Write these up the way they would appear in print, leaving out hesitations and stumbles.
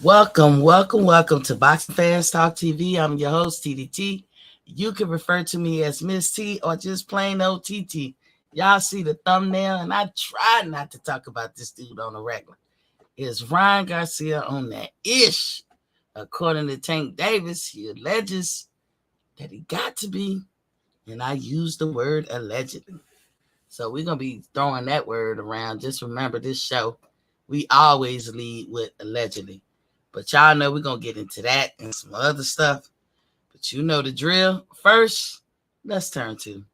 Welcome to Boxing Fans Talk TV. I'm your host, TDT. You can refer to me as Miss T or just plain old TT. Y'all see the thumbnail, and I try not to talk about this dude on a regular. It's Ryan Garcia on that ish. According to Tank Davis, he alleges that he got to be, and I use the word allegedly. So we're going to be throwing that word around. Just remember this show, we always lead with allegedly. But y'all know we're going to get into that and some other stuff. But you know the drill. First, let's turn to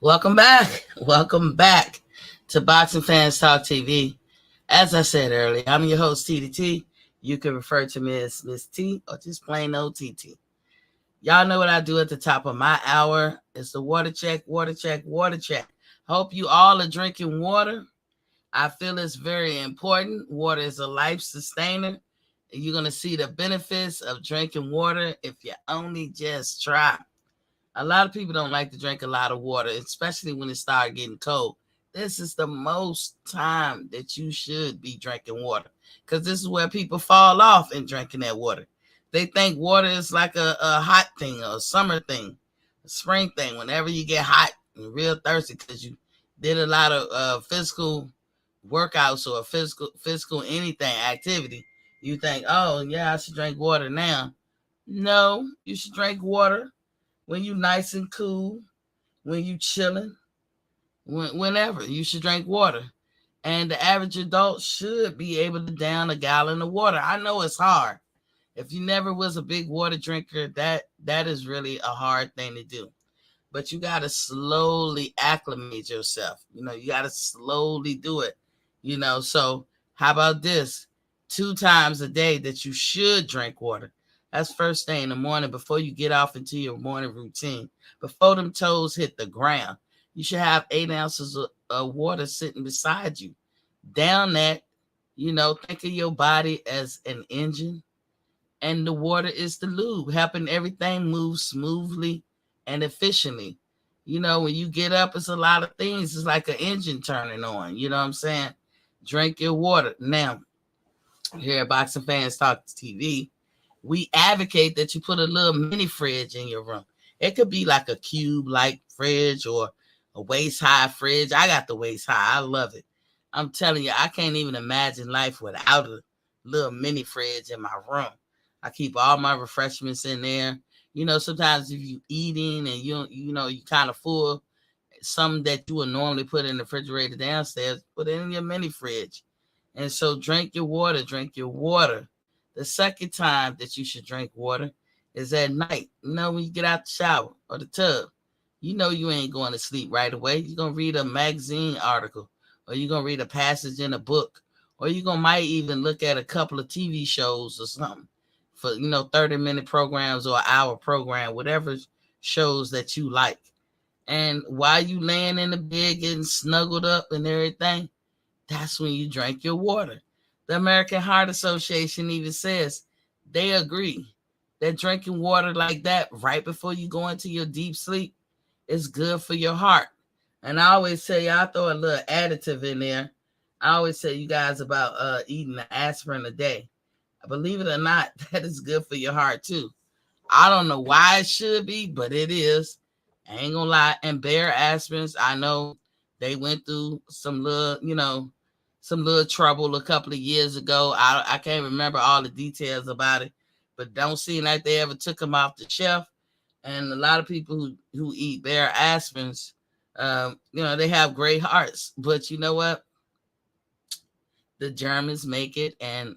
welcome back. Welcome back to Boxing Fans Talk TV. As I said earlier, I'm your host, TDT. You can refer to me as Miss T or just plain old TT. Y'all know what I do at the top of my hour. It's the water check, water check, water check. Hope you all are drinking water. I feel it's very important. Water is a life sustainer. You're going to see the benefits of drinking water if you only just try. A lot of people don't like to drink a lot of water, especially when it starts getting cold. This is the most time that you should be drinking water because this is where people fall off in drinking that water. They think water is like a hot thing or a summer thing, a spring thing. Whenever you get hot and real thirsty because you did a lot of physical workouts or physical anything activity, you think, oh yeah, I should drink water now. No, you should drink water when you nice and cool, when you chilling, whenever. You should drink water. And the average adult should be able to down a gallon of water. I know it's hard. If you never was a big water drinker, that is really a hard thing to do. But you got to slowly acclimate yourself. You got to slowly do it. So how about this? 2 times a day that you should drink water. That's first thing in the morning before you get off into your morning routine. Before them toes hit the ground, you should have 8 ounces of water sitting beside you. Down that, think of your body as an engine, and the water is the lube, helping everything move smoothly and efficiently. When you get up, it's a lot of things. It's like an engine turning on. You know what I'm saying? Drink your water. Now, here at Boxing Fans Talk TV, we advocate that you put a little mini fridge in your room. It could be like a cube-like fridge or a waist-high fridge. I got the waist-high. I love it. I'm telling you, I can't even imagine life without a little mini fridge in my room. I keep all my refreshments in there. Sometimes if you eating and you kind of full, something that you would normally put in the refrigerator downstairs, put it in your mini fridge. And so drink your water, drink your water. The second time that you should drink water is at night. When you get out the shower or the tub, you ain't going to sleep right away. You're going to read a magazine article, or you're going to read a passage in a book, or you're going to might even look at a couple of TV shows or something for, 30-minute programs or an hour program, whatever shows that you like. And while you laying in the bed getting snuggled up and everything, that's when you drink your water. The American Heart Association even says they agree that drinking water like that right before you go into your deep sleep is good for your heart. And I always say, I throw a little additive in there. I always say you guys about eating an aspirin a day. Believe it or not, that is good for your heart too. I don't know why it should be, but it is. I ain't gonna lie. And Bayer aspirins, I know they went through some little trouble a couple of years ago. I can't remember all the details about it, but don't seem like they ever took them off the shelf. And a lot of people who eat Bayer aspirins, they have great hearts. But you know what? The Germans make it, and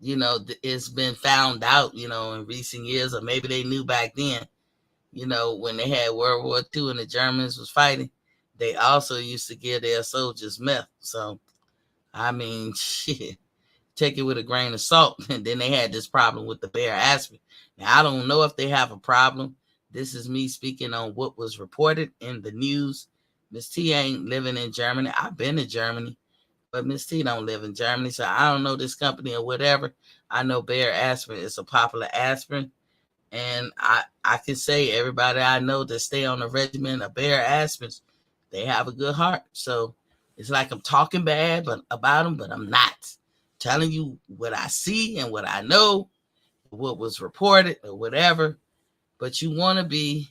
it's been found out, in recent years, or maybe they knew back then, when they had World War II and the Germans was fighting, they also used to give their soldiers meth. So, I mean, shit, take it with a grain of salt. And then they had this problem with the Bayer aspirin. Now, I don't know if they have a problem. This is me speaking on what was reported in the news. Miss T ain't living in Germany. I've been to Germany, but Miss T don't live in Germany, so I don't know this company or whatever. I know Bayer aspirin is a popular aspirin, and I can say everybody I know that stay on the regimen of Bayer aspirins, they have a good heart. So it's like I'm talking bad about them, but I'm not. Telling you what I see and what I know, what was reported or whatever. But you want to be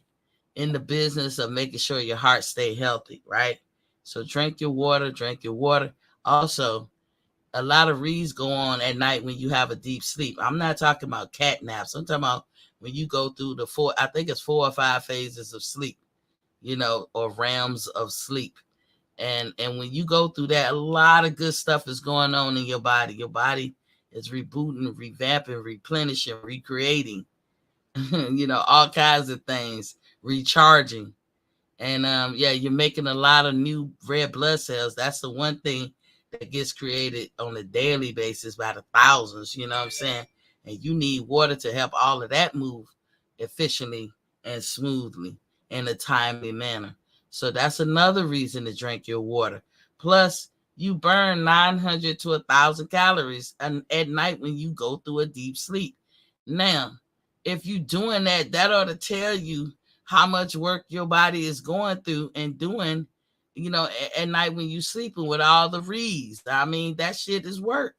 in the business of making sure your heart stay healthy, right? So drink your water, drink your water. Also, a lot of reads go on at night when you have a deep sleep. I'm not talking about cat naps. I'm talking about when you go through the 4 or 5 phases of sleep, or realms of sleep. And when you go through that, a lot of good stuff is going on in your body. Your body is rebooting, revamping, replenishing, recreating, all kinds of things, recharging. And you're making a lot of new red blood cells. That's the one thing that gets created on a daily basis by the thousands, you know what I'm saying? And you need water to help all of that move efficiently and smoothly in a timely manner. So that's another reason to drink your water. Plus, you burn 900 to 1,000 calories at night when you go through a deep sleep. Now, if you're doing that, that ought to tell you how much work your body is going through and doing, at night when you sleeping with all the reads. I mean, that shit is work,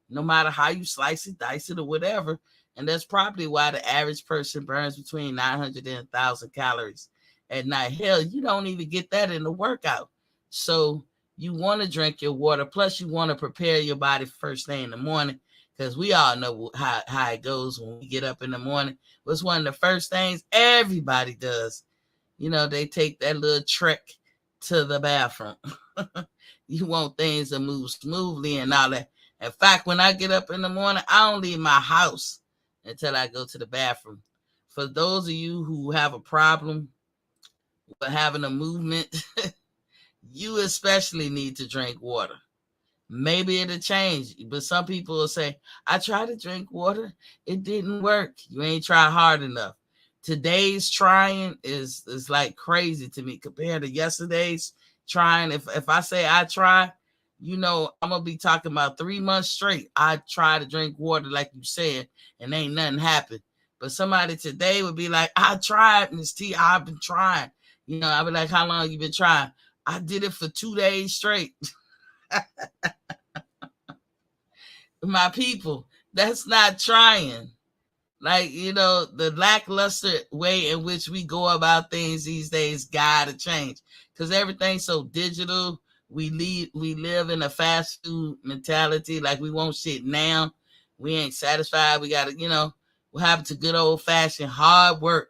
no matter how you slice it, dice it, or whatever. And that's probably why the average person burns between 900 and 1,000 calories at night. Hell, you don't even get that in the workout. So you want to drink your water. Plus, you want to prepare your body first thing in the morning, because we all know how it goes when we get up in the morning. What's one of the first things everybody does? They take that little trek to the bathroom. You want things to move smoothly and all that. In fact, when I get up in the morning, I don't leave my house until I go to the bathroom. For those of you who have a problem with having a movement, you especially need to drink water. Maybe it'll change, but some people will say, I tried to drink water, it didn't work. You ain't tried hard enough. Today's trying is like crazy to me compared to yesterday's trying. If I say I try, I'm gonna be talking about 3 months straight. I try to drink water like you said, and ain't nothing happened. But somebody today would be like, I tried, Miss T, I've been trying. I'll be like, how long you been trying? I did it for 2 days straight. My people, that's not trying. Like, the lackluster way in which we go about things these days gotta change, because everything's so digital. We live in a fast food mentality. Like, we want shit now. We ain't satisfied. We gotta, What happened to good old fashioned hard work,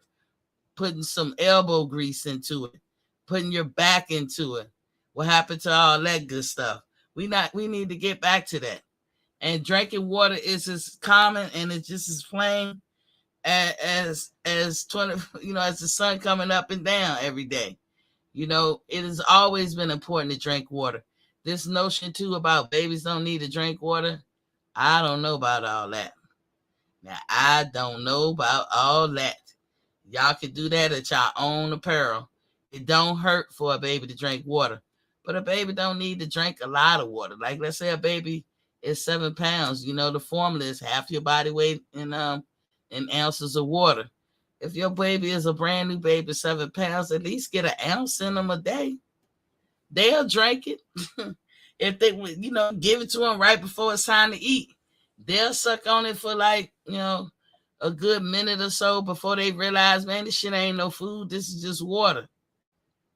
putting some elbow grease into it, putting your back into it? What happened to all that good stuff? We need to get back to that. And drinking water is as common and it's just as plain as 20, as the sun coming up and down every day. It has always been important to drink water. This notion too about babies don't need to drink water, I don't know about all that. Now, I don't know about all that. Y'all can do that at your own apparel. It don't hurt for a baby to drink water, but a baby don't need to drink a lot of water. Like, let's say a baby is 7 pounds. The formula is half your body weight in ounces of water. If your baby is a brand new baby, 7 pounds, at least get an ounce in them a day. They'll drink it. If they, give it to them right before it's time to eat, they'll suck on it for like, a good minute or so before they realize, man, this shit ain't no food. This is just water.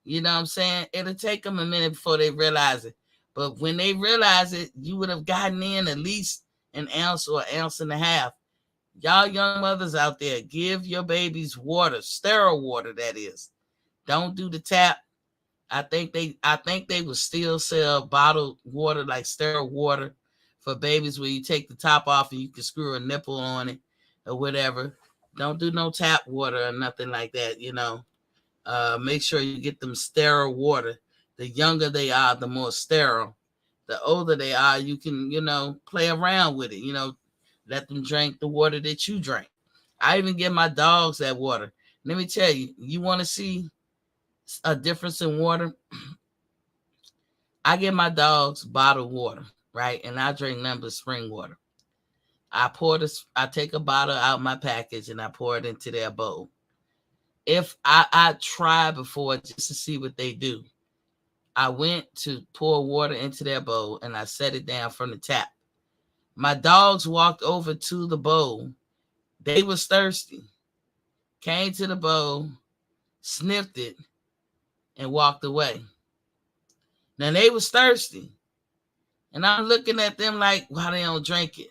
You know what I'm saying? It'll take them a minute before they realize it. But when they realize it, you would have gotten in at least an ounce or an ounce and a half. Y'all young mothers out there, give your babies water, sterile water, that is. Don't do the tap. I think they would still sell bottled water, like sterile water for babies, where you take the top off and you can screw a nipple on it or whatever. Don't do no tap water or nothing like that. Make sure you get them sterile water. The younger they are, the more sterile. The older they are, you can, play around with it. Let them drink the water that you drink. I even give my dogs that water. Let me tell you, you want to see a difference in water? I give my dogs bottled water, right? And I drink nothing but spring water. I take a bottle out of my package and I pour it into their bowl. If I try before just to see what they do. I went to pour water into their bowl and I set it down from the tap. My dogs walked over to the bowl. They was thirsty. Came to the bowl, sniffed it, and walked away. Now they was thirsty. And I'm looking at them like, why they don't drink it?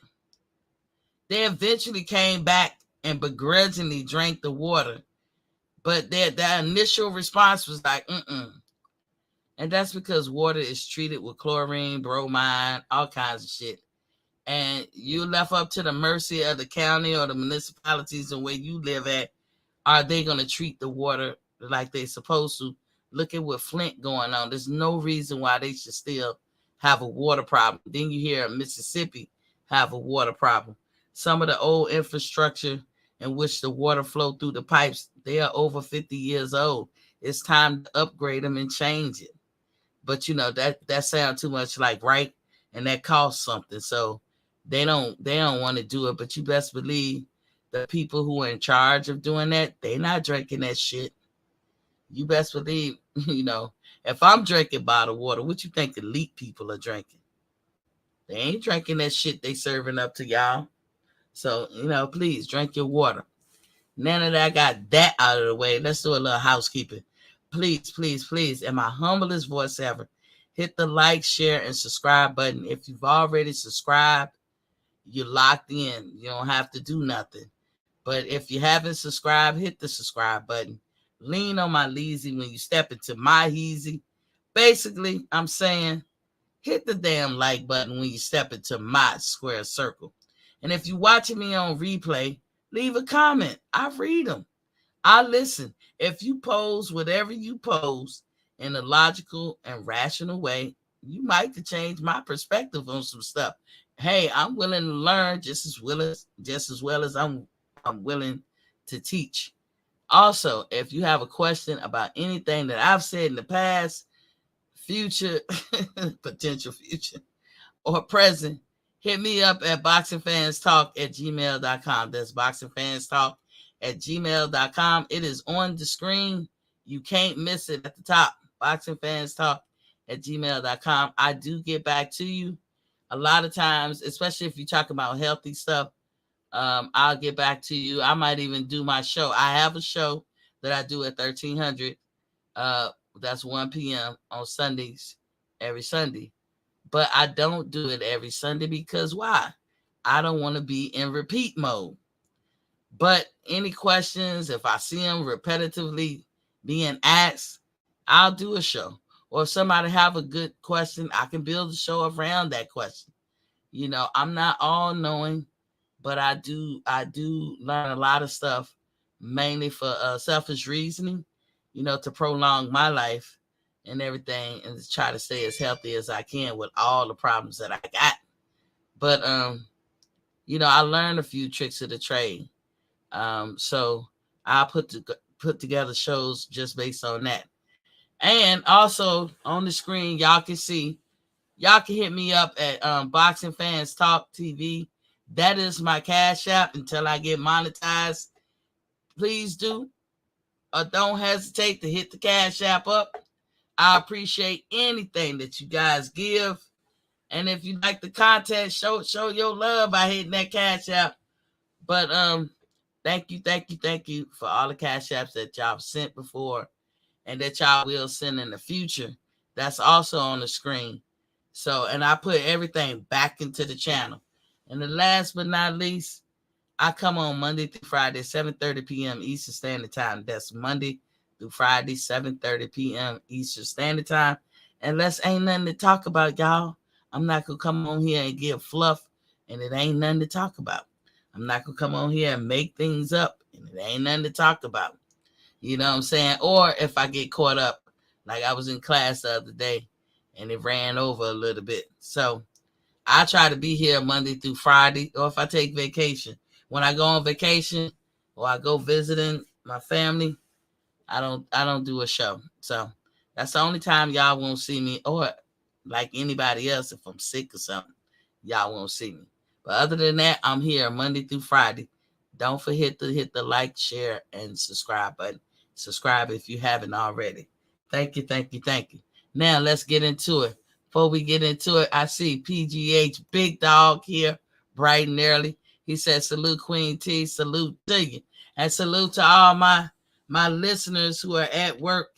They eventually came back and begrudgingly drank the water. But their initial response was like, mm-mm. And that's because water is treated with chlorine, bromine, all kinds of shit. And you left up to the mercy of the county or the municipalities and where you live at. Are they going to treat the water like they're supposed to? Look at what Flint going on. There's no reason why they should still have a water problem. Then you hear Mississippi have a water problem. Some of the old infrastructure in which the water flow through the pipes, they are over 50 years old. It's time to upgrade them and change it. But that sounds too much like right, and that costs something. So they don't want to do it. But you best believe the people who are in charge of doing that, they not drinking that shit. You best believe, if I'm drinking bottled water, what you think elite people are drinking? They ain't drinking that shit they serving up to y'all. So, please drink your water. Now that I got that out of the way, let's do a little housekeeping. Please, please, please, in my humblest voice ever, hit the like, share, and subscribe button. If you've already subscribed, you're locked in. You don't have to do nothing. But if you haven't subscribed, hit the subscribe button. Lean on my leasy when you step into my heezy. Basically, I'm saying hit the damn like button when you step into my square circle. And if you're watching me on replay, leave a comment. I read them. I listen. If you pose whatever you pose in a logical and rational way, you might to change my perspective on some stuff. Hey, I'm willing to learn just as well as I'm willing to teach. Also, if you have a question about anything that I've said in the past, future, potential future, or present, hit me up at boxingfanstalk@gmail.com. That's boxingfanstalk@gmail.com. It is on the screen. You can't miss it at the top. boxingfanstalk@gmail.com. I do get back to you a lot of times, especially if you talk about healthy stuff. I'll get back to you. I might even do my show. I have a show that I do at 1300. That's 1 p.m. on Sundays, every Sunday. But I don't do it every Sunday because why? I don't want to be in repeat mode. But any questions, if I see them repetitively being asked, I'll do a show. Or if somebody have a good question, I can build a show around that question. I'm not all knowing, but I do learn a lot of stuff, mainly for selfish reasoning, to prolong my life and everything, and to try to stay as healthy as I can with all the problems that I got. But I learned a few tricks of the trade. So I put together shows just based on that. And also on the screen, y'all can hit me up at Boxing Fans Talk TV. That is my Cash App until I get monetized. Please do, or don't hesitate to hit the Cash App up. I appreciate anything that you guys give. And if you like the content, show your love by hitting that Cash App. But thank you for all the Cash Apps that y'all sent before and that y'all will send in the future. That's also on the screen. So, and I put everything back into the channel. And the last but not least, I come on Monday through Friday, 7:30 p.m. Eastern Standard Time. That's Monday through Friday, 7:30 p.m. Eastern Standard Time. Unless ain't nothing to talk about, y'all, I'm not going to come on here and give fluff and it ain't nothing to talk about. I'm not going to come on here and make things up and it ain't nothing to talk about. You know what I'm saying? Or if I get caught up, like I was in class the other day and it ran over a little bit. So I try to be here Monday through Friday, or if I take vacation. When I go on vacation or I go visiting my family, I don't do a show. So that's the only time y'all won't see me, or like anybody else, if I'm sick or something, y'all won't see me. But other than that, I'm here Monday through Friday. Don't forget to hit the like, share, and subscribe button. Subscribe if you haven't already. Thank you, thank you, thank you. Now let's get into it. Before we get into it, I see PGH Big Dog here, bright and early. He said, salute Queen T, salute to you. And salute to all my listeners who are at work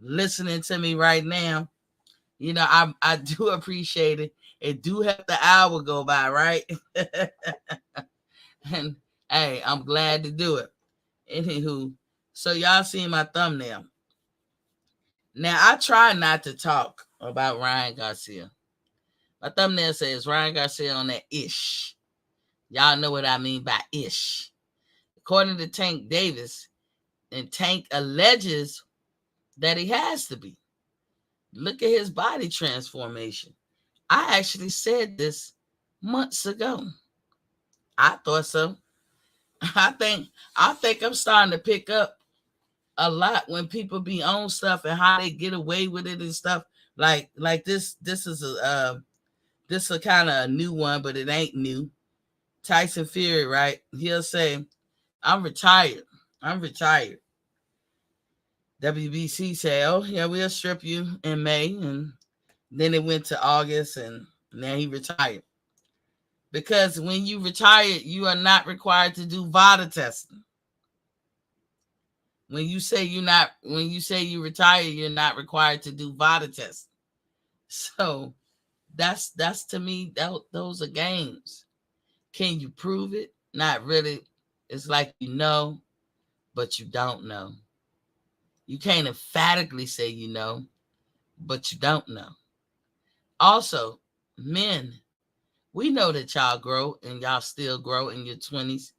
listening to me right now. I do appreciate it. It do have the hour go by, right? And hey, I'm glad to do it. Anywho, so y'all see my thumbnail. Now I try not to talk about Ryan Garcia. My thumbnail says Ryan Garcia on that ish. Y'all know what I mean by ish. According to Tank Davis, and Tank alleges that he has to be. Look at his body transformation. I actually said this months ago. I thought so. I think I'm starting to pick up a lot when people be on stuff and how they get away with it and stuff. Like this is a kind of a new one, but it ain't new. Tyson Fury, right? He'll say, I'm retired. I'm retired. WBC say, oh yeah, we'll strip you in May, and then it went to August, and now he retired. Because when you retire, you are not required to do VADA testing. When you say you retire, you're not required to do VADA testing. So that's to me, those are games. Can you prove it? Not really. It's like but you don't know. You can't emphatically say you know, but you don't know. Also, men, we know that y'all grow and y'all still grow in your 20s.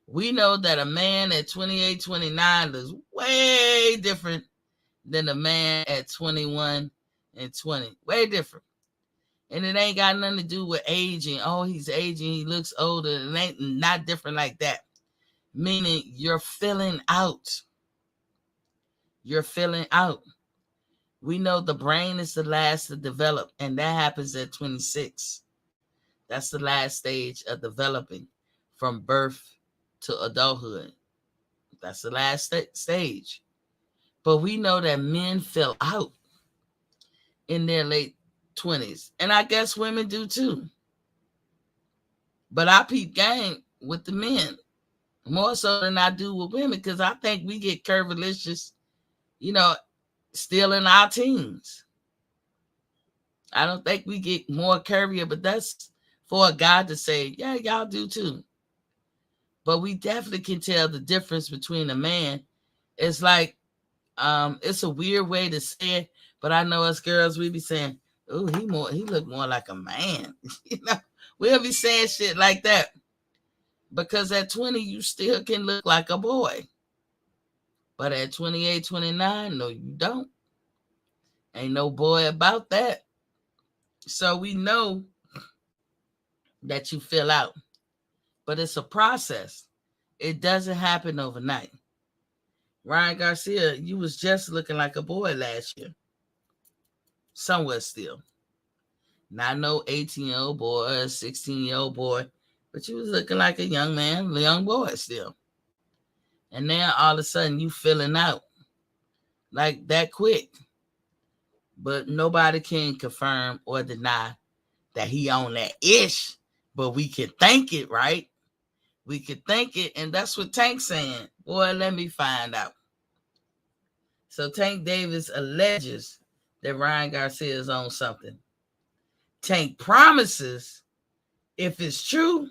We know that a man at 28, 29 is way different than a man at 21 and 20. Way different. And it ain't got nothing to do with aging. Oh, he's aging. He looks older. It ain't not different like that. Meaning you're filling out. You're filling out. We know the brain is the last to develop, and that happens at 26. That's the last stage of developing from birth to adulthood. That's the last stage. But we know that men fill out in their late 20s. And I guess women do too. But I peep game with the men more so than I do with women, because I think we get curvilicious, still in our teens. I don't think we get more curvier, but that's for a guy to say, yeah, y'all do too. But we definitely can tell the difference between a man. It's like, it's a weird way to say it, but I know us girls, we be saying, "Oh, he look more like a man." We'll be saying shit like that because at 20 you still can look like a boy, but at 28, 29, no, you don't. Ain't no boy about that. So we know that you fill out, but it's a process. It doesn't happen overnight. Ryan Garcia, you was just looking like a boy last year. Somewhere still. Not no 18-year-old boy, 16-year-old boy, but you was looking like a young man, a young boy still. And now all of a sudden you filling out like that quick. But nobody can confirm or deny that he on that ish. But we can think it, right? We could think it, and that's what Tank's saying. Boy, let me find out. So Tank Davis alleges that Ryan Garcia is on something. Tank promises if it's true,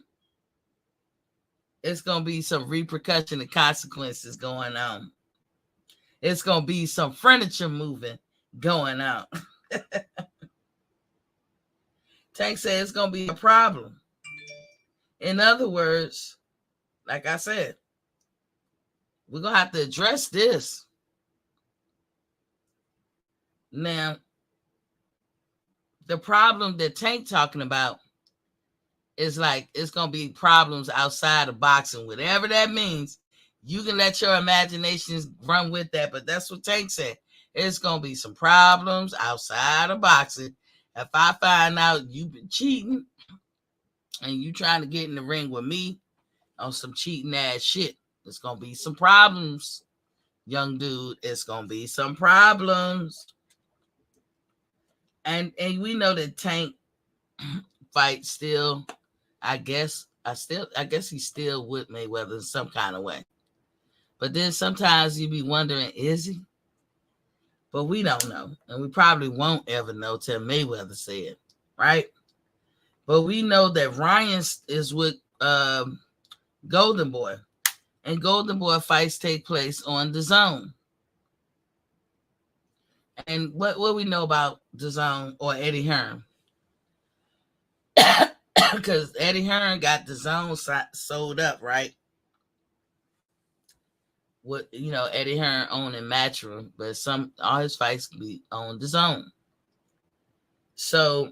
it's going to be some repercussion and consequences going on. It's going to be some furniture moving going on. Tank said it's going to be a problem. In other words, like I said, we're going to have to address this. Now, the problem that Tank talking about is like it's going to be problems outside of boxing, whatever that means. You can let your imaginations run with that, but that's what Tank said. It's going to be some problems outside of boxing. If I find out you've been cheating and you trying to get in the ring with me on some cheating ass shit, it's going to be some problems, young dude. It's going to be some problems. And we know that Tank fight still, I guess he's still with Mayweather in some kind of way. But then sometimes you be wondering, is he? But we don't know. And we probably won't ever know till Mayweather said, right? But we know that Ryan is with Golden Boy. And Golden Boy fights take place on DAZN. And what we know about DAZN or Eddie Hearn? Because Eddie Hearn got DAZN sold up, right? What Eddie Hearn owning Matchroom, but all his fights can be on DAZN. So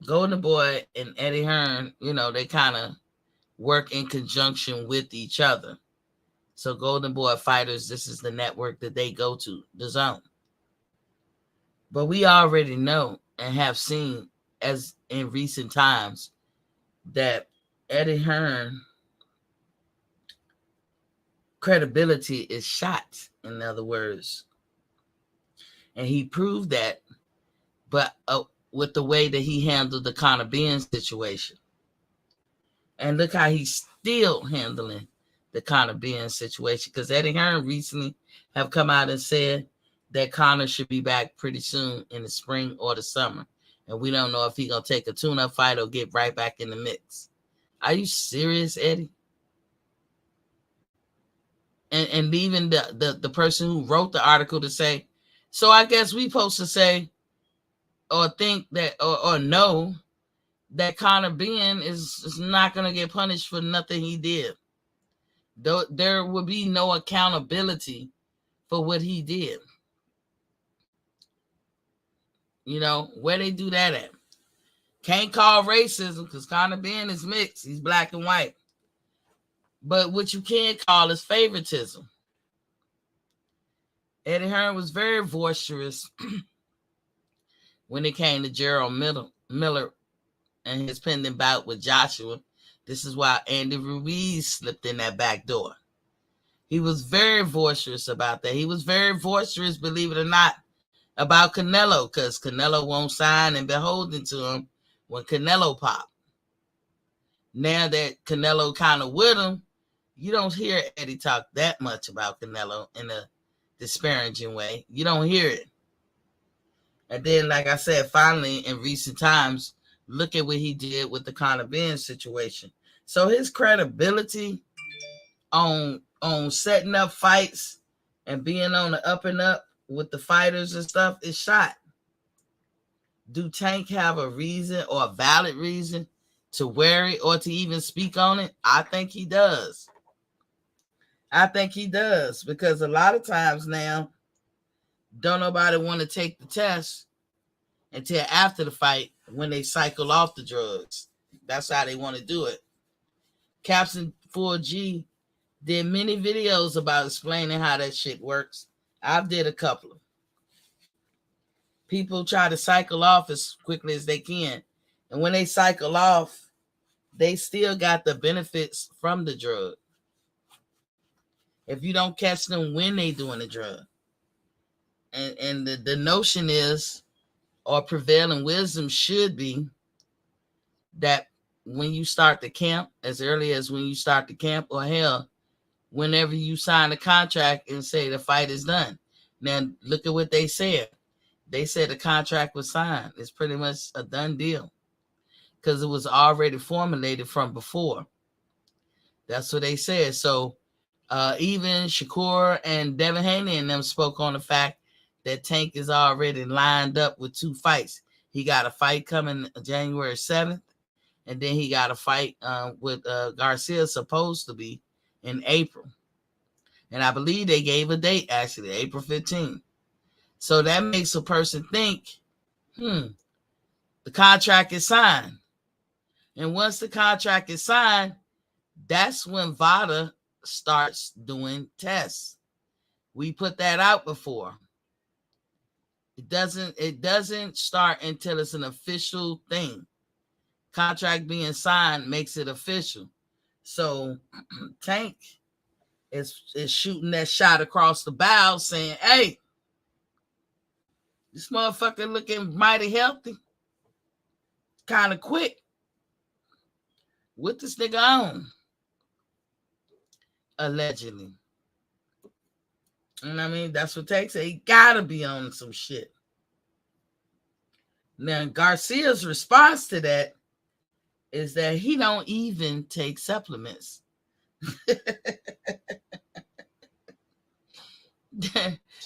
Golden Boy and Eddie Hearn, they kind of work in conjunction with each other. So Golden Boy Fighters, this is the network that they go to, DAZN. But we already know and have seen, as in recent times, that Eddie Hearn credibility is shot, in other words. And he proved that, but with the way that he handled the Conor Benn situation. And look how he's still handling the Conor Benn situation, because Eddie Hearn recently have come out and said that Conor should be back pretty soon in the spring or the summer. And we don't know if he's going to take a tune-up fight or get right back in the mix. Are you serious, Eddie? And even the person who wrote the article to say, so I guess we supposed to say or think that or know that Conor Benn is not going to get punished for nothing he did. There will be no accountability for what he did. Where they do that at? Can't call racism because Conor Benn is mixed. He's black and white. But what you can call is favoritism. Eddie Hearn was very boisterous when it came to Gerald Miller and his pending bout with Joshua. This is why Andy Ruiz slipped in that back door. He was very boisterous about that. He was very boisterous, believe it or not, about Canelo, because Canelo won't sign and beholden to him when Canelo popped. Now that Canelo kind of with him, you don't hear Eddie talk that much about Canelo in a disparaging way. You don't hear it. And then, like I said, finally, in recent times, look at what he did with the Conor Benn situation. So his credibility on setting up fights and being on the up and up with the fighters and stuff is shot. Do Tank have a reason or a valid reason to wear it or to even speak on it? I think he does. Because a lot of times now, don't nobody want to take the test until after the fight when they cycle off the drugs. That's how they want to do it. Captain 4G did many videos about explaining how that shit works. I've did a couple of. People try to cycle off as quickly as they can. And when they cycle off, they still got the benefits from the drug. If you don't catch them when they doing the drug. And the notion is, or prevailing wisdom should be, that when you start the camp, as early as when you start the camp, or hell, whenever you sign a contract and say the fight is done. Now, look at what they said. They said the contract was signed. It's pretty much a done deal because it was already formulated from before. That's what they said. So even Shakur and Devin Haney and them spoke on the fact that Tank is already lined up with 2 fights. He got a fight coming January 7th, and then he got a fight with Garcia, supposed to be in April. And I believe they gave a date, actually, April 15th. So that makes a person think, the contract is signed. And once the contract is signed, that's when VADA starts doing tests. We put that out before. It doesn't start until it's an official thing. Contract being signed makes it official. So Tank is shooting that shot across the bow saying, hey, this motherfucker looking mighty healthy. Kind of quick. What this nigga on? Allegedly. And I mean, that's what Tank said. He gotta be on some shit. Now, Garcia's response to that is that he don't even take supplements.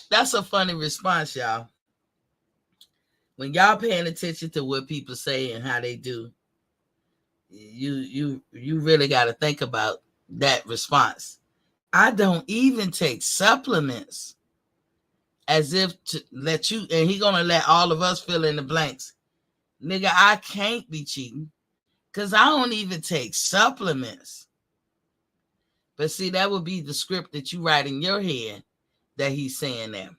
That's a funny response, y'all. When y'all paying attention to what people say and how they do, you really got to think about that response. I don't even take supplements, as if to let you, and he gonna let all of us fill in the blanks. Nigga, I can't be cheating because I don't even take supplements. But see, that would be the script that you write in your head that he's saying that.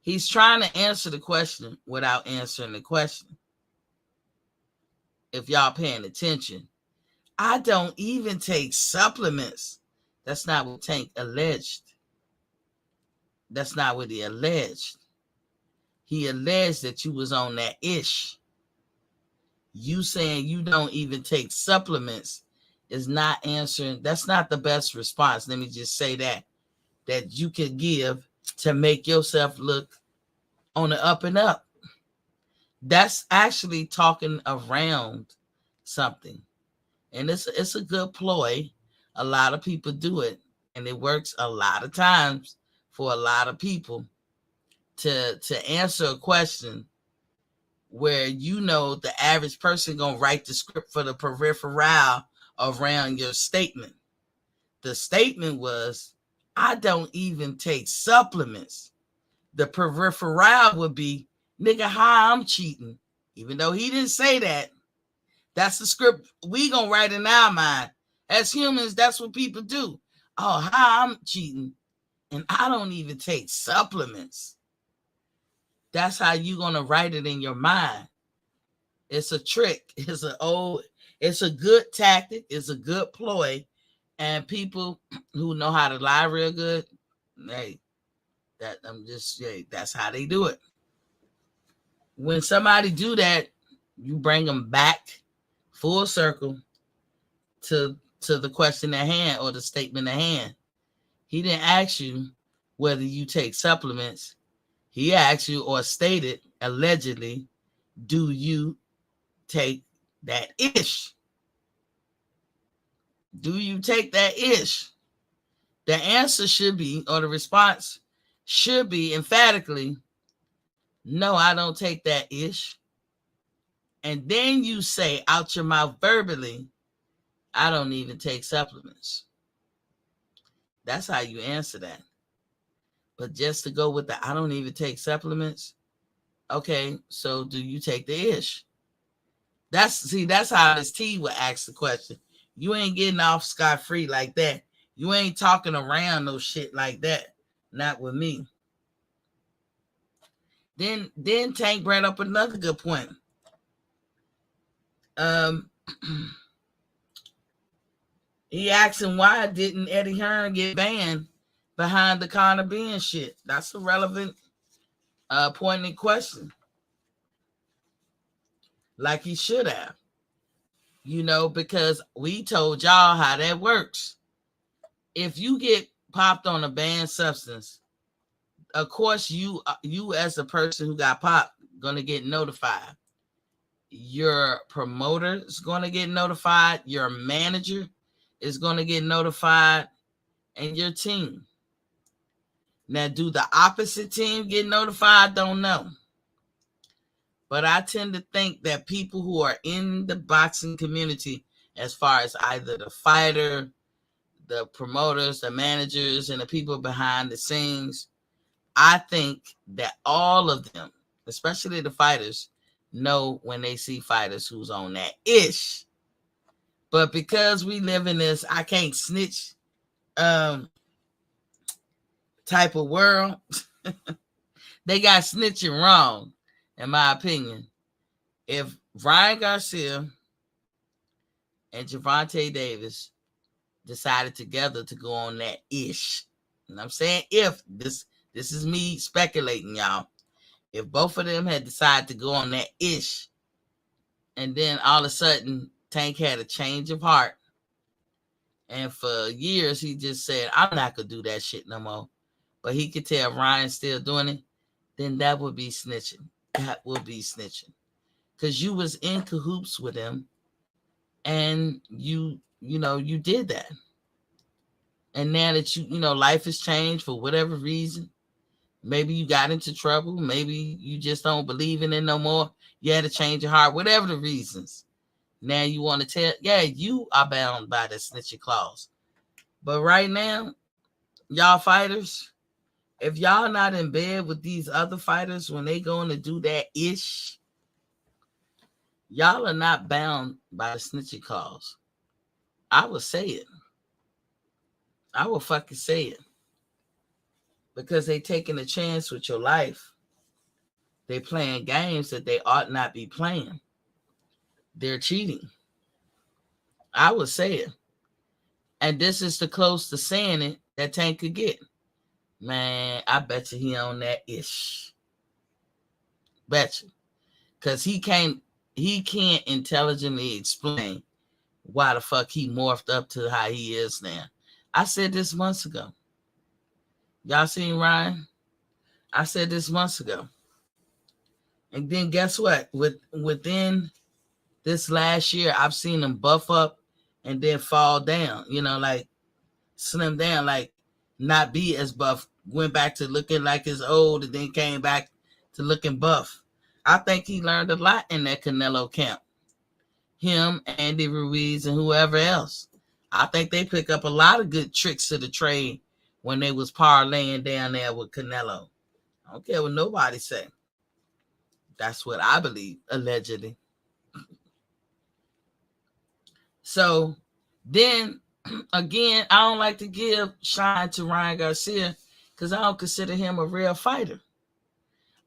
He's trying to answer the question without answering the question. If y'all paying attention, I don't even take supplements. That's not what Tank alleged. That's not what he alleged. He alleged that you was on that ish. You saying you don't even take supplements is not answering. That's not the best response. Let me just say that you could give to make yourself look on the up and up. That's actually talking around something. And it's a good ploy. A lot of people do it. And it works a lot of times for a lot of people to answer a question where the average person gonna write the script for the peripheral around your statement. The statement was, I don't even take supplements. The peripheral would be, nigga, how I'm cheating. Even though he didn't say that, that's the script we gonna write in our mind. As humans, that's what people do. Oh, how I'm cheating, and I don't even take supplements. That's how you gonna write it in your mind. It's a trick. It's a good tactic. It's a good ploy. And people who know how to lie real good, that's how they do it. When somebody do that, you bring them back full circle to the question at hand or the statement at hand. He didn't ask you whether you take supplements. He asked you, or stated allegedly, do you take that ish? Do you take that ish? The answer should be, or the response should be emphatically, no, I don't take that ish. And then you say out your mouth verbally, I don't even take supplements. That's how you answer that. But just to go with the I don't even take supplements, okay, so do you take the ish? That's how Miss T would ask the question. You ain't getting off scot-free like that. You ain't talking around no shit like that. Not with me. Then Tank brought up another good point. He asked him why didn't Eddie Hearn get banned behind the Conor Ben shit. That's a relevant pointed question. Like he should have. Because we told y'all how that works. If you get popped on a banned substance, of course you as a person who got popped gonna get notified. Your promoter is gonna get notified. Your manager is gonna get notified, and your team. Now, do the opposite team get notified? Don't know. But I tend to think that people who are in the boxing community, as far as either the fighter, the promoters, the managers, and the people behind the scenes, I think that all of them, especially the fighters, know when they see fighters who's on that ish. But because we live in this I can't snitch type of world, they got snitching wrong, in my opinion. If Ryan Garcia and Gervonta Davis decided together to go on that ish, and I'm saying if, this is me speculating, y'all. If both of them had decided to go on that ish, and then all of a sudden Tank had a change of heart, and for years he just said, I'm not gonna do that shit no more, but he could tell Ryan's still doing it, then that would be snitching. That would be snitching. Because you was in cahoots with him, and you did that. And now that life has changed for whatever reason, maybe you got into trouble, maybe you just don't believe in it no more, you had to change your heart, whatever the reasons. Now you want to tell, you are bound by the snitching clause. But right now, y'all fighters, if y'all not in bed with these other fighters when they going to do that ish, y'all are not bound by the snitching clause. I will say it. I will fucking say it. Because they taking a chance with your life. They playing games that they ought not be playing. They're cheating. I would say it. And this is the close to saying it that Tank could get. Man, I bet you he on that ish. Bet you. Because he can't intelligently explain why the fuck he morphed up to how he is now. I said this months ago. Y'all seen Ryan? I said this months ago. And then guess what? Within this last year, I've seen him buff up and then fall down, like slim down, like not be as buff, went back to looking like his old, and then came back to looking buff. I think he learned a lot in that Canelo camp. Him, Andy Ruiz, and whoever else. I think they pick up a lot of good tricks of the trade when they was parlaying down there with Canelo. I don't care what nobody say. That's what I believe, allegedly. So then, again, I don't like to give shine to Ryan Garcia because I don't consider him a real fighter.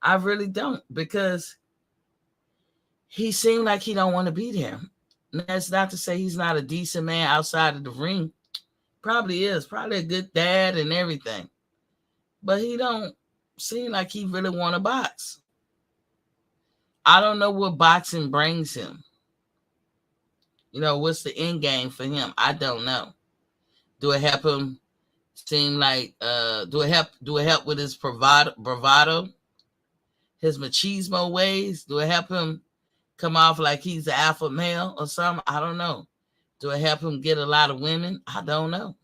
I really don't, because he seemed like he don't want to be there. That's not to say he's not a decent man outside of the ring. Probably is. Probably a good dad and everything. But he don't seem like he really want to box. I don't know what boxing brings him. What's the end game for him? I don't know. Do it help him seem like, do it help with his bravado? His machismo ways? Do it help him come off like he's an alpha male or something? I don't know. Do it help him get a lot of women? I don't know.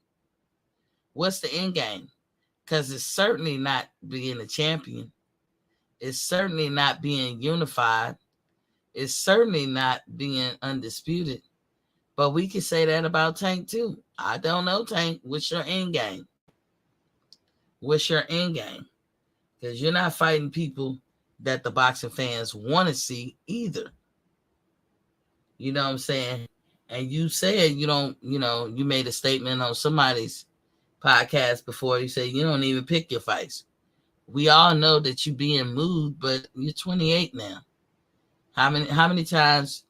What's the end game? Because it's certainly not being a champion. It's certainly not being unified. It's certainly not being undisputed. But we can say that about Tank too. I don't know, Tank. What's your end game? What's your end game? Because you're not fighting people that the boxing fans want to see either. You know what I'm saying? And you said you don't, you made a statement on somebody's podcast before. You said you don't even pick your fights. We all know that you being moved, but you're 28 now. How many times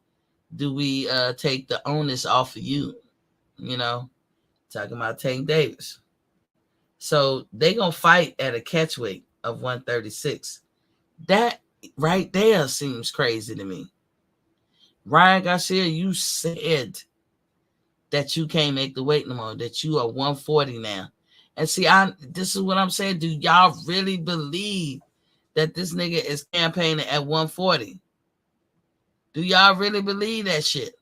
do we take the onus off of you? Talking about Tank Davis. So they gonna fight at a catch weight of 136. That right there seems crazy to me. Ryan Garcia, you said that you can't make the weight no more, that you are 140 now. And see, this is what I'm saying. Do y'all really believe that this nigga is campaigning at 140? Do y'all really believe that shit?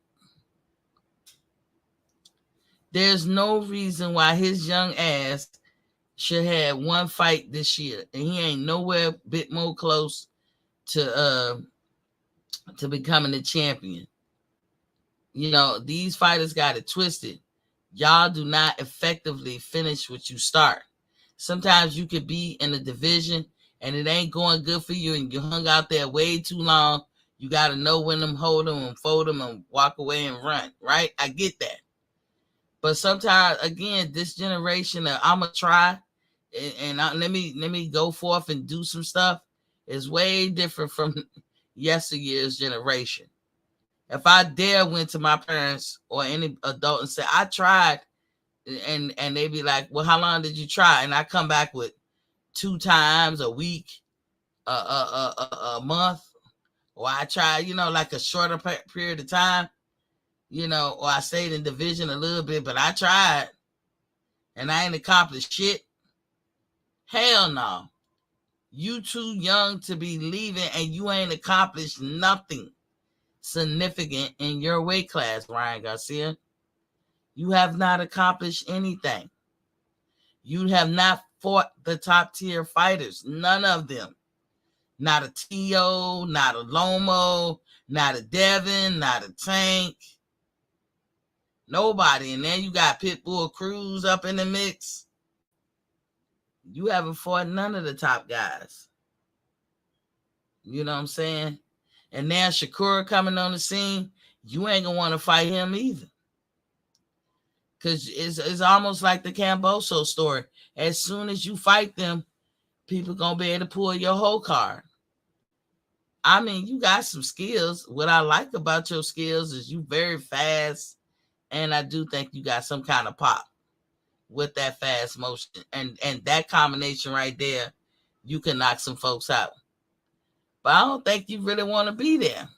There's no reason why his young ass should have one fight this year, and he ain't nowhere bit more close to becoming a champion. These fighters got it twisted. Y'all do not effectively finish what you start. Sometimes you could be in a division and it ain't going good for you, and you hung out there way too long. You got to know when to hold them and fold them and walk away and run, right? I get that. But sometimes, again, this generation of I'm going to try and let me go forth and do some stuff is way different from yesteryear's generation. If I dare went to my parents or any adult and said, I tried, and they be like, well, how long did you try? And I come back with 2 times a week, a month, or I tried, like a shorter period of time, or I stayed in division a little bit, but I tried and I ain't accomplished shit. Hell no. You too young to be leaving and you ain't accomplished nothing significant in your weight class, Ryan Garcia. You have not accomplished anything. You have not fought the top tier fighters. None of them. Not a T.O., not a Lomo, not a Devin, not a Tank. Nobody. And then you got Pitbull Cruz up in the mix. You haven't fought none of the top guys. You know what I'm saying? And now Shakur coming on the scene, you ain't going to want to fight him either. Because it's almost like the Camboso story. As soon as you fight them, people going to be able to pull your whole card. I mean, you got some skills. What I like about your skills is you very fast. And I do think you got some kind of pop with that fast motion. And that combination right there, you can knock some folks out. But I don't think you really want to be there.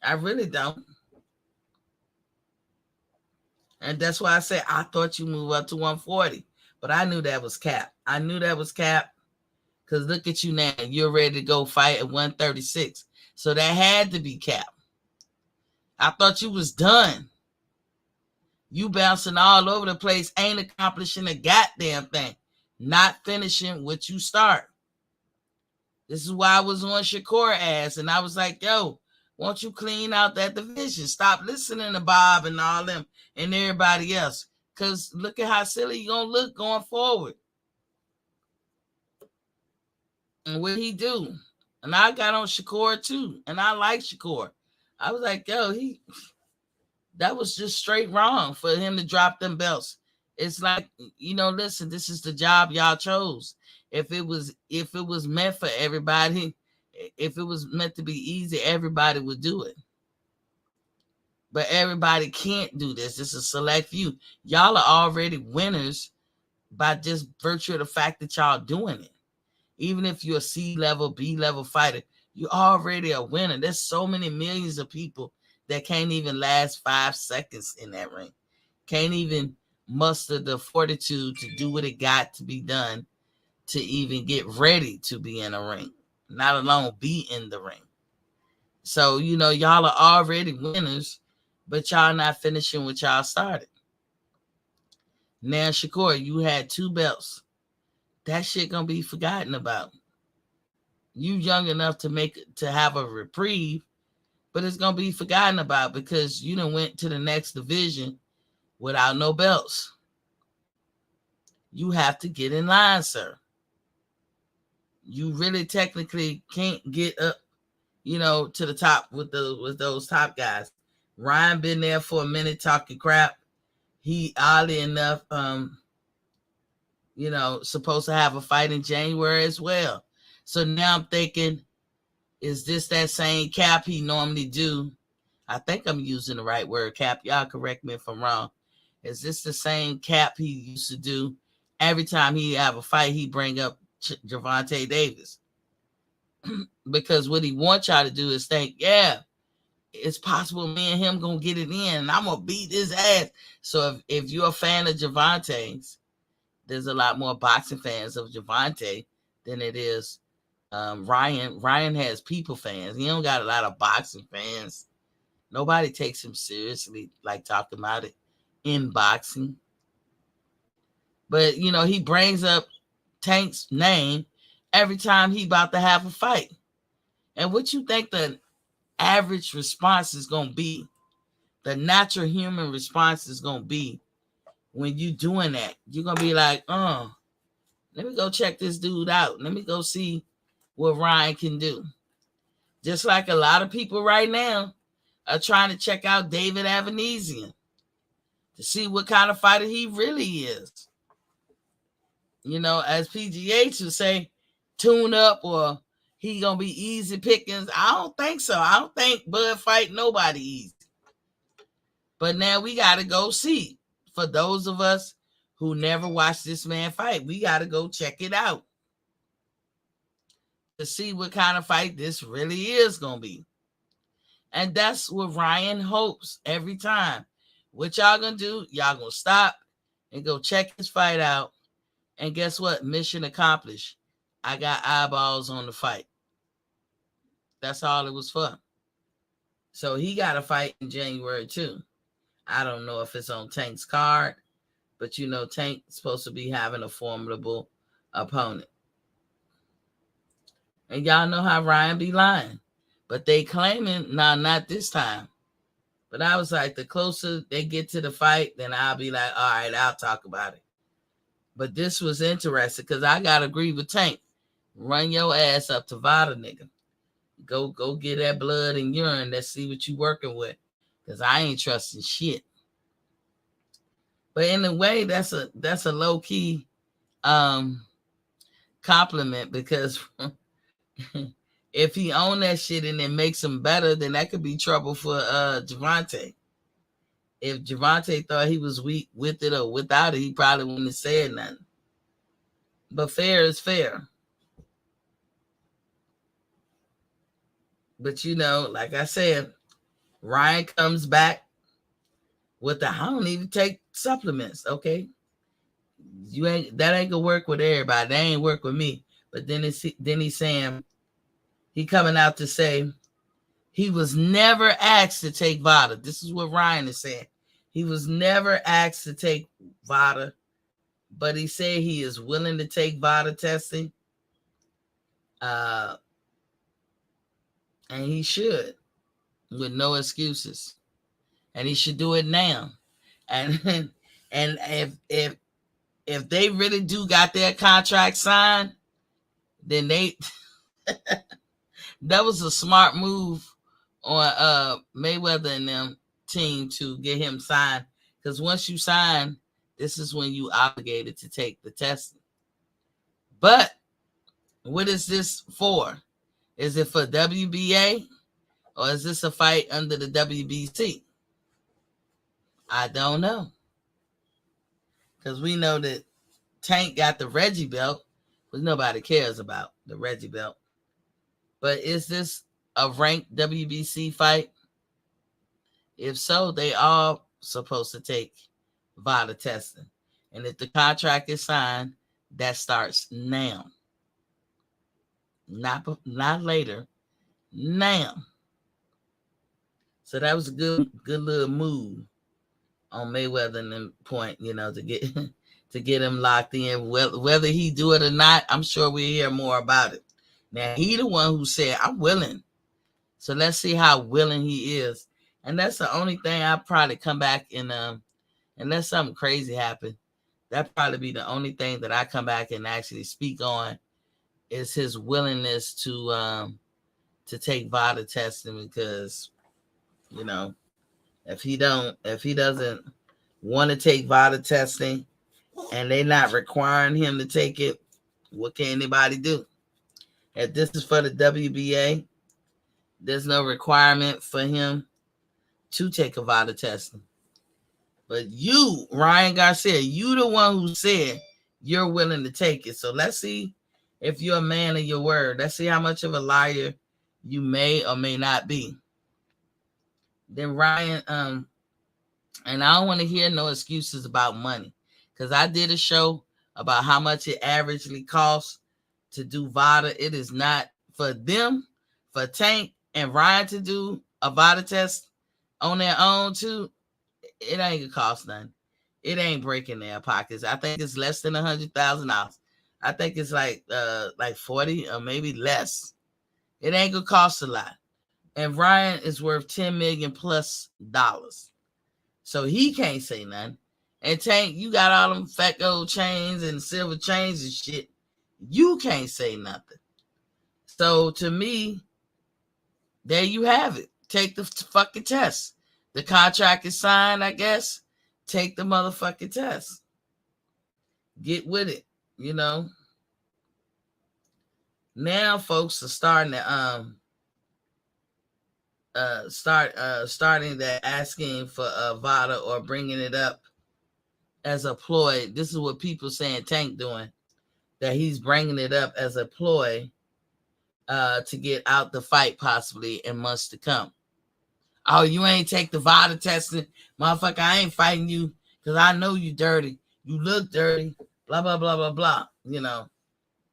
I really don't. And that's why I said I thought you move up to 140. But I knew that was cap. I knew that was cap. Because look at you now. You're ready to go fight at 136. So that had to be cap. I thought you was done. You bouncing all over the place, ain't accomplishing a goddamn thing. Not finishing what you start. This is why I was on Shakur ass. And I was like, yo, won't you clean out that division? Stop listening to Bob and all them and everybody else. Because look at how silly you're going to look going forward. And what he do? And I got on Shakur too. And I like Shakur. I was like, yo, that was just straight wrong for him to drop them belts. It's like, listen, this is the job y'all chose. If it was meant for everybody, if it was meant to be easy, everybody would do it. But everybody can't do this. This is a select few. Y'all are already winners by just virtue of the fact that y'all doing it. Even if you're a C-level, B-level fighter, you're already a winner. There's so many millions of people that can't even last 5 seconds in that ring. Can't even muster the fortitude to do what it got to be done to even get ready to be in a ring, not alone be in the ring. So, y'all are already winners, but y'all not finishing what y'all started. Now, Shakur, you had 2 belts. That shit gonna be forgotten about. You young enough to have a reprieve, but it's gonna be forgotten about because you done went to the next division without no belts. You have to get in line, sir. You really technically can't get up, to the top with those top guys. Ryan been there for a minute talking crap. He oddly enough, supposed to have a fight in January as well. So now I'm thinking, is this that same cap he normally do? I think I'm using the right word, cap. Y'all correct me if I'm wrong. Is this the same cap he used to do? Every time he have a fight, he bring up Gervonta Davis. Because what he wants y'all to do is think, yeah, it's possible me and him gonna get it in, and I'm gonna beat his ass. So if you're a fan of Gervonta's, there's a lot more boxing fans of Gervonta than it is Ryan. Ryan has people fans. He don't got a lot of boxing fans. Nobody takes him seriously, like talking about it in boxing. But he brings up Tank's name every time he about to have a fight. And what you think the average response is gonna be? The natural human response is gonna be when you doing that. You're gonna be like, let me go check this dude out. Let me go see what Ryan can do. Just like a lot of people right now are trying to check out David Avanesian to see what kind of fighter he really is. As PGH would say, tune up, or he gonna be easy pickings. I don't think so. I don't think Bud fight nobody easy. But now we gotta go see. For those of us who never watched this man fight, we gotta go check it out to see what kind of fight this really is gonna be. And that's what Ryan hopes every time. What y'all gonna do? Y'all gonna stop and go check his fight out. And guess what? Mission accomplished. I got eyeballs on the fight. That's all it was for. So he got a fight in January too. I don't know if it's on Tank's card, but Tank's supposed to be having a formidable opponent. And y'all know how Ryan be lying. But they claiming, nah, not this time. But I was like, the closer they get to the fight, then I'll be like, all right, I'll talk about it. But this was interesting because I got to agree with Tank. Run your ass up to VADA, nigga. Go get that blood and urine. Let's see what you working with. Because I ain't trusting shit. But in a way, that's a low-key compliment, because if he own that shit and it makes him better, then that could be trouble for Gervonta. If Gervonta thought he was weak with it or without it, he probably wouldn't have said nothing. But fair is fair. But like I said, Ryan comes back with I don't even take supplements, okay? That ain't gonna work with everybody. That ain't work with me. But then he's saying, he coming out to say he was never asked to take VADA. This is what Ryan is saying. He was never asked to take VADA, but he said he is willing to take VADA testing. And he should, with no excuses. And he should do it now. And if they really do got their contract signed, then that was a smart move on Mayweather and them team to get him signed. Because once you sign, this is when you obligated to take the testing. But what is this for? Is it for WBA, or is this a fight under the WBC? I don't know. Because we know that Tank got the Reggie belt, but nobody cares about the Reggie belt. But is this a ranked WBC fight? If so, they all supposed to take VADA testing. And if the contract is signed, that starts now. Not later. Now. So that was a good little move on Mayweather and them point, to get to get him locked in. Whether he do it or not, I'm sure we'll hear more about it. Now he the one who said, I'm willing. So let's see how willing he is. And that's the only thing I'll probably come back and unless something crazy happens, that'd probably be the only thing that I come back and actually speak on is his willingness to take VADA testing, because if he doesn't want to take VADA testing and they're not requiring him to take it, what can anybody do? If this is for the WBA, there's no requirement for him to take a VADA testing. But you, Ryan Garcia, you the one who said you're willing to take it. So let's see if you're a man of your word. Let's see how much of a liar you may or may not be. Then Ryan, and I don't want to hear no excuses about money, because I did a show about how much it averagely costs to do VADA. It is not for them, for Tank and Ryan to do a VADA test on their own too. It ain't gonna cost nothing. It ain't breaking their pockets. I think it's less than $100,000. I think it's like 40 or maybe less. It ain't gonna cost a lot. And Ryan is worth $10 million plus dollars. So he can't say nothing. And Tank, you got all them fat gold chains and silver chains and shit. You can't say nothing. So to me, there you have it. Take the fucking test. The contract is signed, I guess. Take the motherfucking test. Get with it, Now folks are starting to starting to asking for a VADA or bringing it up as a ploy. This is what people saying Tank doing, that he's bringing it up as a ploy to get out the fight possibly in months to come. Oh, you ain't take the VADA testing, motherfucker. I ain't fighting you because I know you dirty. You look dirty. Blah blah blah blah blah. Now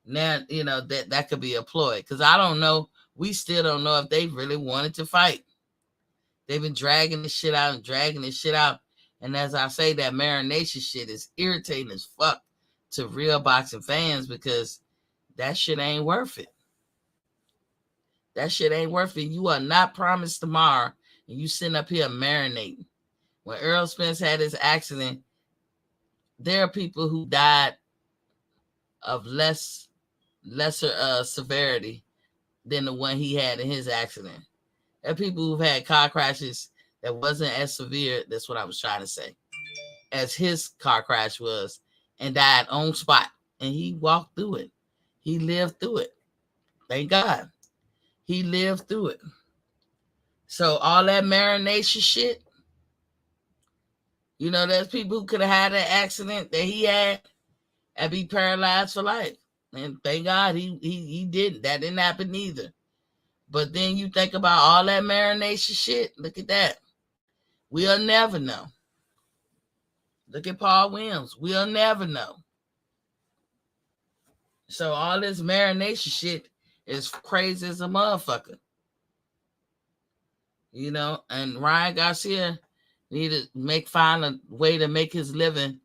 that could be a ploy, because I don't know. We still don't know if they really wanted to fight. They've been dragging this shit out. And as I say, that marination shit is irritating as fuck to real boxing fans, because that shit ain't worth it. That shit ain't worth it. You are not promised tomorrow, and you sitting up here marinating. When Earl Spence had his accident, there are people who died of lesser severity than the one he had in his accident. There are people who've had car crashes that wasn't as severe, that's what I was trying to say, as his car crash was, and died on spot. And he walked through it. He lived through it. Thank God. He lived through it. So all that marination shit, there's people who could have had an accident that he had and be paralyzed for life. And thank God he didn't. That didn't happen either. But then you think about all that marination shit. Look at that. We'll never know. Look at Paul Williams. We'll never know. So all this marination shit is crazy as a motherfucker. And Ryan Garcia need to find a way to make his living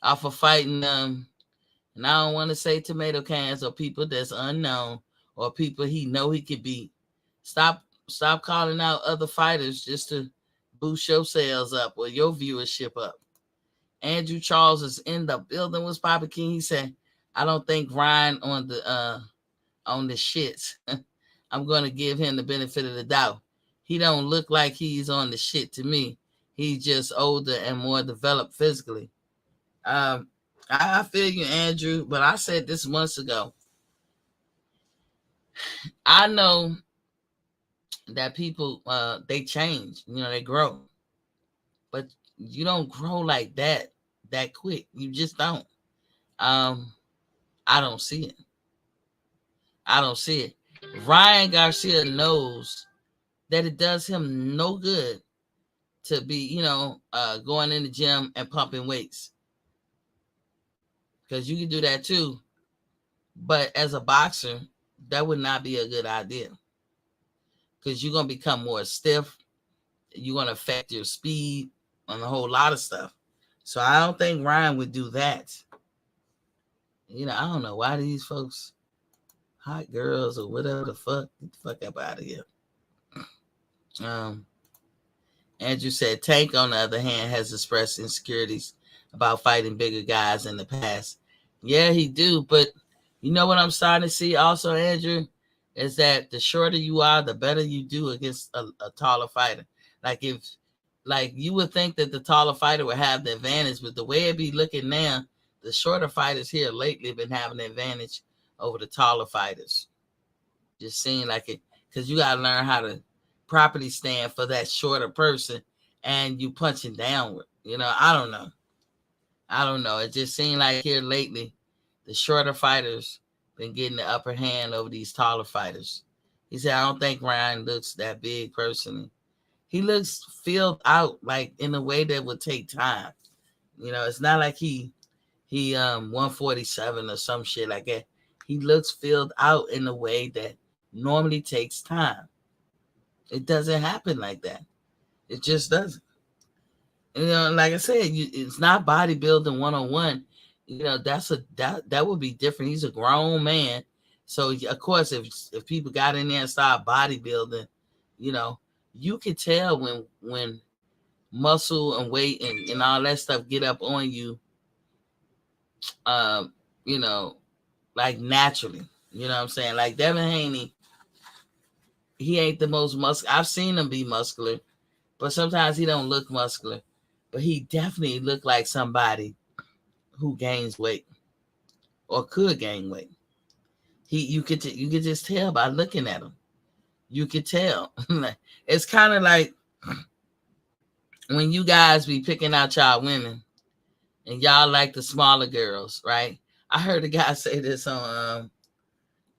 off of fighting and I don't want to say tomato cans or people that's unknown or people he know he could beat. Stop calling out other fighters just to boost your sales up or your viewership up. Andrew Charles is in the building with Papa King. He said, I don't think Ryan on the shits. I'm going to give him the benefit of the doubt. He don't look like he's on the shit to me. He's just older and more developed physically. I feel you, Andrew, but I said this months ago. I know that people, they change, they grow. But you don't grow like that quick. You just don't. I don't see it. Ryan Garcia knows that it does him no good to be, going in the gym and pumping weights. Because you can do that too. But as a boxer, that would not be a good idea. Because you're going to become more stiff. You're going to affect your speed on a whole lot of stuff. So I don't think Ryan would do that. I don't know why these folks, hot girls or whatever the fuck, get the fuck up out of here. Andrew said Tank, on the other hand, has expressed insecurities about fighting bigger guys in the past. Yeah, he do, but you know what I'm starting to see also, Andrew, is that the shorter you are, the better you do against a taller fighter. Like you would think that the taller fighter would have the advantage, but the way it be looking now, the shorter fighters here lately have been having the advantage over the taller fighters. Just seeing like it, because you got to learn how to properly stand for that shorter person, and you punching downward. I don't know. It just seemed like here lately, the shorter fighters been getting the upper hand over these taller fighters. He said, I don't think Ryan looks that big personally. He looks filled out, like in a way that would take time. It's not like he 147 or some shit like that. He looks filled out in a way that normally takes time. It doesn't happen like that. It just doesn't. Like I said, it's not bodybuilding 101. That would be different. He's a grown man. So of course, if people got in there and started bodybuilding, you could tell when muscle and weight and all that stuff get up on you, like naturally. You know what I'm saying? Like Devin Haney, he ain't the most muscular. I've seen him be muscular, but sometimes he don't look muscular. But he definitely looked like somebody who gains weight or could gain weight. You could just tell by looking at him. You could tell. It's kind of like when you guys be picking out y'all women and y'all like the smaller girls, right? I heard a guy say this on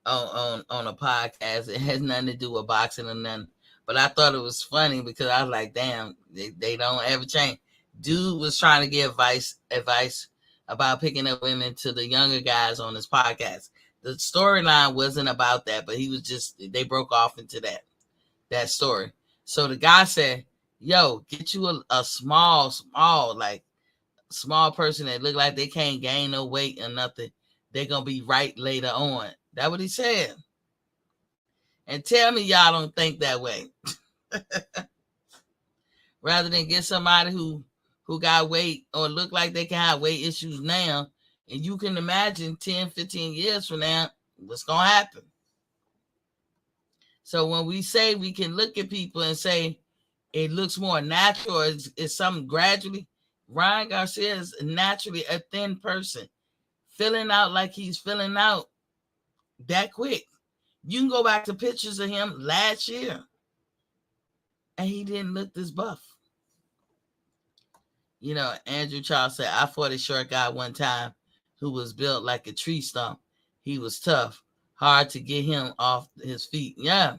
a podcast. It has nothing to do with boxing or nothing, but I thought it was funny because I was like, damn, they don't ever change. Dude was trying to give advice about picking up women to the younger guys on his podcast. The storyline wasn't about that, but they broke off into that story. So the guy said, yo, get you a small person that look like they can't gain no weight or nothing. They're going to be right later on. That's what he said. And tell me y'all don't think that way. Rather than get somebody who got weight or look like they can have weight issues now, and you can imagine 10, 15 years from now, what's going to happen. So when we say we can look at people and say it looks more natural, or it's something gradually, Ryan Garcia is naturally a thin person, filling out like he's filling out that quick. You can go back to pictures of him last year, and he didn't look this buff. Andrew Charles said, I fought a short guy one time who was built like a tree stump. He was tough. Hard to get him off his feet. Yeah,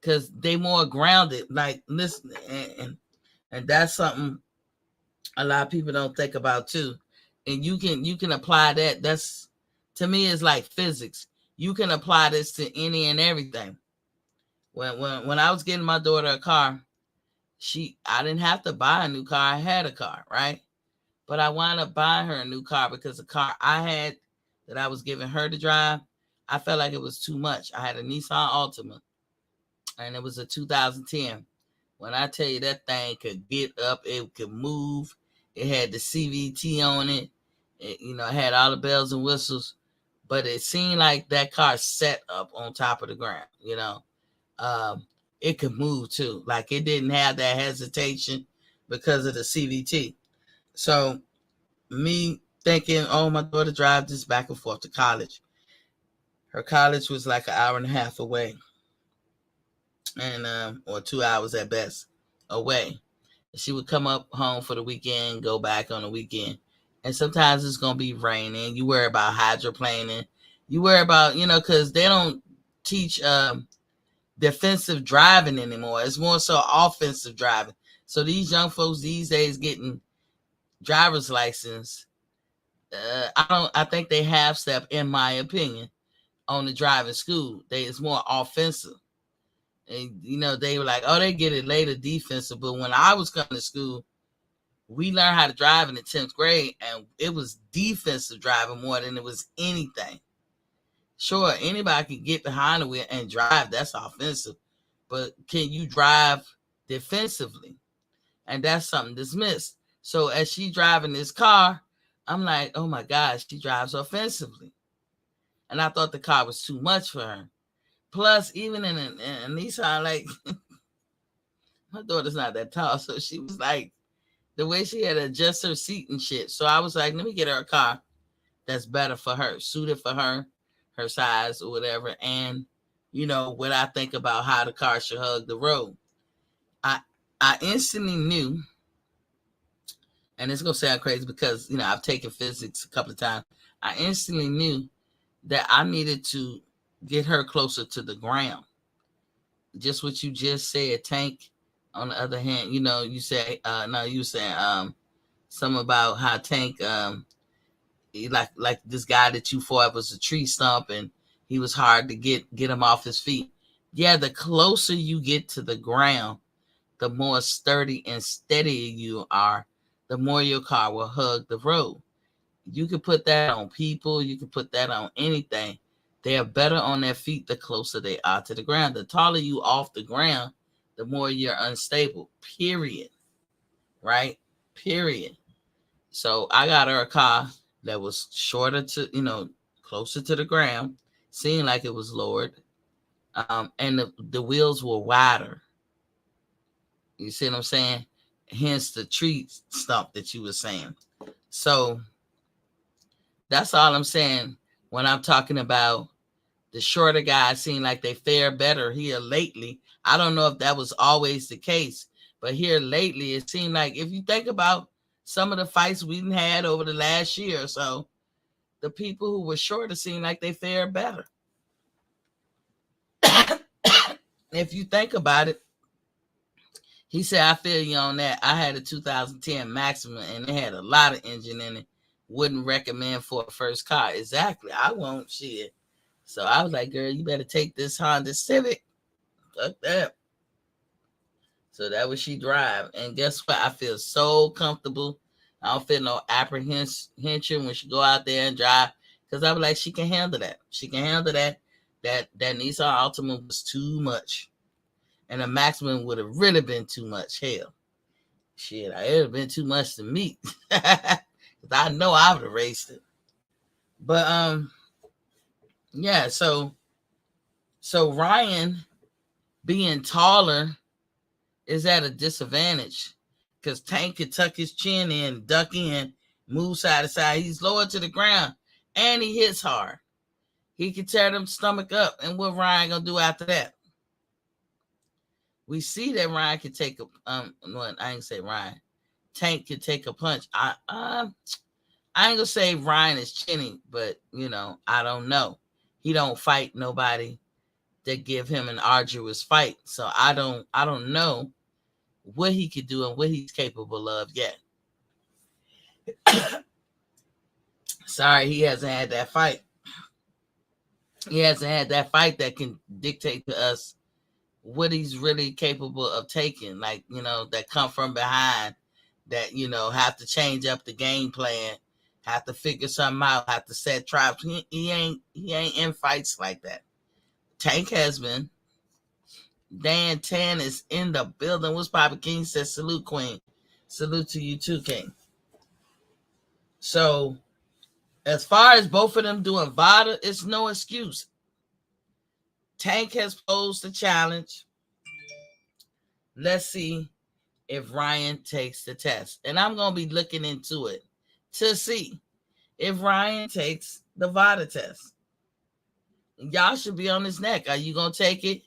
because they more grounded. Like, listen, and that's something a lot of people don't think about too. And you can apply that. That's, to me, it's like physics. You can apply this to any and everything. When I was getting my daughter a car, I didn't have to buy a new car. I had a car, right? But I wound up buying her a new car because the car I had that I was giving her to drive, I felt like it was too much. I had a Nissan Altima, and it was a 2010. When I tell you that thing could get up, it could move. It had the CVT on it. It had all the bells and whistles. But it seemed like that car set up on top of the ground, it could move too. Like it didn't have that hesitation because of the CVT. So me thinking, oh, my daughter drives this back and forth to college. Her college was like an hour and a half away, and or 2 hours at best away. She would come up home for the weekend, go back on the weekend, and sometimes it's gonna be raining. You worry about hydroplaning. You worry about because they don't teach defensive driving anymore. It's more so offensive driving. So these young folks these days getting driver's license, I think they half step, in my opinion, on the driving school. It's more offensive. And they were like, oh, they get it later defensive. But when I was coming to school, We learned how to drive in the 10th grade, and it was defensive driving more than it was anything. Sure, anybody can get behind the wheel and drive. That's offensive. But can you drive defensively? And that's something that's missed. So as she driving this car, I'm like, oh my gosh, she drives offensively. And I thought the car was too much for her. Plus, even in a Nissan, like, my daughter's not that tall. So she was like, the way she had to adjust her seat and shit. So I was like, let me get her a car that's better for her, suited for her size or whatever. And, what I think about how the car should hug the road. I instantly knew, and it's going to sound crazy because, I've taken physics a couple of times. I instantly knew that I needed to get her closer to the ground. Just what you just said, Tank. On the other hand, you say, no, you saying something about how Tank, like this guy that you fought was a tree stump and he was hard to get him off his feet. Yeah, the closer you get to the ground, the more sturdy and steady you are, the more your car will hug the road. You can put that on people. You can put that on anything. They are better on their feet the closer they are to the ground. The taller you off the ground, the more you're unstable, period. Right? Period. So I got her a car that was shorter to, closer to the ground, seemed like it was lowered. And the wheels were wider. You see what I'm saying? Hence the tree stump that you were saying. So that's all I'm saying when I'm talking about the shorter guys seem like they fare better here lately. I don't know if that was always the case, but here lately it seemed like, if you think about some of the fights we've had over the last year or so, the people who were shorter seem like they fare better. If you think about it, he said, I feel you on that. I had a 2010 Maxima and it had a lot of engine in it. Wouldn't recommend for a first car. Exactly. I won't. Shit. So I was like, girl, you better take this Honda Civic. Fuck that. So that was she drive. And guess what? I feel so comfortable. I don't feel no apprehension when she go out there and drive. Because I was like, she can handle that. She can handle that. That Nissan Altima was too much. And the Maximum would have really been too much. Hell. Shit, it would have been too much to meet. Because I know I would have raced it. But, yeah, so Ryan being taller is at a disadvantage because Tank could tuck his chin in, duck in, move side to side. He's lower to the ground and he hits hard. He can tear them stomach up. And what Ryan gonna do after that? We see that Ryan can take a well, I ain't say Ryan. Tank can take a punch. I ain't gonna say Ryan is chinny, but I don't know. He don't fight nobody that give him an arduous fight. So I don't know what he could do and what he's capable of yet. Sorry, he hasn't had that fight. He hasn't had that fight that can dictate to us what he's really capable of taking. Like, that come from behind, that, have to change up the game plan, have to figure something out, have to set traps. He ain't in fights like that. Tank has been. Dan Tan is in the building. What's Papa King says, salute, Queen. Salute to you too, King. So, as far as both of them doing VADA, it's no excuse. Tank has posed a challenge. Let's see if Ryan takes the test. And I'm going to be looking into it to see if Ryan takes the VADA test. Y'all should be on his neck. Are you going to take it?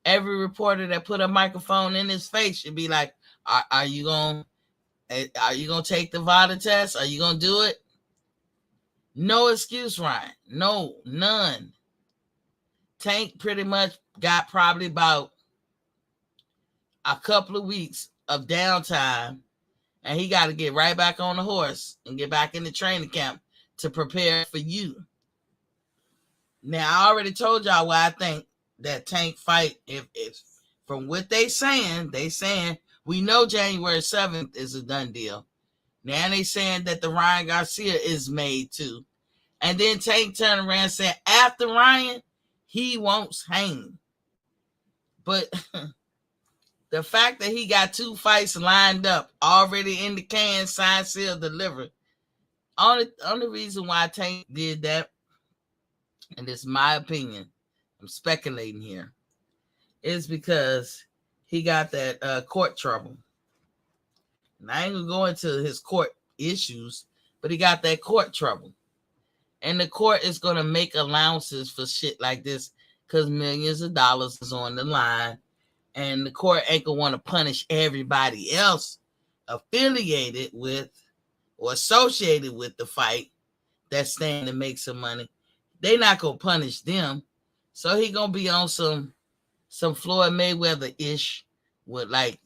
Every reporter that put a microphone in his face should be like, are you going to take the VADA test? Are you going to do it? No excuse, Ryan. No, none. Tank pretty much got probably about a couple of weeks of downtime, and he got to get right back on the horse and get back in the training camp to prepare for you. Now, I already told y'all why I think that Tank fight, if from what they saying we know January 7th is a done deal. Now they saying that the Ryan Garcia is made too. And then Tank turned around and said after Ryan, he wants Haney. But the fact that he got 2 fights lined up, already in the can, signed, sealed, delivered. Only reason why Tank did that, and it's my opinion, I'm speculating here, is because he got that court trouble. And I ain't gonna go into his court issues, but he got that court trouble. And the court is gonna make allowances for shit like this because millions of dollars is on the line. And the court ain't gonna want to punish everybody else affiliated with or associated with the fight that's standing to make some money. They not gonna punish them. So he gonna be on some Floyd Mayweather-ish with like,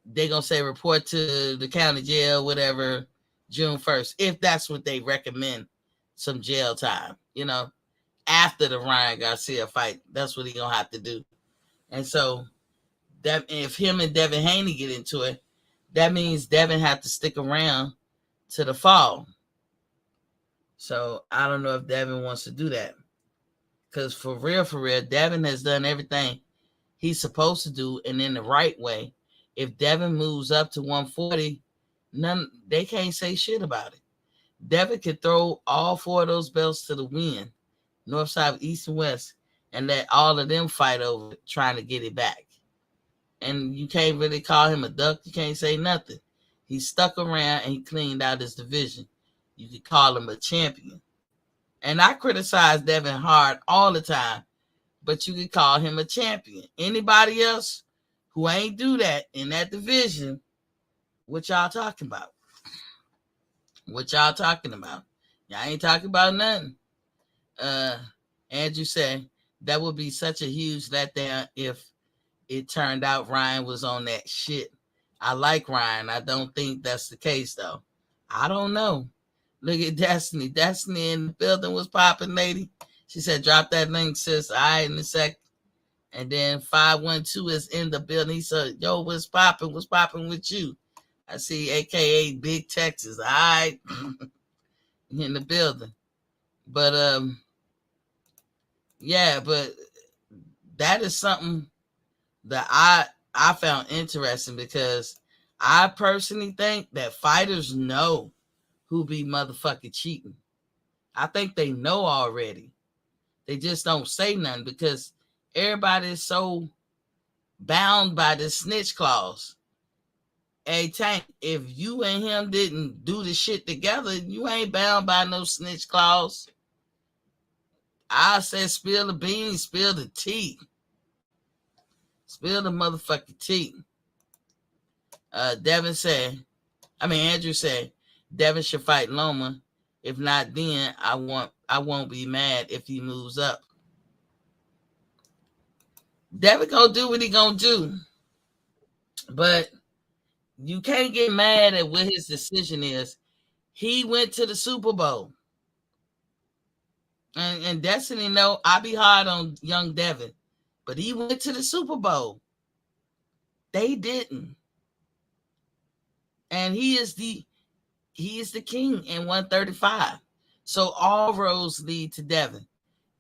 they gonna say report to the county jail, whatever, June 1st, if that's what they recommend, some jail time, after the Ryan Garcia fight. That's what he gonna have to do. And so that if him and Devin Haney get into it, that means Devin have to stick around to the fall. So I don't know if Devin wants to do that. Because for real, Devin has done everything he's supposed to do and in the right way. If Devin moves up to 140, they can't say shit about it. Devin could throw all 4 of those belts to the wind, north, south, east, and west, and let all of them fight over it, trying to get it back. And you can't really call him a duck. You can't say nothing. He stuck around and he cleaned out his division. You could call him a champion. And I criticize Devin hard all the time, but you could call him a champion. Anybody else who ain't do that in that division, what y'all talking about? What y'all talking about? Y'all ain't talking about nothing. Andrew said that would be such a huge letdown if it turned out Ryan was on that shit. I like Ryan. I don't think that's the case, though. I don't know. Look at Destiny. Destiny in the building was popping, lady. She said, drop that link, sis. All right, in a sec. And then 512 is in the building. He said, yo, what's popping? What's popping with you? I see AKA Big Texas. All right. In the building. But, yeah, but that is something that I found interesting because I personally think that fighters know who be motherfucking cheating. I think they know already. They just don't say nothing because everybody is so bound by the snitch clause. Hey, Tank, if you and him didn't do the shit together, you ain't bound by no snitch clause. I said spill the beans, spill the tea. Spill the motherfucking tea. Andrew said, Devin should fight Loma. If not, then I won't be mad if he moves up. Devin gonna do what he gonna do. But you can't get mad at what his decision is. He went to the Super Bowl. And Destiny know I be hard on young Devin. But he went to the Super Bowl. They didn't. And he is the king in 135. So all roads lead to Devin.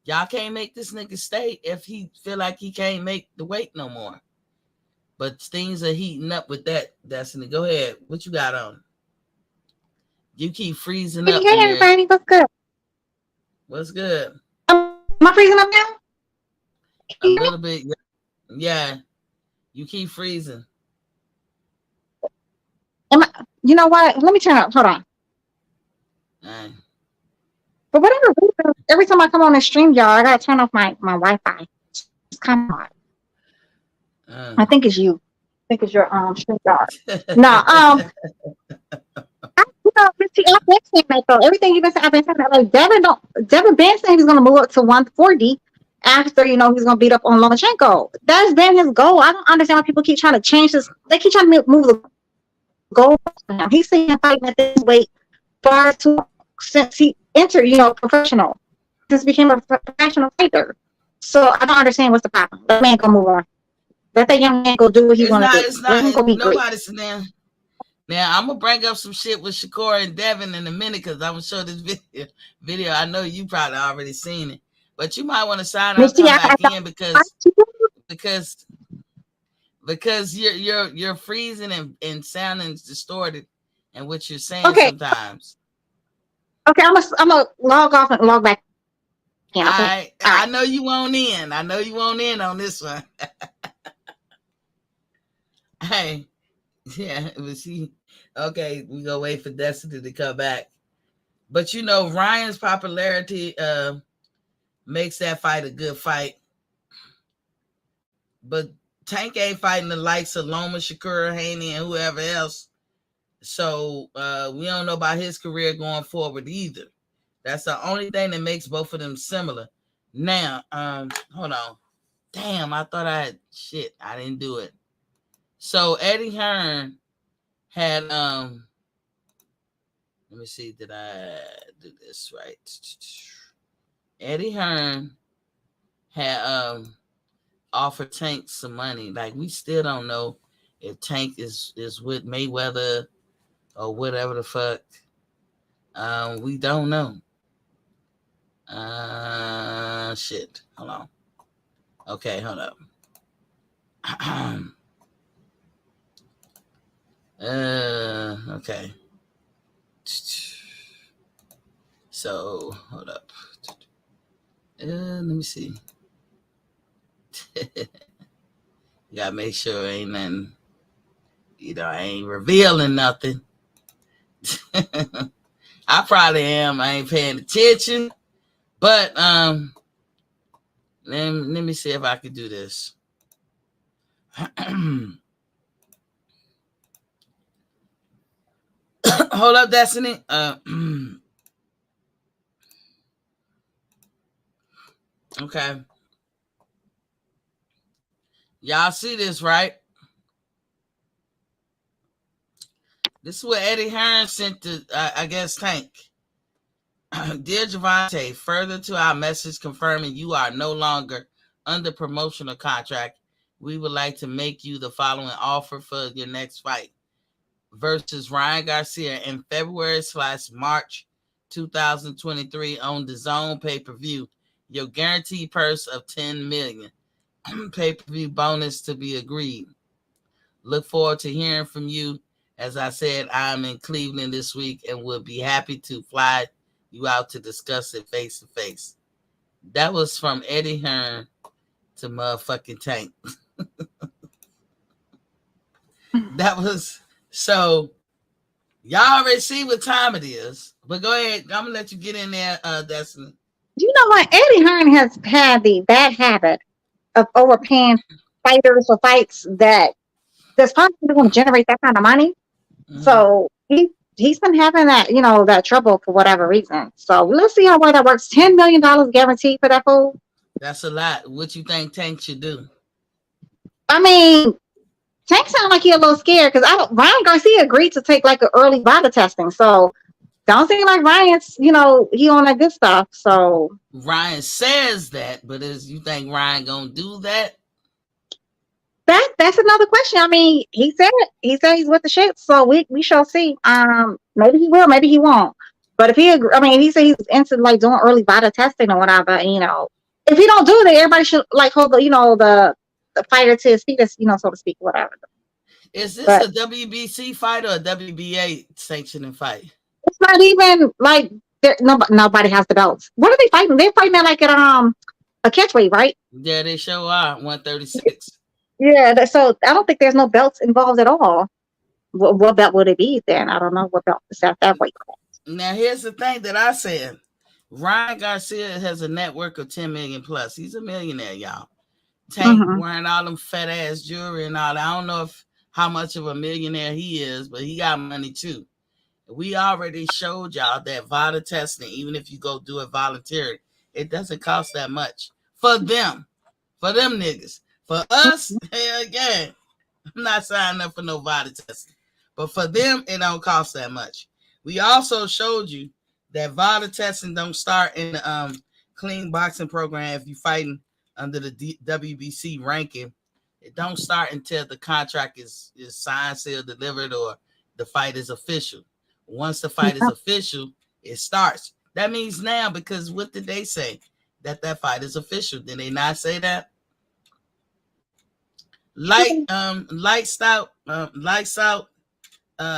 Y'all can't make this nigga stay if he feel like he can't make the weight no more. But things are heating up with that, Destiny. Go ahead. What you got on? You keep freezing up. Hey, everybody. What's good? What's good? Am I freezing up now? A little bit. Yeah. You keep freezing. You know what? Let me turn up. Hold on. For whatever reason, every time I come on the stream, y'all, I gotta turn off my Wi-Fi. It's kind of hard. I think it's you. I think it's your stream yard. No, everything you've been saying, I've been saying that like Devin been saying he's gonna move up to 140 after he's gonna beat up on Lomachenko. That's been his goal. I don't understand why people keep trying to change this. They keep trying to move the goal. He's saying fighting at this weight far too since he entered, professional. Since he became a professional fighter. So I don't understand what's the problem. That man gonna move on. Let that young man go do what he want to do. Let him go be great. Now I'm gonna bring up some shit with Shakur and Devin in a minute because I'm gonna show this video. Video I know you probably already seen it, but you might want to sign Miss out, T, come back in because you're freezing and sounding distorted, and what you're saying okay, sometimes. okay, I'm gonna log off and log back in. Okay, all I right. know you won't in. I know you won't in on this one. Hey, yeah, but see, okay, we gonna wait for Destiny to come back. But you know, Ryan's popularity makes that fight a good fight. But Tank ain't fighting the likes of Loma, Shakur, Haney, and whoever else. So we don't know about his career going forward either. That's the only thing that makes both of them similar. Now, hold on. Damn, I thought I had shit. I didn't do it. So Eddie Hearn had let me see, did I do this right? Eddie Hearn had offered Tank some money. Like we still don't know if Tank is with Mayweather or whatever the fuck. We don't know. Shit. Hold on. Okay, hold up. Okay. So hold up. Let me see. You gotta make sure ain't nothing. I ain't revealing nothing. I probably am. I ain't paying attention. But let me see if I can do this. Hold up, Destiny. Okay. Y'all see this, right? This is what Eddie Hearn sent to, I guess, Tank. Dear Javante, further to our message confirming you are no longer under promotional contract, we would like to make you the following offer for your next fight versus Ryan Garcia in February/March 2023 on the Zone pay-per-view. Your guaranteed purse of $10 million. Pay-per-view bonus to be agreed. Look forward to hearing from you. As I said, I'm in Cleveland this week and will be happy to fly you out to discuss it face to face. That was from Eddie Hearn to motherfucking Tank. That was so. Y'all already see what time it is, but go ahead. I'm gonna let you get in there, Destiny. You know what? Eddie Hearn has had the bad habit of overpaying fighters for fights that's possibly going to generate that kind of money. Mm-hmm. So he's been having that, that trouble for whatever reason. So let's see how well that works. $10 million guaranteed for that fool. That's a lot. What you think Tank should do? I mean, Tank sound like he a little scared because Ryan Garcia agreed to take like an early VADA testing. So don't seem like Ryan's, he on that good stuff. So Ryan says that, but is you think Ryan gonna do that? that's another question. I mean, he said he's with the shit, so we shall see. Maybe he will, maybe he won't. But if he said he's into like doing early VADA testing or whatever, if he don't do that, everybody should like hold the fighter to his feet, so to speak, whatever. Is this But a WBC fight or a WBA sanctioning fight? it's not even like nobody has the belts. What are they fighting? They're fighting at like at a catchweight, right? Yeah, they show are 136. Yeah, so I don't think there's no belts involved at all. What belt would it be then? I don't know what belt is that weight class. Now, here's the thing that I said. Ryan Garcia has a net worth of 10 million plus. He's a millionaire, y'all. Tank Mm-hmm. wearing all them fat ass jewelry and all that. I don't know how much of a millionaire he is, but he got money too. We already showed y'all that VADA testing, even if you go do it voluntarily, it doesn't cost that much for them niggas. For us, hell yeah, I'm not signing up for no VADA testing. But for them, it don't cost that much. We also showed you that VADA testing don't start in the clean boxing program if you're fighting under the WBC ranking. It don't start until the contract is signed, sealed, delivered, or the fight is official. Once the fight is official, it starts. That means now, because what did they say? That fight is official. Did they not say that? Lights out,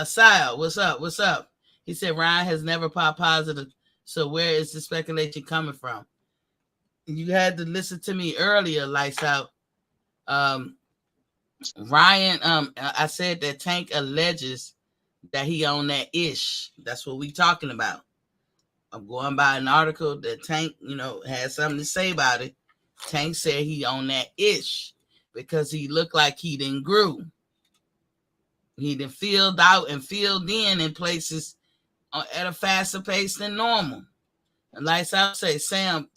Sile, what's up? What's up? He said Ryan has never popped positive. So where is the speculation coming from? You had to listen to me earlier, lights out. Ryan, I said that Tank alleges that he on that ish. That's what we talking about. I'm going by an article that Tank, had something to say about it. Tank said he on that ish because he looked like he didn't grew. He done filled out and filled in places at a faster pace than normal. And like I say, Sam,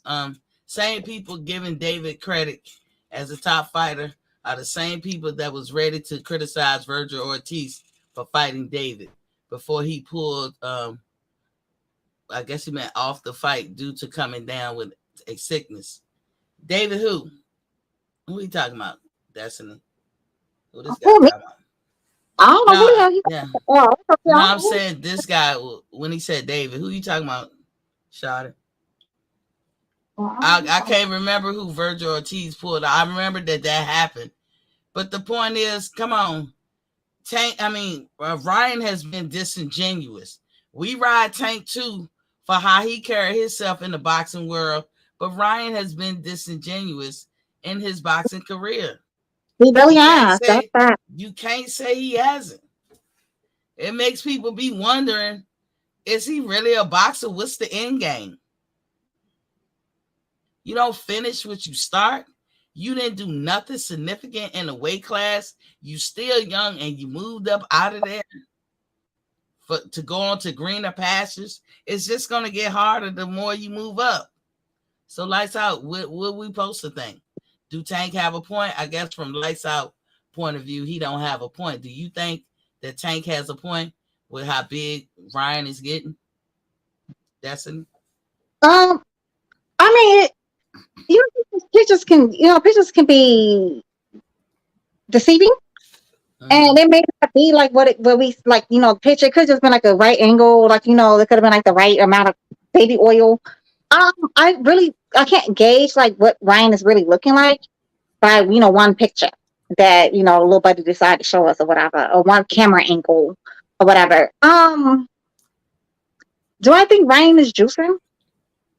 same people giving David credit as a top fighter are the same people that was ready to criticize Virgil Ortiz for fighting David before he pulled, I guess he meant off the fight due to coming down with a sickness. David who? Who are you talking about? Destiny. Who this guy talking about? I don't know who yeah. No, I'm saying this guy, when he said David, who you talking about, Shawty? I can't remember who Virgil Ortiz pulled. I remember that happened. But the point is, come on. Ryan has been disingenuous. We ride Tank too for how he carried himself in the boxing world, but Ryan has been disingenuous in his boxing career. He really has. You can't say he hasn't. It makes people be wondering, is he really a boxer? What's the end game? You don't finish what you start. You didn't do nothing significant in the weight class. You still young and you moved up out of there to go on to greener pastures. It's just going to get harder the more you move up. So lights out, what we supposed to think? Do Tank have a point? I guess from lights out point of view, he don't have a point. Do you think that Tank has a point with how big Ryan is getting? Destiny? Pictures can be deceiving, and it may not be like what we like. The picture could just been like a right angle, like it could have been like the right amount of baby oil. I can't gauge like what Ryan is really looking like by one picture that little buddy decided to show us or whatever, or one camera angle or whatever. Do I think Ryan is juicing?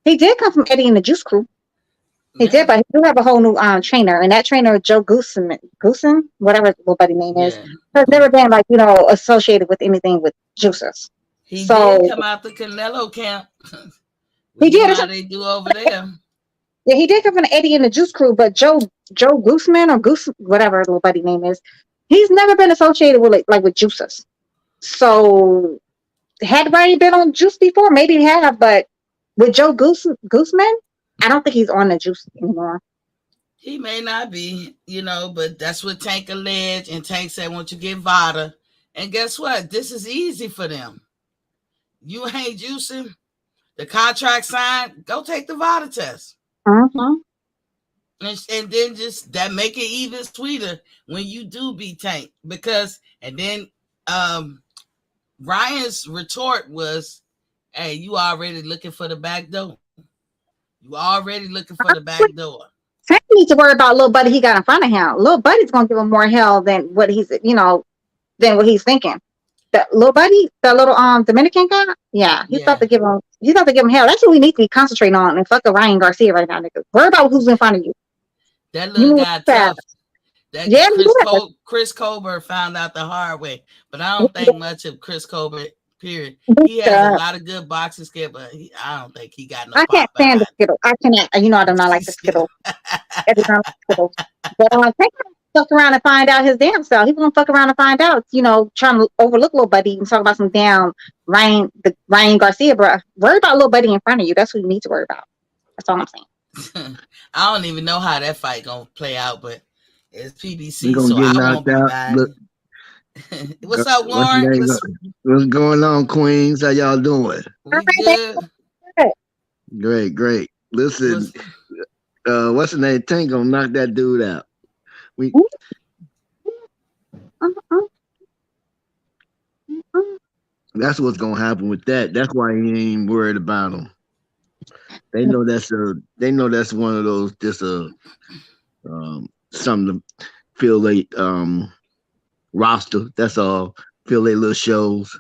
He did come from Eddie and the Juice Crew. He did, but he do have a whole new trainer, and that trainer, Joe Goosen, whatever his little buddy name is, has never been associated with anything with juicers. He did come out the Canelo camp. He did. How they do over there? Yeah, he did come from Eddie and the Juice Crew, but Joe Gooseman or Goose, whatever his little buddy name is, he's never been associated with with juicers. So had Ryan been on juice before? Maybe he have, but with Joe Gooseman, I don't think he's on the juice anymore. He may not be, but that's what Tank alleged. And Tank said, once you get VADA, and guess what? This is easy for them. You ain't juicing. The contract signed, go take the VADA test. Uh-huh. And then just that make it even sweeter when you do beat Tank. And then Ryan's retort was, hey, you already looking for the back door. You already looking for the back door. Tank needs to worry about little buddy he got in front of him. Little buddy's gonna give him more hell than what he's than what he's thinking. That little buddy, that little Dominican guy, he's about to give him hell. That's what we need to be concentrating on and fuck Ryan Garcia right now, nigga. Worry about who's in front of you. That little guy tough. Chris Colbert found out the hard way, but I don't think much of Chris Colbert. Period. He has a lot of good boxing skill, but I don't think he got no. I can't stand the Skittle. I cannot. I do not like the Skittle. But Tank fuck around and find out his damn self. He's gonna fuck around and find out. Trying to overlook little buddy and talk about some damn Ryan Garcia, bro. Worry about little buddy in front of you. That's what you need to worry about. That's all I'm saying. I don't even know how that fight gonna play out, but it's PBC, so I won't be bad. What's up, Warren? What's going on, Queens? How y'all doing? We good. Great. Listen, what's the name? Tank gonna knock that dude out. That's what's gonna happen with that. That's why he ain't worried about him. They know that's one of those just something to fill they roster. That's all. Fill their little shows,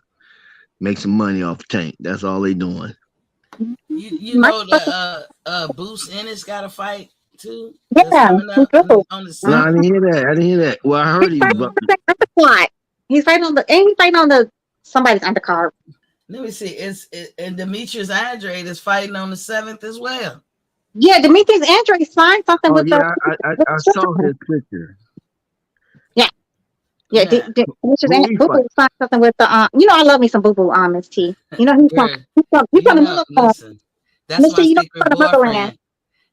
make some money off Tank. That's all they doing. You know that Boost Ennis got a fight too. Yeah, That's coming up on the No, I 7th. didn't hear that. I didn't hear that. Well, I heard he was about He's fighting on the somebody's undercard. Let me see. And Demetrius Andrade is fighting on the 7th as well. Yeah, Demetrius Andrade signed something Oh with yeah, the. I saw his picture. Yeah, Demetrius Andrade signed something with the. You know, I love me some Boo Boo Miss T. You know he's from the motherland. Listen, that's Miss my T, you know secret from the motherland. boyfriend.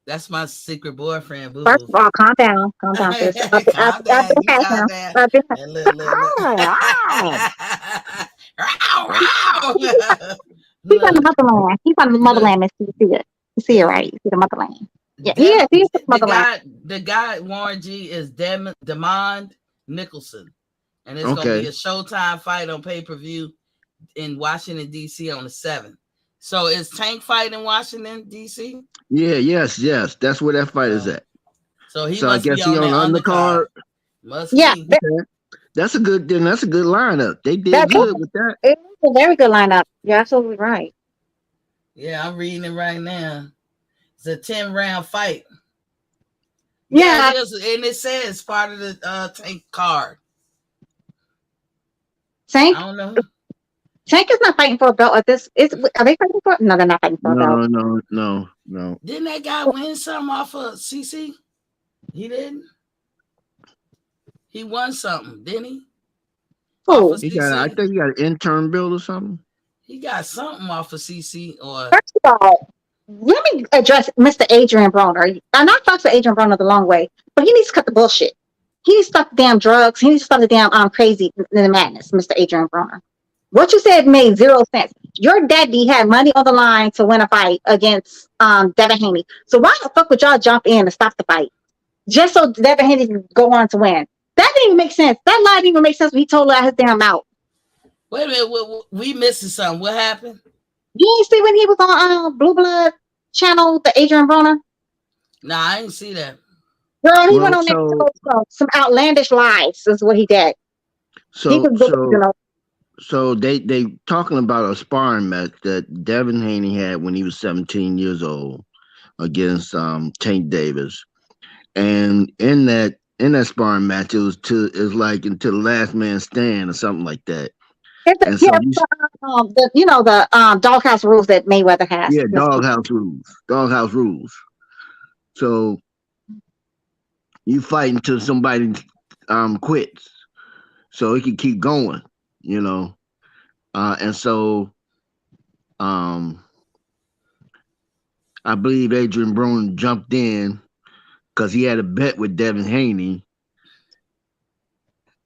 That's my secret boyfriend, Boo First Boo. of all, calm down, sis. Calm down, you calm down. And look. He's from the motherland. He's from the motherland, Miss T. You see it right. You see the motherland. Yeah, he is from the motherland. The guy Warren G is Demond Nicholson, and it's gonna be a Showtime fight on pay-per-view in Washington D.C. on the 7th. So is Tank fighting in Washington D.C.? Yeah, yes. That's where that fight is at. So he I must guess be he on the undercard. Must be. Okay. That's a good lineup. They did good with that. It's a very good lineup. You're absolutely right. Yeah, I'm reading it right now. It's a 10-round fight. Yeah, it is, and it says part of the Tank card. Tank. I don't know. Tank is not fighting for a belt at this. Are they fighting for? No, they're not fighting for a belt. No. Didn't that guy win something off of CC? He didn't. He won something, didn't he? Who? I think he got an intern bill or something. He got something off of CC or. First of all, let me address Mr. Adrian Broner. I'm not talking to Adrian Broner the long way, but he needs to cut the bullshit. He needs to stop the damn drugs. He needs to stop the damn crazy the madness, Mr. Adrian Broner. What you said made zero sense. Your daddy had money on the line to win a fight against Devin Haney. So why the fuck would y'all jump in and stop the fight? Just so Devin Haney can go on to win. That didn't even make sense. That lie didn't even make sense when he told her his damn mouth. Wait a minute, we missing something. What happened? You didn't see when he was on Blue Blood channel, the Adrian Broner? Nah, I didn't see that. Girl, he went on there to some outlandish lies is what he did. So they talking about a sparring match that Devin Haney had when he was 17 years old against Tank Davis. And in that sparring match, it was like until the last man stand or something like that. The doghouse rules that Mayweather has. Yeah, doghouse rules. So you fight until somebody quits, so it can keep going, and so I believe Adrian Broner jumped in because he had a bet with Devin Haney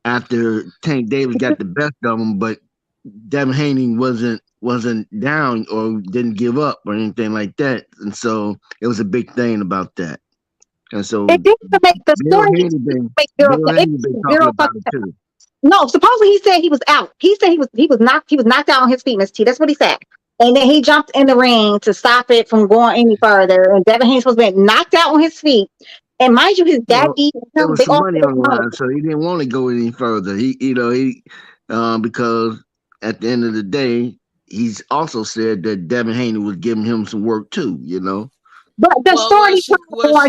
after Tank Davis got the best of him, but Devin Haney wasn't down or didn't give up or anything like that, and so it was a big thing about that. And so it didn't make the story zero fucking sense. No, supposedly he said he was out. He said he was knocked out on his feet, Miss T. That's what he said. And then he jumped in the ring to stop it from going any further. And Devin Haney supposed to be knocked out on his feet. And mind you, his daddy there was some money on the line, so he didn't want to go any further. He because at the end of the day, he's also said that Devin Haney was giving him some work too, But the story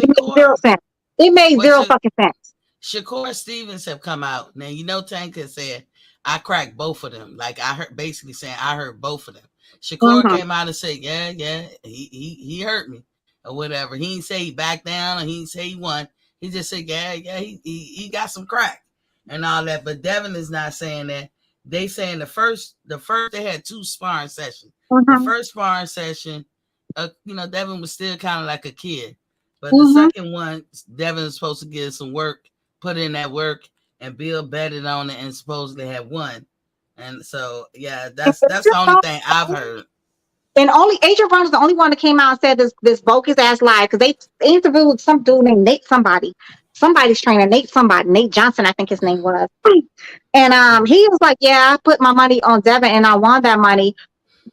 made zero sense. It made zero fucking sense. Shakur Stevens have come out. Now, Tank has said, I cracked both of them. Like I heard both of them. Shakur came out and said, yeah, he hurt me or whatever. He didn't say he backed down or he didn't say he won. He just said, yeah, he got some crack and all that. But Devin is not saying that. They saying the first they had 2 sparring sessions. The first sparring session, Devin was still kind of like a kid. But the second one, Devin was supposed to get some work, put in that work, and Bill betted on it and supposedly had won. And so, yeah, that's the only thing I've heard. And only Adrian Broner is the only one that came out and said this bogus ass lie because they interviewed some dude named Nate somebody. somebody's trainer, Nate Johnson, I think his name was. And he was like, yeah, I put my money on Devin and I won that money.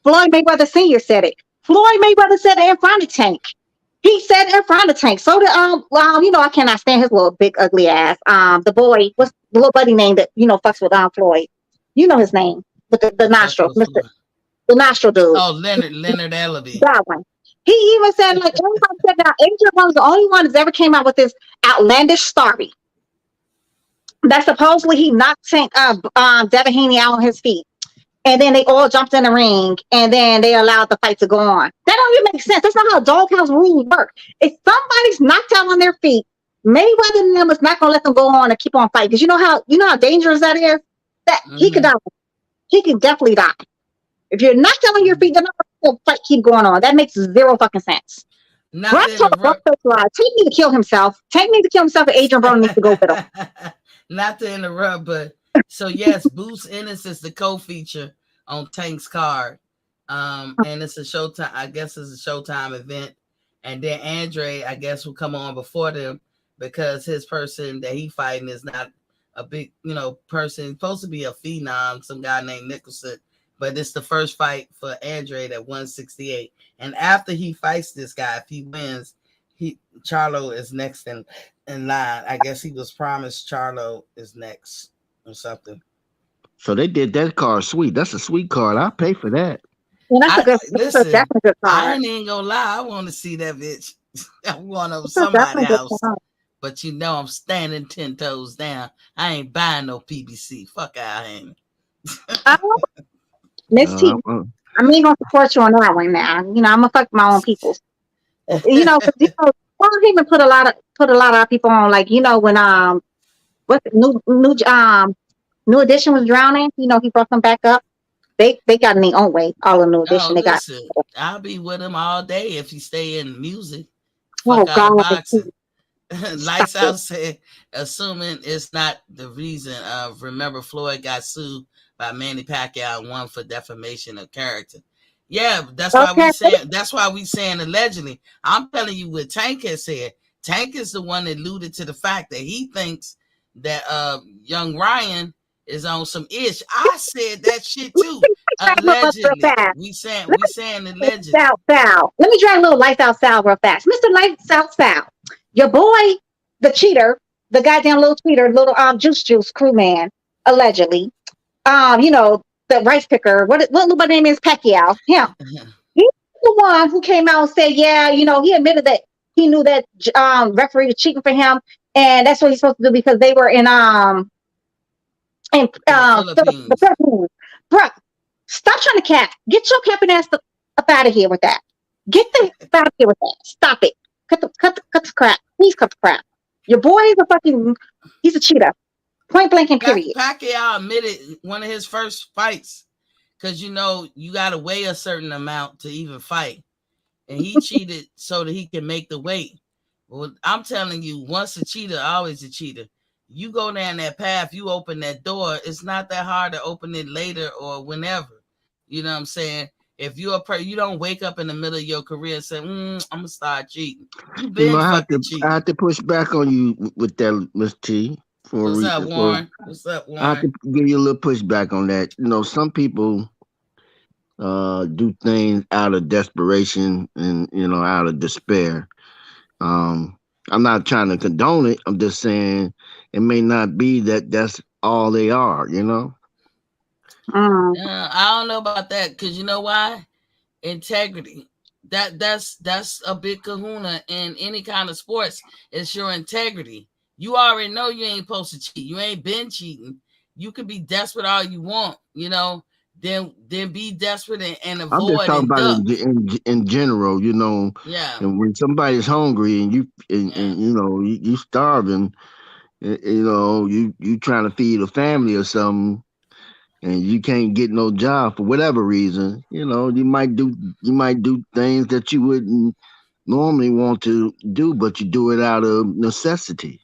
Floyd Mayweather Sr. said it. Floyd Mayweather said it in front of Tank. He said it in front of Tank. So did I cannot stand his little big ugly ass. The boy, what's the little buddy name that fucks with Floyd? You know his name. With the nostril, Mr. The nostril dude. Oh, Leonard Ellaby. That one. He even said, like, everybody said that Adrian was the only one that's ever came out with this outlandish story. That supposedly he knocked Devin Haney out on his feet. And then they all jumped in the ring, and then they allowed the fight to go on. That don't even make sense. That's not how doghouse rules work. If somebody's knocked out on their feet, Mayweather and them is not gonna let them go on and keep on fighting. Because you know how dangerous that is? That he could die. He could definitely die. If you're knocked out on your feet, they're not gonna fight keep going on. That makes zero fucking sense. Take me to kill himself. Take me to kill himself, and Adrian Broner needs to go with him. Not to interrupt, but so yes, Bruce Ennis is the co-feature on Tank's card. And it's a Showtime, I guess it's a Showtime event. And then Andre, I guess, will come on before them because his person that he fighting is not a big, person. He's supposed to be a phenom, some guy named Nicholson. But it's the first fight for Andre at 168. And after he fights this guy, if he wins, Charlo is next in line. I guess he was promised Charlo is next or something. So they did that card sweet. That's a sweet card. I'll pay for that. Well, that's a definitely good card. I ain't gonna lie. I want to see that bitch. I want over somebody's house. But I'm standing 10 toes down. I ain't buying no PBC. Fuck out, ain't Miss T, I'm ain't gonna support you on that one now. I'm gonna fuck my own people. Because Paul Heyman put a lot of people on. Like when what's New Edition was drowning. He brought them back up. They got in their own way. All of New Edition. I'll be with him all day if you stay in music. Fuck out of boxing. Lights Out said, assuming it's not the reason. Remember, Floyd got sued by Manny Pacquiao and won for defamation of character. Yeah, that's why we saying allegedly. I'm telling you what Tank has said. Tank is the one that alluded to the fact that he thinks that young Ryan is on some ish. I said that shit too. Allegedly. We saying allegedly. Sal. Let me drag a little Lights Out Sal real fast. Mr. Lights Out Sal. Your boy, the cheater, the goddamn little cheater, little juice crewman, allegedly. The rice picker. What little buddy name is Pacquiao? Him. He's the one who came out and said, yeah, he admitted that he knew that referee was cheating for him, and that's what he's supposed to do because they were in the Philippines. Bruh, stop trying to cap. Get your capping ass up out of here with that. Get the out of here with that. Stop it. Cut the crap. Please cut the crap. Your boy is he's a cheater. Point blank and period. Pacquiao admitted one of his first fights because you got to weigh a certain amount to even fight, and he cheated so that he can make the weight. Well, I'm telling you, once a cheater, always a cheater. You go down that path, you open that door. It's not that hard to open it later or whenever. You know what I'm saying? If you're you don't wake up in the middle of your career and say, I'm gonna start cheating. I have to push back on you with that, Miss T. What's up, Warren? I have to give you a little pushback on that. Some people do things out of desperation and out of despair. I'm not trying to condone it. I'm just saying it may not be that's all they are. I don't know about that because you know why? Integrity. That's a big kahuna in any kind of sports. It's your integrity. You already know you ain't supposed to cheat. You ain't been cheating. You can be desperate all you want, Then be desperate and avoid. I'm just talking about in general, Yeah. And when somebody's hungry and you starving, you trying to feed a family or something, and you can't get no job for whatever reason, you might do things that you wouldn't normally want to do, but you do it out of necessity.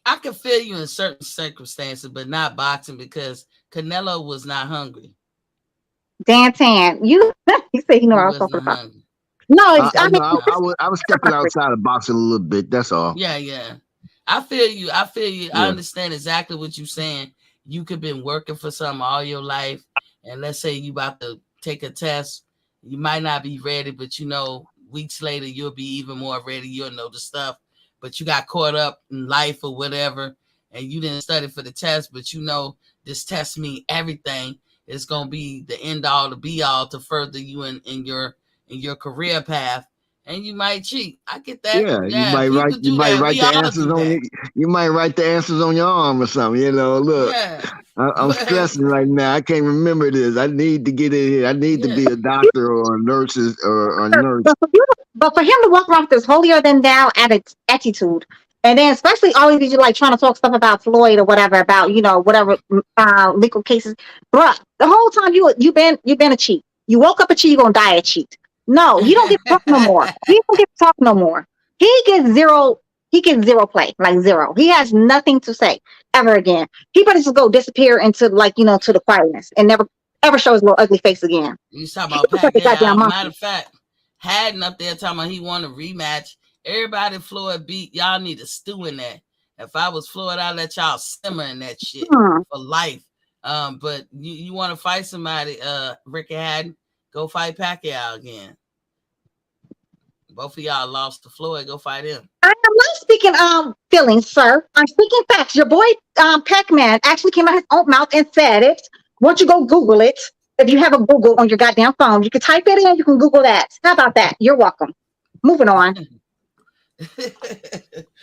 I can feel you in certain circumstances, but not boxing because Canelo was not hungry. Dan Tan, you say I was talking about. No, I was stepping outside of boxing a little bit. That's all. Yeah. I feel you. I feel you. I Yeah. understand exactly what you're saying. You could been working for something all your life, and let's say you about to take a test. You might not be ready, but weeks later you'll be even more ready. You'll know the stuff, but you got caught up in life or whatever, and you didn't study for the test. But this test mean everything. It's gonna be the end all, the be all to further you in your career path, and you might cheat. I get that. Yeah, Yeah, people you do might that. write We the all answers do on that. it. You might write the answers on your arm or something. Look, Yeah, I'm but stressing right now. I can't remember this. I need to get in here. I need to yeah, be a doctor or a or a nurse. But for him to walk around with this holier than thou attitude, and then especially always be like trying to talk stuff about Floyd or whatever about whatever legal cases, bruh. The whole time you been a cheat. You woke up a cheat. You gonna die a cheat. No, he don't get to talk no more. He don't get to talk no more. He gets zero. He gets zero play, like zero. He has nothing to say ever again. He better just go disappear into to the quietness and never ever show his little ugly face again. you talking He about looks like a goddamn Pacquiao. Matter monkey. of fact, Haddon up there talking about he want a rematch. Everybody Floyd beat. Y'all need to stew in that. If I was Floyd, I'd let y'all simmer in that shit Hmm. for life. But you want to fight somebody, Ricky Haddon, go fight Pacquiao again. Both of y'all lost to Floyd. Go fight him. I am not speaking feelings, sir. I'm speaking facts. Your boy Pac-Man actually came out his own mouth and said it. Why don't you go Google it? If you have a Google on your goddamn phone, you can type it in. You can Google that. How about that? You're welcome. Moving on.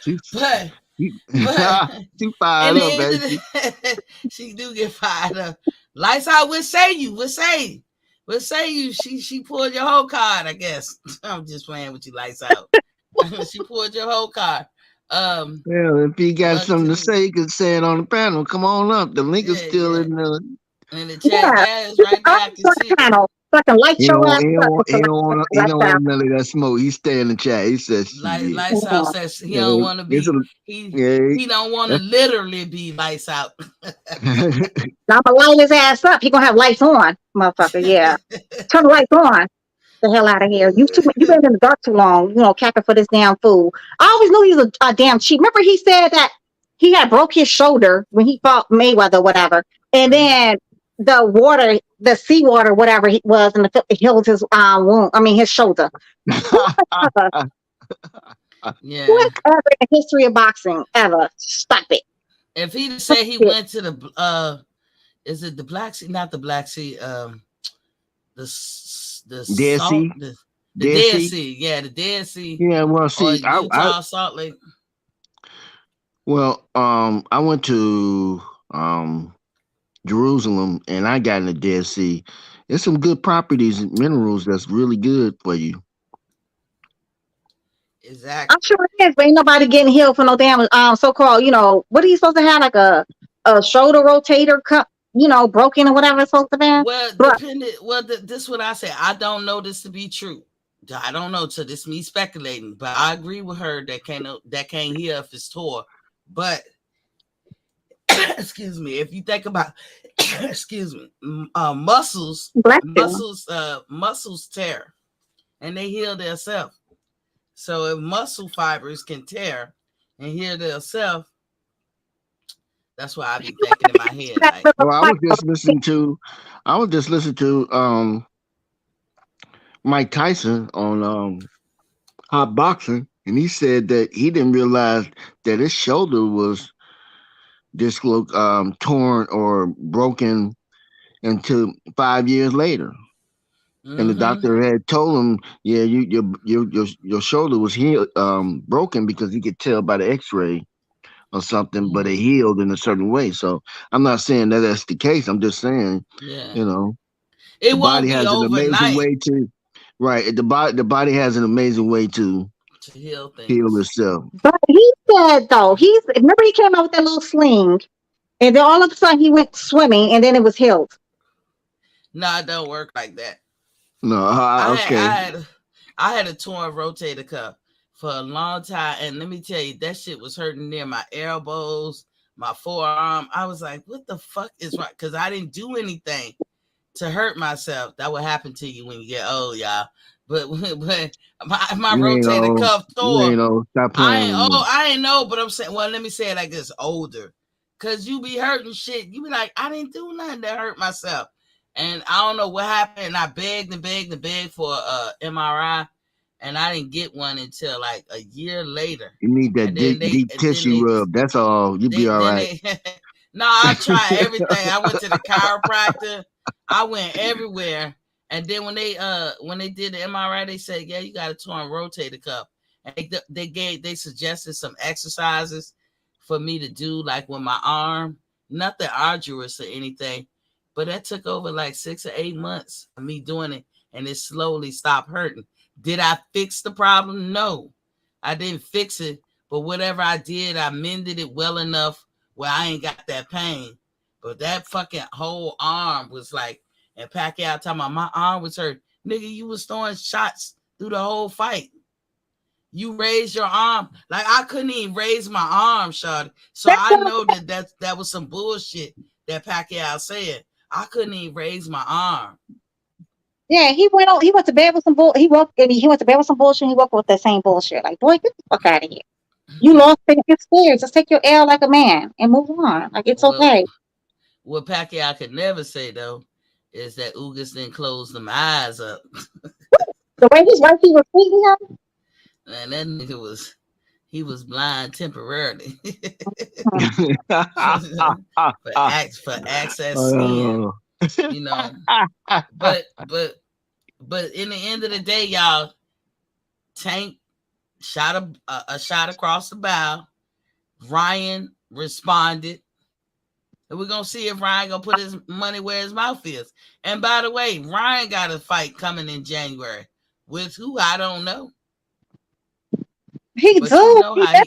She, but she, but she in fired the up, end man. of the she do get fired up. Lights out. We'll say you. She pulled your whole card. I guess I'm just playing with you. Lights out. She pulled your whole card. Well, if he got Luck something to to me. say, he could say it on the panel. Come on up. The link is Yeah, still yeah. in the. In the chat, Yeah. yeah, it's You can right there. I can on the see it. panel so I can light your ass up with the He don't lifestyle. want none of that smoke. He stay in the chat. He says shit. Lights out Yeah. says he don't Yeah, want to it's a, be yeah. he don't want to literally be lights out. Now I'm gonna light his ass up. He gonna have lights on, motherfucker. Yeah. Turn the lights on. The hell out of here. You been in the dark too long, capping for this damn fool. I always knew he was a damn cheat. Remember he said that he had broke his shoulder when he fought Mayweather, whatever. And then the seawater, whatever he was, and it healed his wound. I mean his shoulder. Whoever, Yeah. whoever in the history of boxing ever. Stop it. If he said he went to the is it the Black Sea? Not the Black Sea. The Dead salt Sea, the Dead Dead Sea. Sea. Yeah, the Dead Sea Yeah, well, or see, Utah Salt Lake. I went to Jerusalem, and I got in the Dead Sea. There's some good properties and minerals that's really good for you. Exactly. I'm sure it is, but ain't nobody getting healed for no damn so-called, what are you supposed to have, like a shoulder rotator cup, broken or whatever it's supposed to be? Well, Bruh, dependent. Well, this is what I say. I don't know this to be true. I don't know. So this me speculating, but I agree with her that can't hear if it's tore. But excuse me, if you think about excuse me, muscles, bless you. muscles tear, and they heal themselves. So if muscle fibers can tear and heal themselves, that's why I be thinking in my head That like, little Well, fight, I was just listening to Mike Tyson on hot boxing, and he said that he didn't realize that his shoulder was torn or broken until 5 years later. And the mm-hmm, doctor had told him, "Yeah, your shoulder was broken because he could tell by the X-ray or something, but it mm-hmm. healed in a certain way." So I'm not saying that that's the case. I'm just saying, Yeah, you know, it the won't body be has an amazing overnight way to right. The body has an amazing way to to heal heal things. itself. but he said though, remember he came out with that little sling, and then all of a sudden he went swimming, and then it was healed. No, it don't work like that. No, I had okay. I had I had a torn rotator cuff for a long time, and let me tell you, that shit was hurting near my elbows, my forearm. I was like, "What the fuck is right?" Because I didn't do anything, to hurt myself. That would happen to you when you get old, y'all. But my You ain't rotator old. cuff You tore. ain't old. Stop I playing ain't with me. old. I ain't know, but I'm saying, well, let me say it like this: older, cause you be hurting shit. You be like, I didn't do nothing to hurt myself, and I don't know what happened. And I begged and begged and begged for a MRI, and I didn't get one until like a year later. You need that And then deep tissue rub. That's all. You be all right. no, I tried everything. I went to the chiropractor. I went everywhere. And then when they did the MRI, they said, yeah, you got a torn rotator cuff. And they suggested some exercises for me to do, like with my arm. Nothing arduous or anything. But that took over like 6 or 8 months of me doing it, and it slowly stopped hurting. Did I fix the problem? No, I didn't fix it. But whatever I did, I mended it well enough where I ain't got that pain. But that fucking whole arm was like, and Pacquiao talking about my arm was hurt. Nigga, you was throwing shots through the whole fight. You raised your arm. Like, I couldn't even raise my arm, Shawty. So I know that was some bullshit that Pacquiao said. I couldn't even raise my arm. Yeah, he went to bed with some bull. He went to bed with some bullshit. He woke up with that same bullshit. Like, boy, get the fuck out of here. You lost it. Get scared. Just take your L like a man and move on. Like, it's okay. What Pacquiao could never say, though, is that Ugas didn't close them eyes up. The way his wife was treating him. Man, that nigga was blind temporarily. for access skin. You know. But in the end of the day, y'all, Tank shot a shot across the bow. Ryan responded. And we're gonna see if Ryan gonna put his money where his mouth is. And by the way, Ryan got a fight coming in January. With who? I don't know. He But do. you know how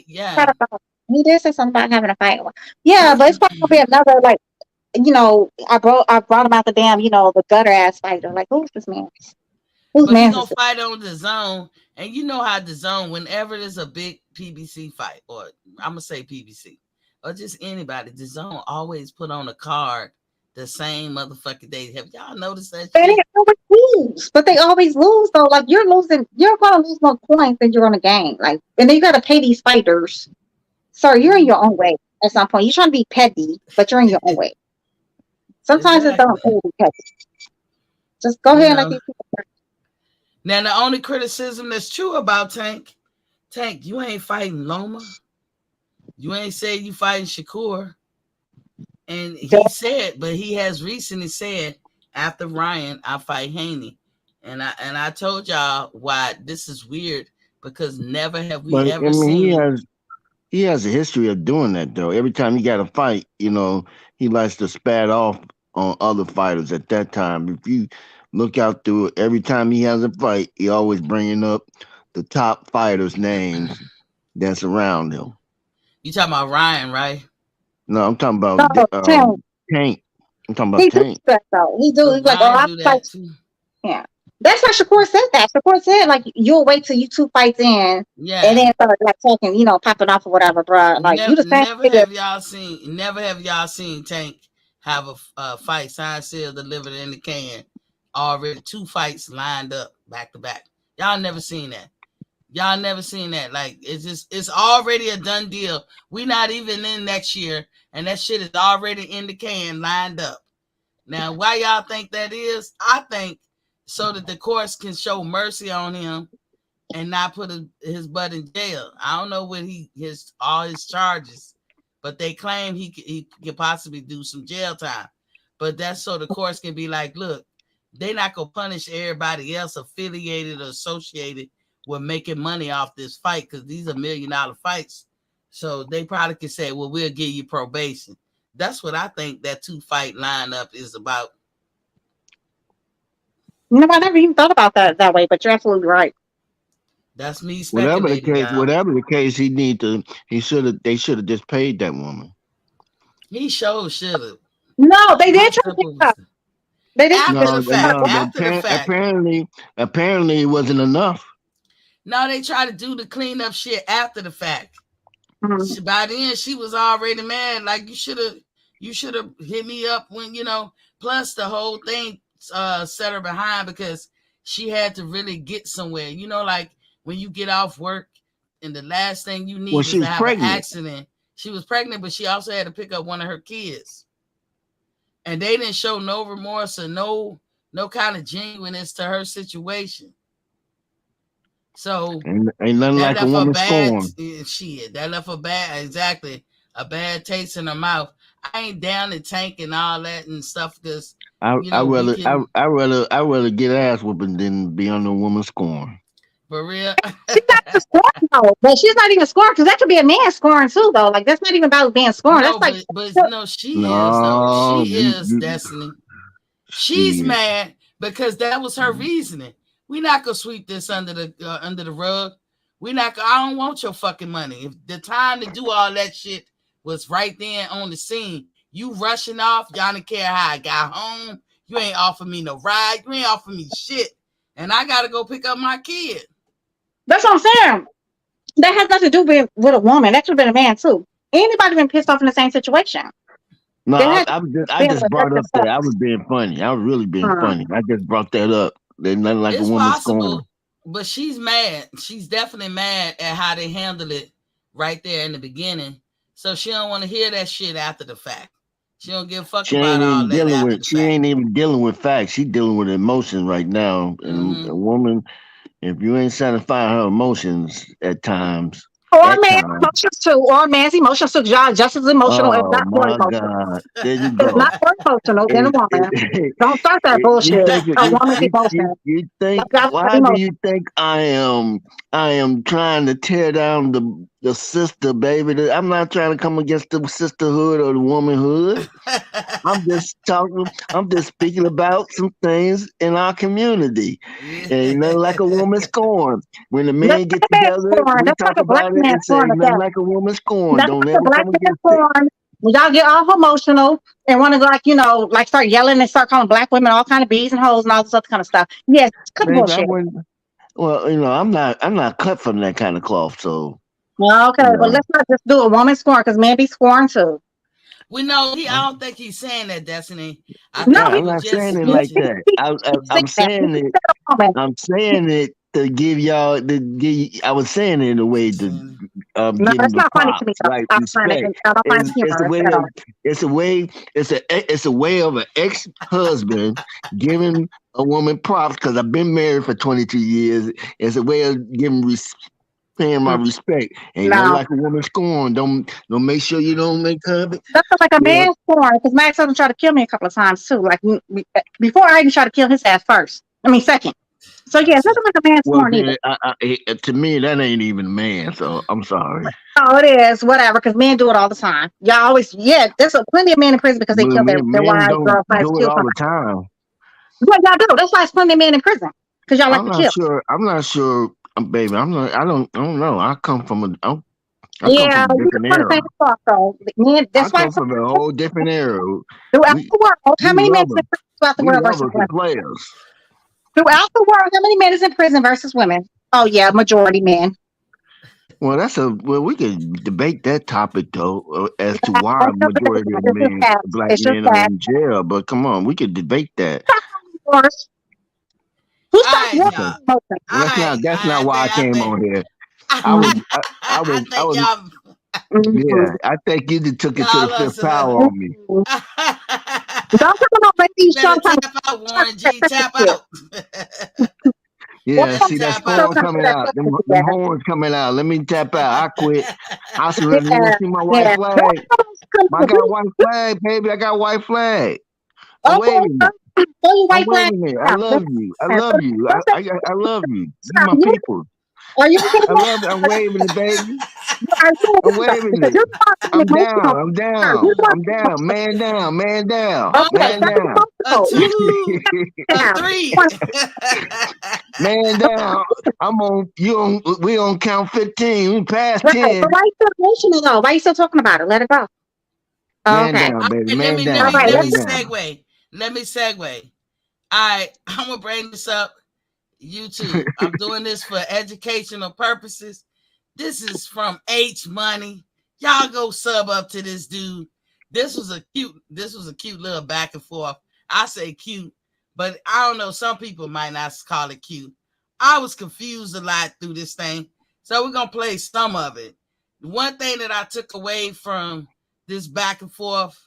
he did say something about having a fight. Yeah, but it's probably gonna be another, like, I brought him out the damn, the gutter ass fighter. Like, who's this man? But he's gonna fight on the zone, and you know how the zone, whenever there's a big PBC fight, or I'm gonna say PBC, or just anybody, the zone always put on a card the same motherfucking day. Have y'all noticed that? They always lose, but they always lose though. Like, you're losing, you're gonna lose more points than you're gonna gain. Like, and then you gotta pay these fighters. Sir, you're in your own way at some point. You're trying to be petty, but you're in your own way. Sometimes it's don't pay to be petty. Just go ahead and let these people. Now, the only criticism that's true about Tank, you ain't fighting Loma. You ain't saying you fighting Shakur. And he has recently said, after Ryan, I fight Haney. And I told y'all why this is weird, because never have we ever seen. He has a history of doing that, though. Every time he got a fight, he likes to spat off on other fighters at that time. If you look out through it, every time he has a fight, he always bringing up the top fighters' names that's around him. You talking about Ryan, right? No, I'm talking about Tank. I'm talking about Tank. He do. He's like, I fight too. Yeah. That's why Shakur said that. Shakur said, like, you'll wait till you 2 fights in, and then start like talking, popping off or whatever, bro. Like, you the same. Never have y'all seen Tank have a fight signed, sealed, delivered in the can. Already 2 fights lined up back to back. Y'all never seen that. Like, it's already a done deal. We not even in next year, and that shit is already in the can, lined up. Now, why y'all think that is? I think so that the courts can show mercy on him and not put his butt in jail. I don't know what all his charges, but they claim he could possibly do some jail time. But that's so the courts can be like, look, they're not gonna punish everybody else affiliated or associated with making money off this fight, because these are $1 million fights. So they probably could say, well, we'll give you probation. That's what I think that 2 fight lineup is about. I never even thought about that way, but you're absolutely right. That's me speculating. Whatever the case, they should have just paid that woman. He should have. No, they did try to. They did after the fact. Apparently it wasn't enough. No, they tried to do the cleanup shit after the fact. Mm-hmm. By then, she was already mad. Like, you should have hit me up when, plus the whole thing set her behind because she had to really get somewhere. You know, like when you get off work and the last thing you Well, need is she to was have an pregnant. accident. She was pregnant, but she also had to pick up one of her kids. And they didn't show no remorse or no kind of genuineness to her situation. So Ain't nothing that like a left a woman bad scorn. shit. That left a bad, exactly, a bad taste in her mouth. I ain't down the tank and all that and stuff because we can. I rather get ass whooping than be under a woman's scorn. For real. She's not even scoring though, but she's not even scoring because that could be a man scoring too though. Like that's not even about being scoring. No, That's like but no, she is though. No, She is Destiny. She's shit. mad because that was her reasoning. We not gonna sweep this under the rug. We not. I don't want your fucking money. If the time to do all that shit was right then on the scene, you rushing off. Y'all didn't care how I got home. You ain't offer me no ride. You ain't offer me shit, and I gotta go pick up my kid. that's what I'm saying. That has nothing to do with a woman. That should have been a man too. Anybody been pissed off in the same situation? No, That has I been just with brought up that I was being funny. I was really being funny. I just brought that up. There's nothing like a It's woman possible, scorn. but she's mad. She's definitely mad at how they handled it right there in the beginning. So she don't want to hear that shit after the fact. She don't give a fuck about all that after the She fact. ain't even dealing with facts. She dealing with emotion right now. And a woman, if you ain't satisfying her emotions at times, or man's emotions too, or man's emotions too. Y'all just as emotional as oh not more my emotional. God, there you It's go. not more emotional than a woman. Don't start that bullshit. A woman's emotion. You think? That's Why do you think I am trying to tear down the sister, baby? I'm not trying to come against the sisterhood or the womanhood. I'm just talking. I'm just speaking about some things in our community. Ain't nothing like a woman scorn. When the men get together, we That's talk like a black about it man and say scorn. ain't nothing like a woman scorn. That's Don't like a ever black come man against it. scorn. When y'all get all emotional and want to like, like start yelling and start calling black women all kind of bees and hoes and all this other kind of stuff. Yes, cut the Baby, I bullshit. wouldn't. Well, I'm not cut from that kind of cloth. So Okay, but let's not just do a woman scorn because men be scorned too. We know I don't think he's saying that, Destiny. I No, think he I'm was not saying just it like mentioning. that. I'm saying it. I'm saying it to give y'all I was saying it in a way to No, give him that's the not funny to me. props, right? I Respect. don't find it It's a humorous way at of all. it's a way of an ex-husband giving a woman props because I've been married for 22 years. It's a way of paying my respect. Ain't nothing No, like a woman scorn. Don't make sure you don't make her. that's like a man scorn because my ex-husband tried to kill me a couple of times too. Like before I even tried to kill his ass first. I mean second. So yeah, nothing like a man Well, scorn either. to me, that ain't even a man. So I'm sorry. Oh, it is whatever because men do it all the time. Y'all always there's plenty of men in prison because they But kill their men wives, don't girlfriends, do it kill all the somebody. time. What y'all do? That's why it's plenty of men in prison because y'all like I'm to not kill. sure. I'm not sure, baby. I'm not. I don't know. I come from I come Yeah, from a you different can era. understand the thought though. Men, I that's why come from a whole different era. throughout We the world, how we many men love is in us. prison throughout the We world love versus us the women? players. Throughout the world, how many men is in prison versus women? Oh yeah, majority men. Well, we can debate that topic though, as to why That's just majority of it's just men, facts. black It's just men, are facts. in jail. But come on, we could debate that. Wars. Who All starts right, war? Okay, y'all. Emotion. All right. that's not why I I came think. on here. Mm-hmm. I I think was y'all. Yeah, I think you just took it to the Y'all fifth listen. power on me. Don't talk about ladies Better trying tap out, Warren G. to Tap shit. out. Yeah, Better see that tap storm out. coming out. Them horns coming out. Let me tap out. I quit. I surrender. You Yeah, want to see my white yeah. flag? I got white flag, baby. I got white flag. I'm Okay, waving it. throw your I'm white flag waving it. I out. love you. I love you. I love you. You my people. Are you okay I with love it. I'm waving it, baby. I say I'm this though, waving because it. you're talking I'm down. emotional. I'm You're down. I'm talking down. emotional. Man down. Man down. Okay, Okay. Man that's down. A emotional. You two, a down. three. Man down. We on count 15. We past Right, but 10. why are you so emotional though? Why are you still talking about it? Let it go. Man Okay. down, All baby. right, let Man me let All me down. right, let let's me Man down. segue. Let me segue. All right, I'm gonna bring this up. YouTube. I'm doing this for educational purposes. This is from H Money. Y'all go sub up to this dude. This was a cute little back and forth. I say cute, but I don't know. Some people might not call it cute. I was confused a lot through this thing. So we're going to play some of it. One thing that I took away from this back and forth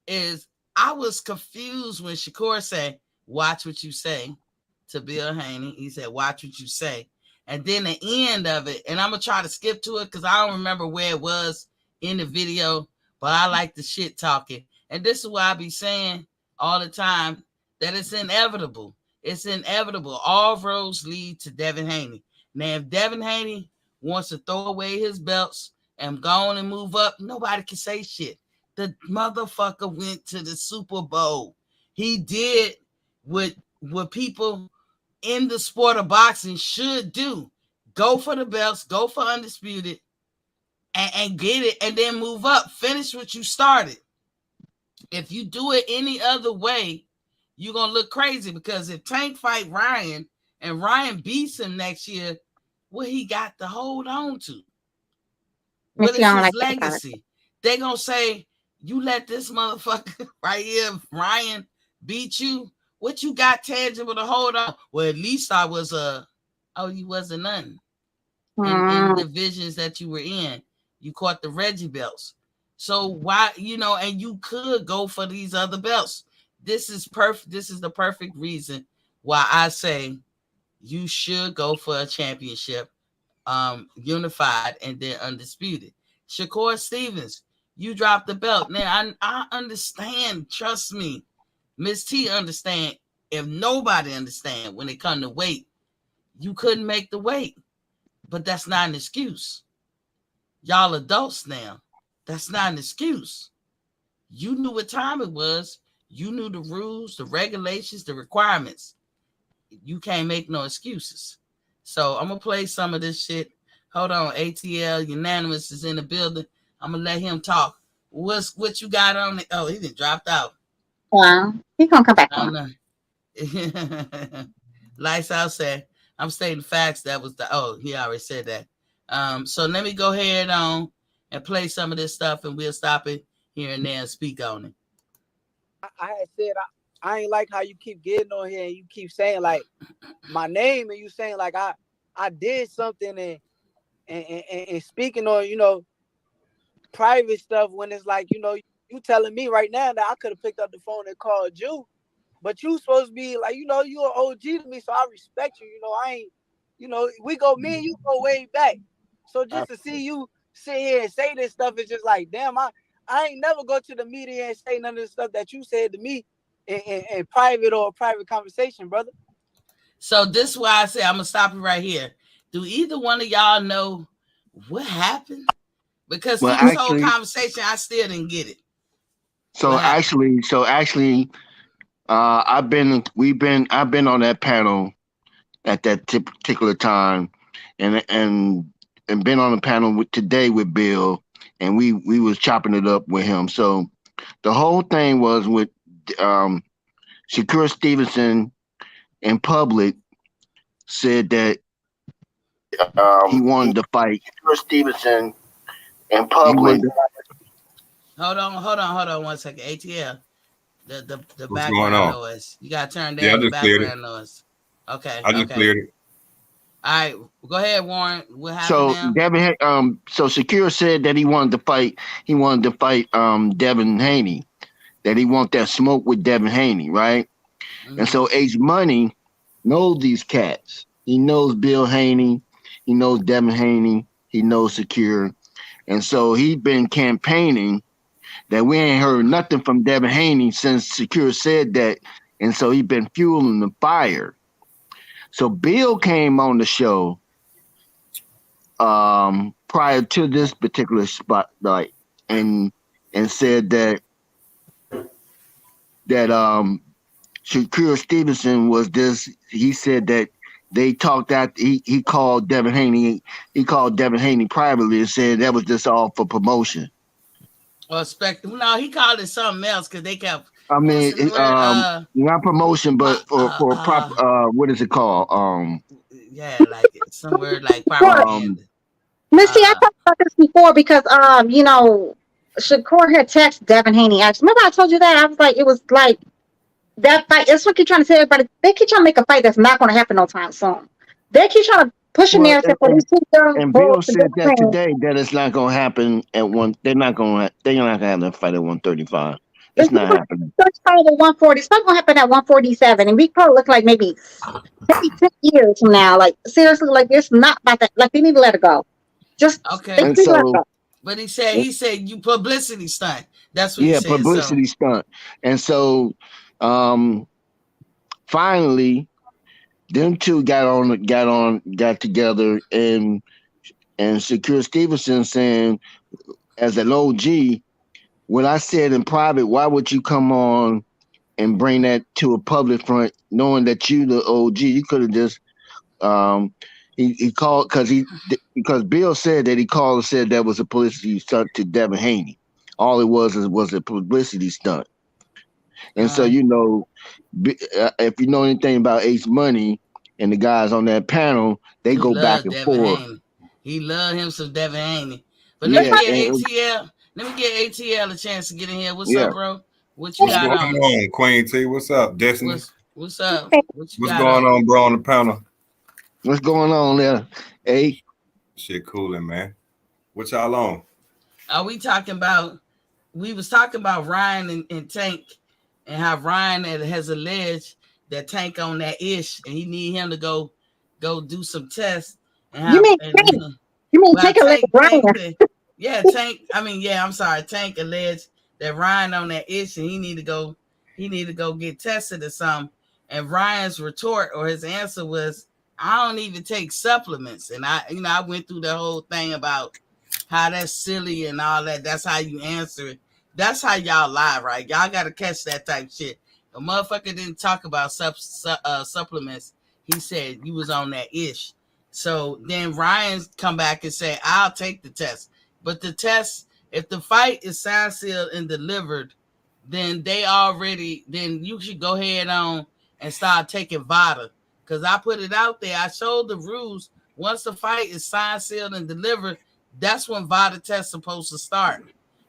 is I was confused when Shakur said, watch what you say to Bill Haney. He said, watch what you say. And then the end of it, and I'm going to try to skip to it because I don't remember where it was in the video, but I like the shit talking. And this is why I be saying all the time that it's inevitable. It's inevitable. All roads lead to Devin Haney. Now, if Devin Haney wants to throw away his belts and go on and move up, nobody can say shit. The motherfucker went to the Super Bowl. He did what people in the sport of boxing should do. Go for the belts, go for undisputed, and get it, and then move up. Finish what you started. If you do it any other way, you're going to look crazy, because if Tank fight Ryan and Ryan beats him next year, what he got to hold on to? What is his legacy? They're going to say, you let this motherfucker right here, Ryan, beat you. What you got tangible to hold on? Well, at least I was you wasn't nothing. In the divisions that you were in. You caught the Reggie belts. So why, and you could go for these other belts. This is perfect. This is the perfect reason why I say you should go for a championship, unified and then undisputed. Shakur Stevens, you dropped the belt. Now I understand. Trust me, Miss T understand. If nobody understand when it come to weight, you couldn't make the weight, but that's not an excuse. Y'all adults now. That's not an excuse. You knew what time it was. You knew the rules, the regulations, the requirements. You can't make no excuses. So I'm going to play some of this shit. Hold on. ATL Unanimous is in the building. I'm going to let him talk. What you got on it? Oh, he done dropped out. Wow. He's going to come back on. Lights out said, I'm stating facts. That was he already said that. So let me go ahead on and play some of this stuff, and we'll stop it here and there and speak on it. I had said I ain't like how you keep getting on here and you keep saying like my name, and you saying like I did something and speaking on private stuff, when it's like you telling me right now that I could have picked up the phone and called you, but you supposed to be like you an OG to me, so I respect you. I ain't we go, me and you go way back. So just to see you sit here and say this stuff is just like, damn, I ain't never go to the media and say none of the stuff that you said to me in private or a private conversation, brother. So this is why I say I'm gonna stop it right here. Do either one of y'all know what happened? Because through this whole conversation, I still didn't get it. So actually, I've been on that panel at that particular time, and been on the panel today with Bill, and we was chopping it up with him. So the whole thing was with Shakur Stevenson in public said that he wanted to fight. Shakur Stevenson in public. Hold on 1 second. ATL. The background noise. You gotta turn down the background noise. Okay. I just cleared it. All right, go ahead, Warren. What happened now? So Shakur said that he wanted to fight. He wanted to fight Devin Haney. That he want that smoke with Devin Haney, right? Mm-hmm. And so H Money knows these cats. He knows Bill Haney. He knows Devin Haney. He knows Shakur, and so he been campaigning that we ain't heard nothing from Devin Haney since Shakur said that, and so he been fueling the fire. So Bill came on the show prior to this particular spotlight and said that Shakur Stevenson was this. He said that they talked that he called Devin Haney. He called Devin Haney privately and said that was just all for promotion. No, he called it something else because they kept. I mean, not promotion, but for proper. What is it called? Yeah, like some word like propaganda. Missy, I talked about this before because Shakur had texted Devin Haney. Remember I told you that? I was like, it was like that fight. That's what I keep trying to say. Everybody, they keep trying to make a fight that's not going to happen no time soon. They keep trying to push a Well, narrative for these two young and boys Bill to said get that friends. today that it's not gonna happen at one. They're not gonna have that fight at 135. It's It's not not happening. it's probably 140. It's not going to happen at 147, and we probably look like maybe 10 years from now. Like seriously, like it's not about that. Like they need to let it go. Just they Okay. And need to let it so, go. But he said you publicity stunt. That's what he yeah, said. So publicity stunt. And so, um, finally, them two got together, and Secure Stevenson saying, as an OG, what I said in private, why would you come on and bring that to a public front, knowing that you the OG? You could have just um he called because Bill said that he called and said that was a publicity stunt to Devin Haney. All it was a publicity stunt. And so if you know anything about Ace Money and the guys on that panel, they he go back loved and Devin forth. Haney. He loved him some Devin Haney. But let me Yeah, get and ATL. Let me get ATL a chance to get in here. What's yeah. up, bro? What you What's got going on us? on, Queen T? What's up, Destiny? What's up? What you What's got going on? on, bro, on the panel? What's going on there? Hey, Shit cooling, man. What y'all on? Are we talking about? We was talking about Ryan and Tank, and how Ryan has alleged that Tank on that ish, and he need him to go do some tests, and You how mean and Tank? You mean well take a like Tank Brian? said, yeah, Tank. I mean, yeah, I'm sorry, Tank alleged that Ryan on that ish, and he need to go get tested or something. And Ryan's retort or his answer was, I don't even take supplements, and I went through the whole thing about how that's silly and all that. That's how you answer it. That's how y'all lie, right? Y'all got to catch that type shit. A motherfucker didn't talk about supplements. He said you was on that ish. So then Ryan come back and say, I'll take the test. But the test, if the fight is signed, sealed, and delivered, then then you should go ahead on and start taking VADA. Because I put it out there. I showed the rules. Once the fight is signed, sealed, and delivered, that's when VADA test supposed to start.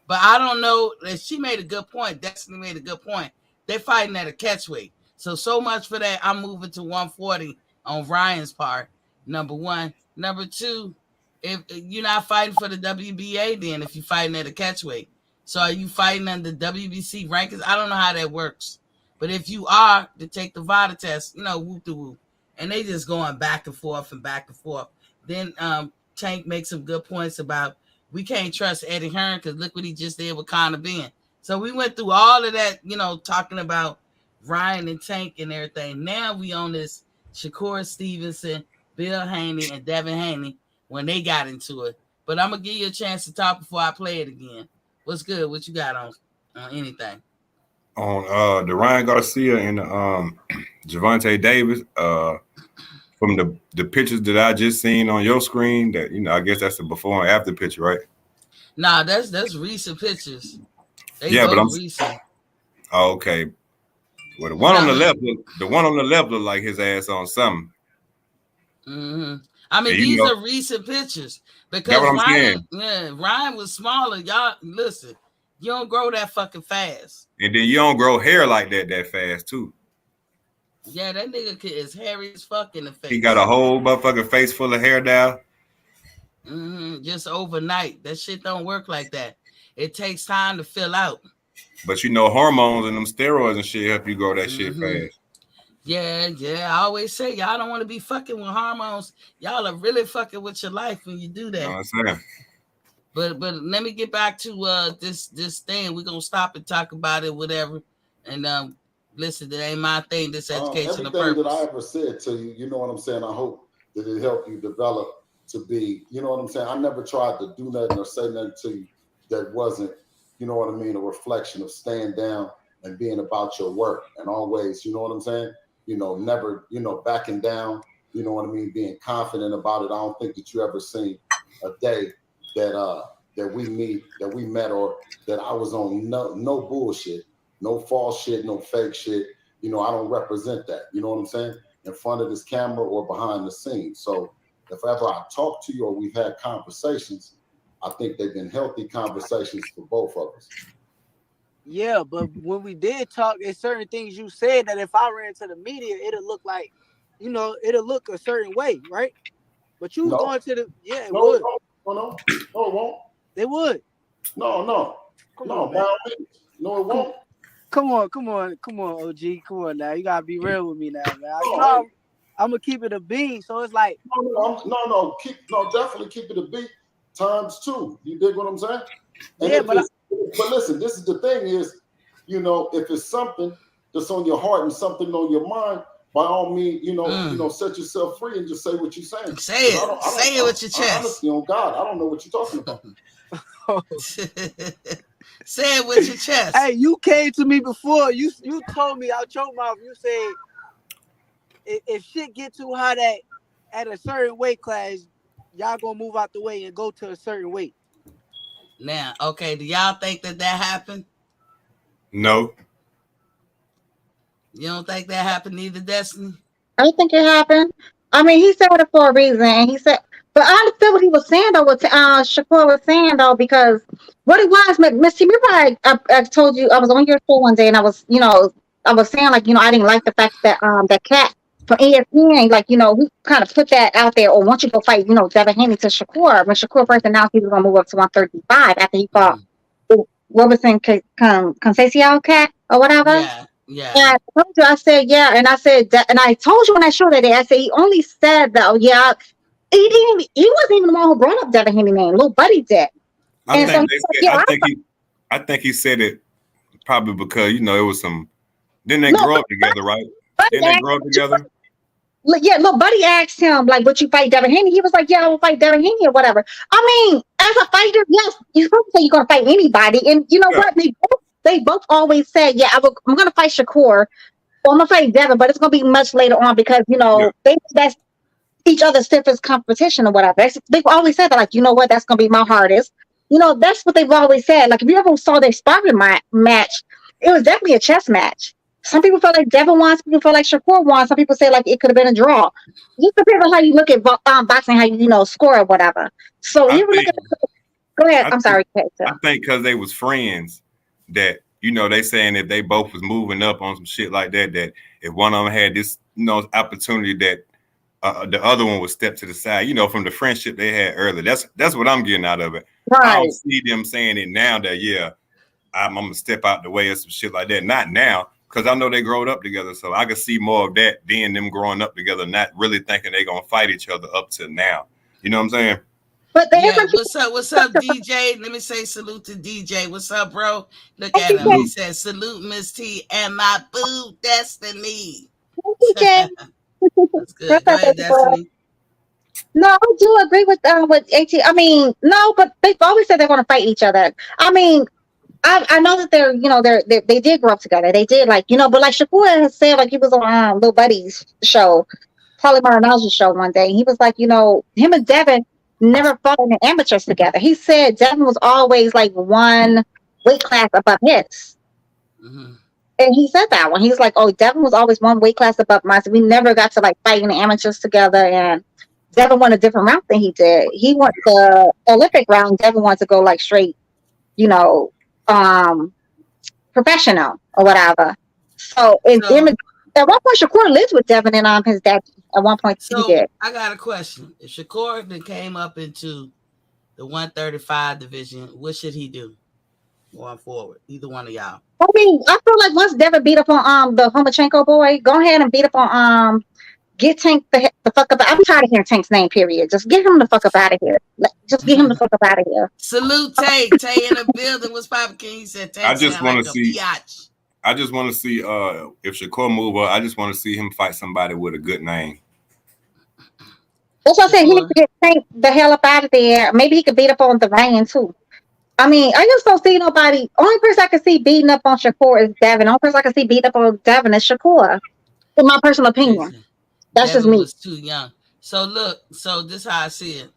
But I don't know. She made a good point. Destiny made a good point. They're fighting at a catchweight. So much for that. I'm moving to 140 on Ryan's part. Number one. Number two, if you're not fighting for the WBA, then if you're fighting at a catchweight. So are you fighting under WBC rankings? I don't know how that works. But if you are to take the VADA test, whoop de whoop. And they just going back and forth and back and forth. Then Tank makes some good points about we can't trust Eddie Hearn because look what he just did with Conor Ben. So we went through all of that, talking about Ryan and Tank and everything. Now we on this Shakur Stevenson, Bill Haney, and Devin Haney when they got into it. But I'm gonna give you a chance to talk before I play it again. What's good? What you got on anything? On the Ryan Garcia and Javante Davis. From the pictures that I just seen on your screen, that I guess that's the before and after picture, right? Nah, that's recent pictures. They Yeah, but both recent. okay. Well, the You one on know, the left look like his ass on something. mm-hmm. I mean, And these are recent pictures that's because what I'm saying. Ryan was smaller. Y'all listen, you don't grow that fucking fast. And then you don't grow hair like that fast too. Yeah, that nigga is hairy as fuck in the face. He got a whole motherfucking face full of hair now. Just overnight. That shit don't work like that. It takes time to fill out. But hormones and them steroids and shit help you grow that shit fast. Yeah. I always say y'all don't want to be fucking with hormones. Y'all are really fucking with your life when you do that. You know what I'm saying? But let me get back to this thing. We're gonna stop and talk about it, whatever. And listen, that ain't my thing. This educational purpose. Everything that I ever said to you, you know what I'm saying? I hope that it helped you develop to be, you know what I'm saying? I never tried to do nothing or say nothing to you that wasn't, you know what I mean, a reflection of staying down and being about your work and always, you know what I'm saying? Never, backing down, you know what I mean, being confident about it. I don't think that you ever seen a day that we met or that I was on no bullshit, no false shit, no fake shit. I don't represent that. You know what I'm saying? In front of this camera or behind the scenes. So if ever I talk to you or we've had conversations, I think they've been healthy conversations for both of us. Yeah, but when we did talk, there's certain things you said that if I ran to the media, it'll look like, it'll look a certain way, right? But you was No, going to the, yeah, it no, would. no, it won't. They would. No, Come on, by man. all means. No, it won't. Come on, OG. Come on now. You gotta be real with me now, man. No, I'm gonna keep it a bean. So it's like, definitely keep it a beat times two. You dig what I'm saying? And yeah, but listen, this is the thing is, if it's something that's on your heart and something on your mind, by all means, set yourself free and just say what you're saying. Say it. Say it with your chest. Honestly, on God, I don't know what you're talking about. Say it with your chest. Hey, you came to me before. You told me out your mouth. You said if shit get too hot at a certain weight class, y'all gonna move out the way and go to a certain weight. Now, okay, do y'all think that happened? No. You don't think that happened either, Destiny? I think it happened. I mean, he said it for a reason. And he said, but I understood what he was saying though. What Shakur was saying though, because what it was, Miss T, remember I told you I was on your show one day and I was, I was saying like, I didn't like the fact that that cat from ESPN, like, we kind of put that out there. Or once you go fight, Devin Haney to Shakur, when Shakur first announced he was gonna move up to 135 after he fought Robertson Conceição cat or whatever. Yeah. And I told you, I said, yeah. And I said, and I told you when I showed that day, I said, he only said that, he wasn't even the one who brought up Devin Haney name. Little Buddy did. I think he said it probably because, it was some, didn't they grow up together, right? Didn't they grow up together? Yeah, Little Buddy asked him, like, would you fight Devin Haney? He was like, yeah, I will fight Devin Haney or whatever. I mean, as a fighter, yes, you're supposed to say you're going to fight anybody. And you know what? They both always said, yeah, I'm going to fight Shakur, or I'm going to fight Devin, but it's going to be much later on because, that's each other's stiffest competition or whatever. They've always said that, like, you know what, that's going to be my hardest. That's what they've always said. Like, if you ever saw their sparring match, it was definitely a chess match. Some people feel like Devin won, some people feel like Shakur won, some people say like it could have been a draw. Just depends on how you look at boxing, how you score or whatever. So you look at. Go ahead. I'm sorry. I think because they was friends that they saying if they both was moving up on some shit like that, that if one of them had this opportunity that the other one would step to the side, from the friendship they had earlier. That's what I'm getting out of it. Right. I don't see them saying it now that I'm gonna step out the way or some shit like that. Not now. Because I know they growed up together, so I could see more of that than them growing up together, not really thinking they're gonna fight each other up to now. You know what I'm saying? But what's up, DJ? Let me say salute to DJ. What's up, bro? Look at him. He said, salute Miss T and my boo Destiny. DJ. That's good. Go ahead, Destiny. No, I do agree with AT. I mean, no, but they've always said they're gonna fight each other. I mean, I know that they did grow up together. They did but like Shakur has said, like he was on Lil Buddy's show, Paulie Malignaggi's show one day. He was like, him and Devin never fought in the amateurs together. He said Devin was always like one weight class above his. Mm-hmm. And he said that one. He's like, oh, Devin was always one weight class above mine. So we never got to like fight in the amateurs together. And Devin won a different route than he did. He went the Olympic round. Devin wanted to go like straight, professional or whatever. So at one point Shakur lived with Devin and his dad at one point. So he did. I got a question. If Shakur then came up into the 135 division, what should he do going forward? Either one of y'all. I mean, I feel like once Devin beat up on the Homachenko boy, go ahead and beat up on get Tank the fuck up. I'm tired of hearing Tank's name, period. Just get him the fuck up out of here. Just get him the fuck up out of here. Salute Tay. Tay in the building. What's poppin', King? He said Tank. I just want to see. Biatch. I just want to see if Shakur move up. I just want to see him fight somebody with a good name. That's what I said. He needs to get Tank the hell up out of there. Maybe he could beat up on the Ryan too. I mean, I just don't see nobody. Only person I can see beating up on Shakur is Devin. Only person I can see beating up on Devin is Shakur. In my personal opinion. That's Devin just me. Was too young. So look, this is how I see it.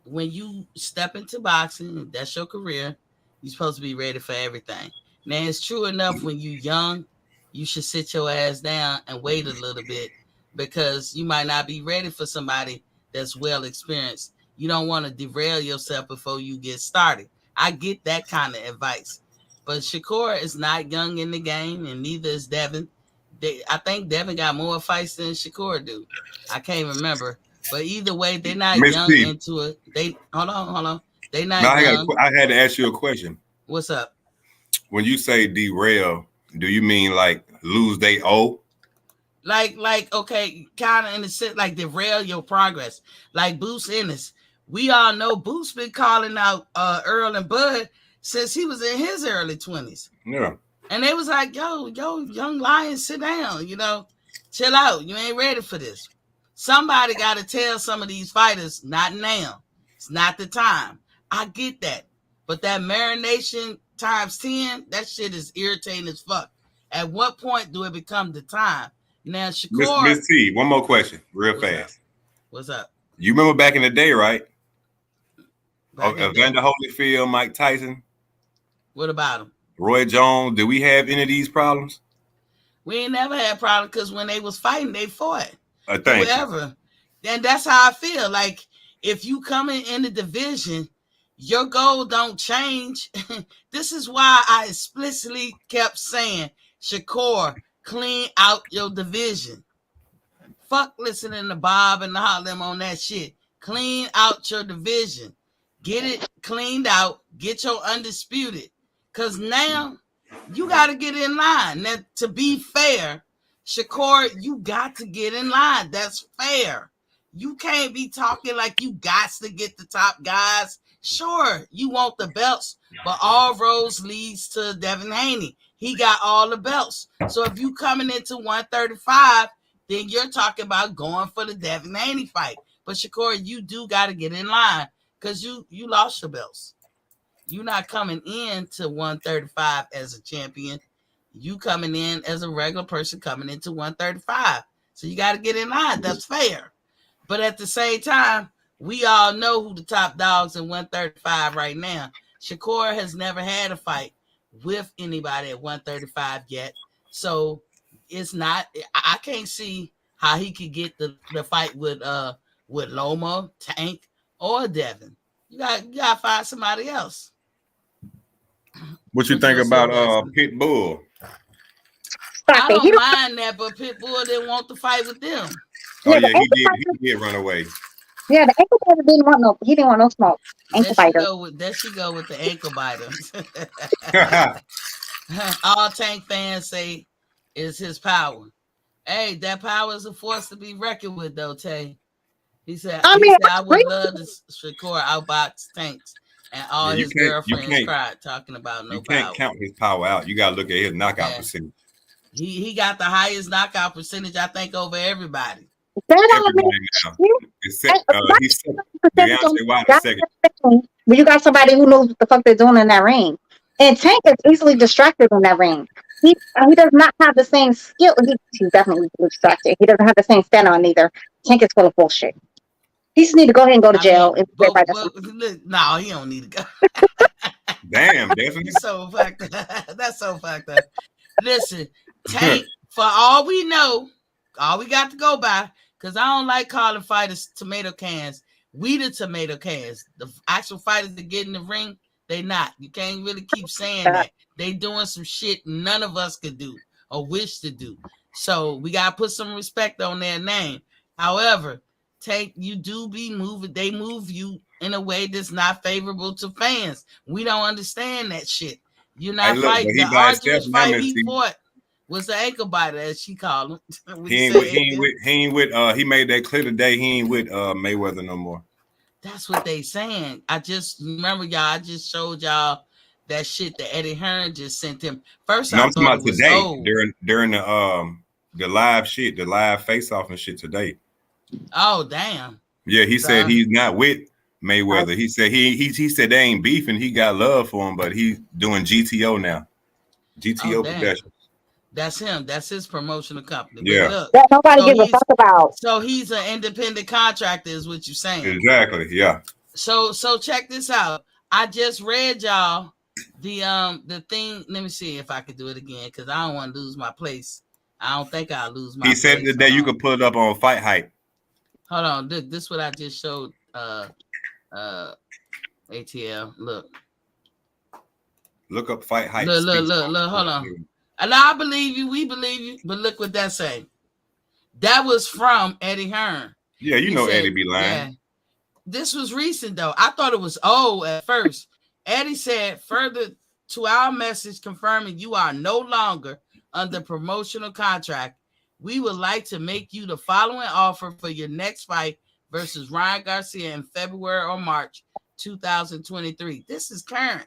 When you step into boxing, that's your career. You're supposed to be ready for everything. Now it's true enough when you're young, you should sit your ass down and wait a little bit because you might not be ready for somebody that's well experienced. You don't want to derail yourself before you get started. I get that kind of advice. But Shakur is not young in the game, and neither is Devin. I think Devin got more fights than Shakur do. I can't remember. But either way, they're not Miss young T. into it. They hold on. They Now not young. I had to ask you a question. What's up? When you say derail, do you mean like lose they O? Like, okay, kind of in the sense like derail your progress. Like Boost Ennis. We all know Boost been calling out Earl and Bud since he was in his early 20s. Yeah. And they was like, yo, young lion, sit down, chill out. You ain't ready for this. Somebody got to tell some of these fighters, not now. It's not the time. I get that. But that marination times 10, that shit is irritating as fuck. At what point do it become the time? Now, Shakur. Miss T, one more question, real fast. What's up? You remember back in the day, right? Evander Holyfield, Mike Tyson. What about him? Roy Jones. Did we have any of these problems? We ain't never had problems because when they was fighting, they fought. Whatever. And that's how I feel. Like, if you coming in the division, your goal don't change. This is why I explicitly kept saying, Shakur, clean out your division. Fuck listening to Bob and all them on that shit. Clean out your division. Get it cleaned out. Get your undisputed. Because now you got to get in line. Now, to be fair, Shakur, you got to get in line. That's fair. You can't be talking like you got to get the top guys. Sure, you want the belts, but all roads leads to Devin Haney. He got all the belts. So if you coming into 135, then you're talking about going for the Devin Haney fight. But Shakur, you do got to get in line because you lost your belts. You're not coming in to 135 as a champion. You coming in as a regular person coming into 135. So you got to get in line. That's fair. But at the same time, we all know who the top dogs in 135 right now. Shakur has never had a fight with anybody at 135 yet. So it's not, I can't see how he could get the fight with Loma, Tank, or Devin. You got to find somebody else. What you think about Pitbull? I don't mind that, but Pitbull didn't want to fight with them. Oh yeah, he did run away. Yeah, the ankle biter he didn't want no smoke. Ankle biter. There she go with the ankle biter. All Tank fans say is his power. Hey, that power is a force to be reckoned with, though, Tay. He said, I would love to Shakur outbox Tanks. And all his girlfriends cried talking about no power. You can't count his power out. You got to look at his knockout percentage. He got the highest knockout percentage, I think, over everybody. Except Deontay Wilder second. But you got somebody who knows what the fuck they're doing in that ring. And Tank is easily distracted in that ring. He does not have the same skill. He's definitely distracted. He doesn't have the same stamina either. Tank is full of bullshit. He just need to go ahead and go to jail. No, he don't need to go. Damn, definitely. That's so fucked up. Listen, Tank, for all we know, all we got to go by, because I don't like calling fighters tomato cans. We the tomato cans. The actual fighters that get in the ring, they not. You can't really keep saying that. They doing some shit none of us could do or wish to do. So we got to put some respect on their name. However, Tank, you do be moving. They move you in a way that's not favorable to fans. We don't understand that shit. You're not fighting. The arduous fight he fought was the ankle biter, as she called him. He made that clear today. He ain't with Mayweather no more. That's what they saying. I just remember y'all. I just showed y'all that shit that Eddie Hearn just sent him. First, I'm talking about today during the live shit, the live face off and shit today. Oh damn! Yeah, he said he's not with Mayweather. He said he said they ain't beefing. He got love for him, but he's doing GTO now. GTO Productions. That's him. That's his promotional company. Yeah. Look, that nobody gives a fuck about. So he's an independent contractor, is what you're saying. Exactly. Yeah. So check this out. I just read y'all the thing. Let me see if I could do it again because I don't want to lose my place. I don't think I'll lose my place. He said today you could put it up on Fight Hype. Hold on. This is what I just showed ATL. Look. Look up fight hype. Look, hold on. And I believe you, we believe you, but look what that say. That was from Eddie Hearn. Yeah, you know Eddie be lying. Yeah. This was recent though. I thought it was old at first. Eddie said, further to our message confirming you are no longer under promotional contract, we would like to make you the following offer for your next fight versus Ryan Garcia in February or March 2023. This is current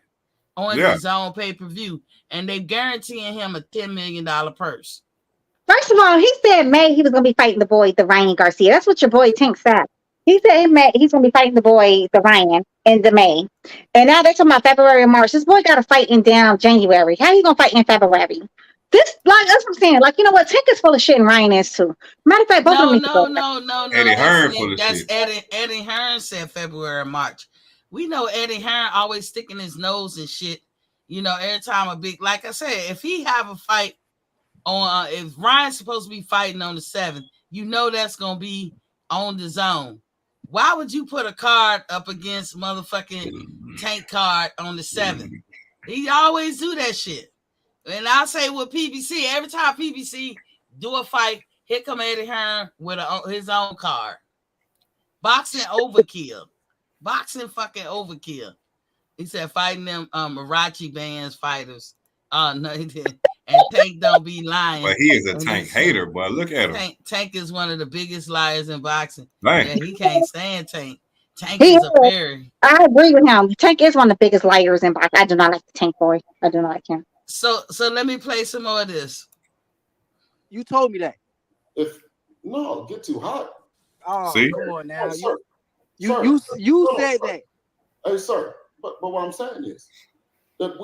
on his own pay-per-view, and they guaranteeing him a $10 million purse. First of all, he said May he was going to be fighting the Ryan Garcia. That's what your boy Tank said. He said in May he's going to be fighting the Ryan in the May. And now they're talking about February and March. This boy got a fight in down January. How you going to fight in February? This, like, that's what I'm saying. Like, you know what? Tank is full of shit and Ryan is too. Matter of fact, both of them. No. Eddie Hearn full of shit. Eddie Hearn said February and March. We know Eddie Hearn always sticking his nose and shit. You know, every time a big, like I said, if he have a fight on, if Ryan's supposed to be fighting on the 7th, you know that's going to be on the zone. Why would you put a card up against motherfucking Tank card on the 7th? He always do that shit. And I'll say with PBC, every time PBC do a fight, here come Eddie Hearn with his own card. Boxing overkill. Boxing fucking overkill. He said fighting them Marachi bands fighters. Oh, no, he didn't. And Tank don't be lying. But he is a Tank hater, boy. Look at him. Tank is one of the biggest liars in boxing. Right. Yeah, he can't stand Tank. Tank is a fairy. I agree with him. Tank is one of the biggest liars in boxing. I do not like the Tank boy. I do not like him. So let me play some more of this. You told me that. No, get too hot. Oh, see? Come on now. Sir, you said that. Hey, sir. But what I'm saying is that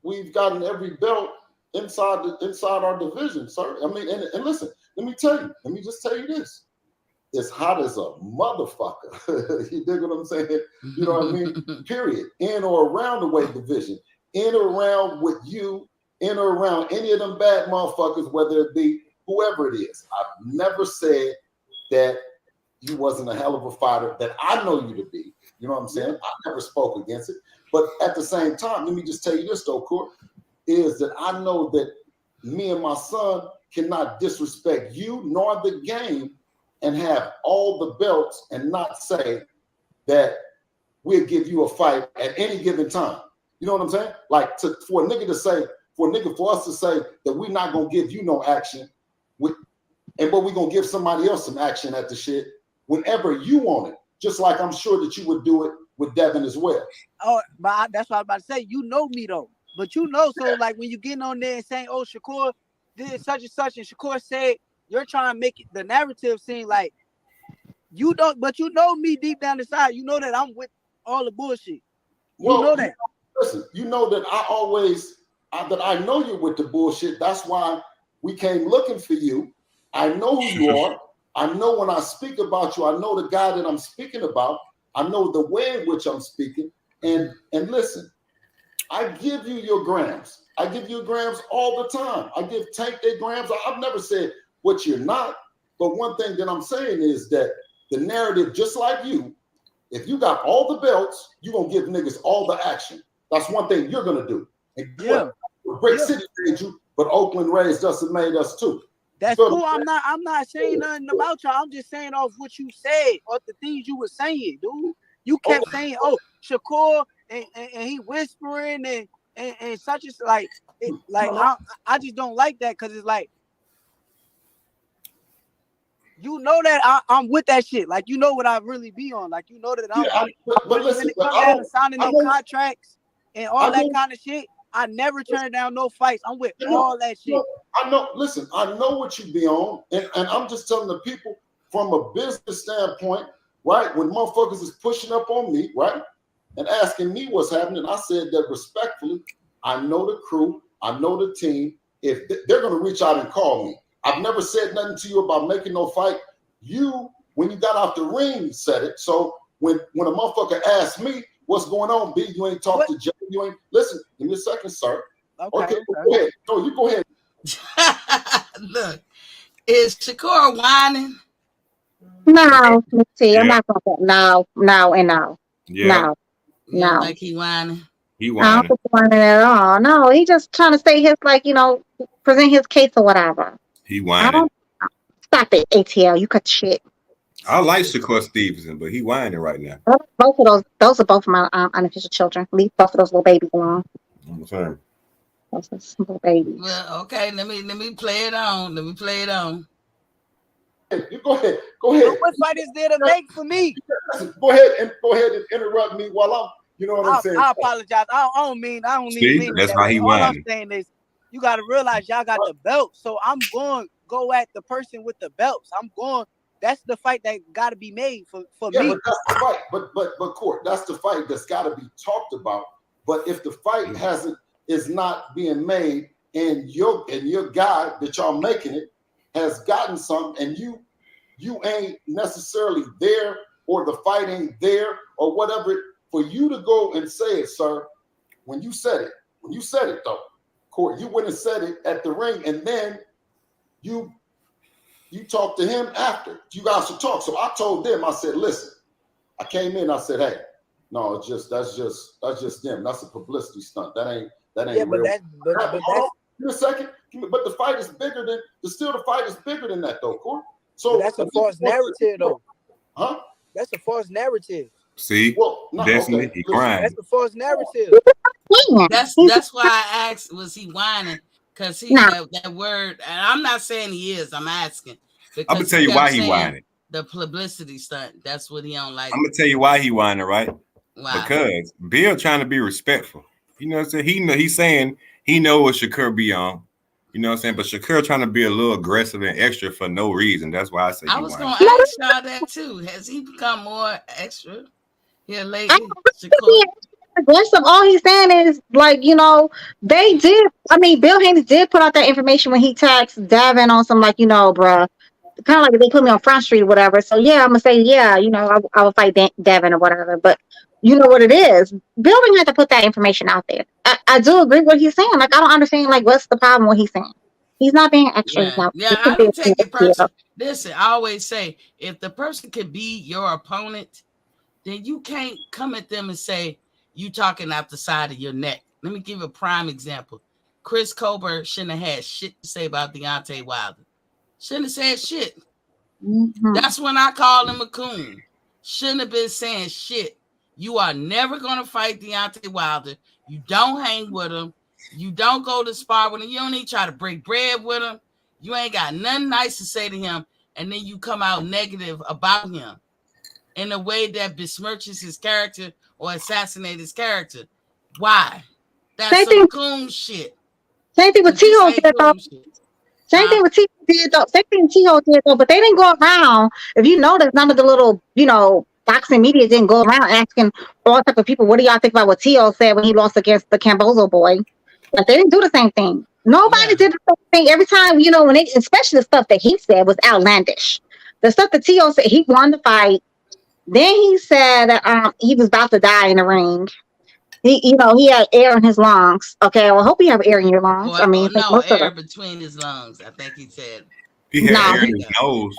we've gotten every belt inside our division, sir. I mean, and listen, let me just tell you this. It's hot as a motherfucker. You dig what I'm saying? You know what I mean? Period. In or around the weight division. In or around with you, in or around any of them bad motherfuckers, whether it be whoever it is. I've never said that you wasn't a hell of a fighter that I know you to be. You know what I'm saying? I never spoke against it. But at the same time, let me just tell you this, though, Court, is that I know that me and my son cannot disrespect you nor the game and have all the belts and not say that we'll give you a fight at any given time. You know what I'm saying? Like for us to say that we're not gonna give you no action, but we're gonna give somebody else some action at the shit whenever you want it. Just like I'm sure that you would do it with Devin as well. Oh, but that's what I was about to say. You know me though, but you know, so like when you getting on there and saying, "Oh, Shakur did such and such," and Shakur said, you're trying to make it, the narrative seem like you don't, but you know me deep down inside. You know that I'm with all the bullshit. You know that. Listen, you know that I know you're with the bullshit. That's why we came looking for you. I know who you are. I know when I speak about you, I know the guy that I'm speaking about. I know the way in which I'm speaking. And listen, I give you your grams. I give you grams all the time. I give Tank their grams. I've never said what you're not. But one thing that I'm saying is that the narrative, just like you, if you got all the belts, you're going to give niggas all the action. That's one thing you're going to do. And Brick City made you, but Oakland raised us and made us too. That's cool. I'm not saying nothing about y'all. I'm just saying off what you said, or the things you were saying, dude. You kept saying, "Oh, Shakur," and he whispering and such as like, I just don't like that because it's like, you know that I'm with that shit. Like, you know what I really be on. Like, you know that I'm. But listen, when it comes down to signing no contracts and all that kind of shit, I never turn down no fights. I'm with all that shit. I know. Listen, I know what you be on, and I'm just telling the people from a business standpoint, right? When motherfuckers is pushing up on me, right, and asking me what's happening, I said that respectfully. I know the crew. I know the team. If they're gonna reach out and call me, I've never said nothing to you about making no fight. You, when you got out the ring, said it. So when a motherfucker asked me what's going on, B, you ain't talked to Jay. You ain't listen. Give me a second, sir. Okay. Go ahead. No, you go ahead. Look, is Shakur whining? No, let's see. I'm not gonna. No, and no. Yeah. No. Like he whining. He I don't whining. think he's whining at all. No, he just trying to say his, like, present his case or whatever. He I whining. don't stop it, ATL. You cut shit. I like Shakur Stevenson, but he whining right now. Both of those are both of my unofficial children. Leave both of those little babies alone. I'm saying. Those are little babies. Well, okay, let me play it on. Let me play it on. You go ahead. Go ahead. What fight is there to make for me? Go ahead and interrupt me while I'm. You know what I'm saying? I apologize. I don't mean See, mean that's that how way. he All I'm whining. saying is you got to realize y'all got the belt. So I'm going to go at the person with the belts. That's the fight that got to be made for me. But that's the fight. But Court, that's the fight that's got to be talked about. But if the fight is not being made, and your guy that y'all making it has gotten some, and you ain't necessarily there, or the fight ain't there, or whatever, for you to go and say it, sir, when you said it though, Court, you went and said it at the ring, and then you talked to him after. You guys should talk. So I told them, I said, listen, I came in, I said, hey, no, that's just them. That's a publicity stunt. That ain't Yeah, real. but that's Give me a second. But the fight is bigger than the fight is bigger than that though, Court. So that's a false narrative though. Huh? That's a false narrative. See, Well, no, definitely okay. he crying. That's a false narrative. That's why I asked, was he whining? Because that word, and I'm not saying he is, I'm asking. I'm gonna tell you why he whining. The publicity stunt. That's what he don't like. I'm gonna tell you why he whining, right? Why? Because Bill trying to be respectful. You know what I'm saying? He's saying he know what Shakur be on. You know what I'm saying? But Shakur trying to be a little aggressive and extra for no reason. That's why I say I was going to ask y'all that too. Has he become more extra here lately? Aggressive. All he's saying is, like, they did. I mean, Bill Haney did put out that information when he taxed Davin on some, like, bruh, kind of like they put me on Front Street or whatever. So yeah, I'm gonna say, yeah, I will fight Davin or whatever. But you know what it is. Bill didn't have to put that information out there. I do agree with what he's saying. Like, I don't understand, like, what's the problem with what he's saying. He's not being extra. Yeah, I don't take it personal. Listen, I always say, if the person can be your opponent, then you can't come at them and say you talking out the side of your neck. Let me give you a prime example. Chris Colbert shouldn't have had shit to say about Deontay Wilder. Shouldn't have said shit. Mm-hmm. That's when I call him a coon. Shouldn't have been saying shit. You are never going to fight Deontay Wilder. You don't hang with him. You don't go to spar with him. You don't even try to break bread with him. You ain't got nothing nice to say to him. And then you come out negative about him in a way that besmirches his character or assassinates his character. Why? That's some coon shit. Same thing with T.O. did though. Same thing with T.O. did though. Same thing T.O. did though. But they didn't go around. If you notice, none of the little, boxing media didn't go around asking all type of people, what do y'all think about what T.O. said when he lost against the Cambozo boy? Like, they didn't do the same thing. Nobody did the same thing. Every time, when especially the stuff that he said was outlandish. The stuff that T.O. said, he won the fight. Then he said he was about to die in the ring. He had air in his lungs. Okay, well, I hope you have air in your lungs. Well, I mean, no air between his lungs. I think he said he had air in his nose.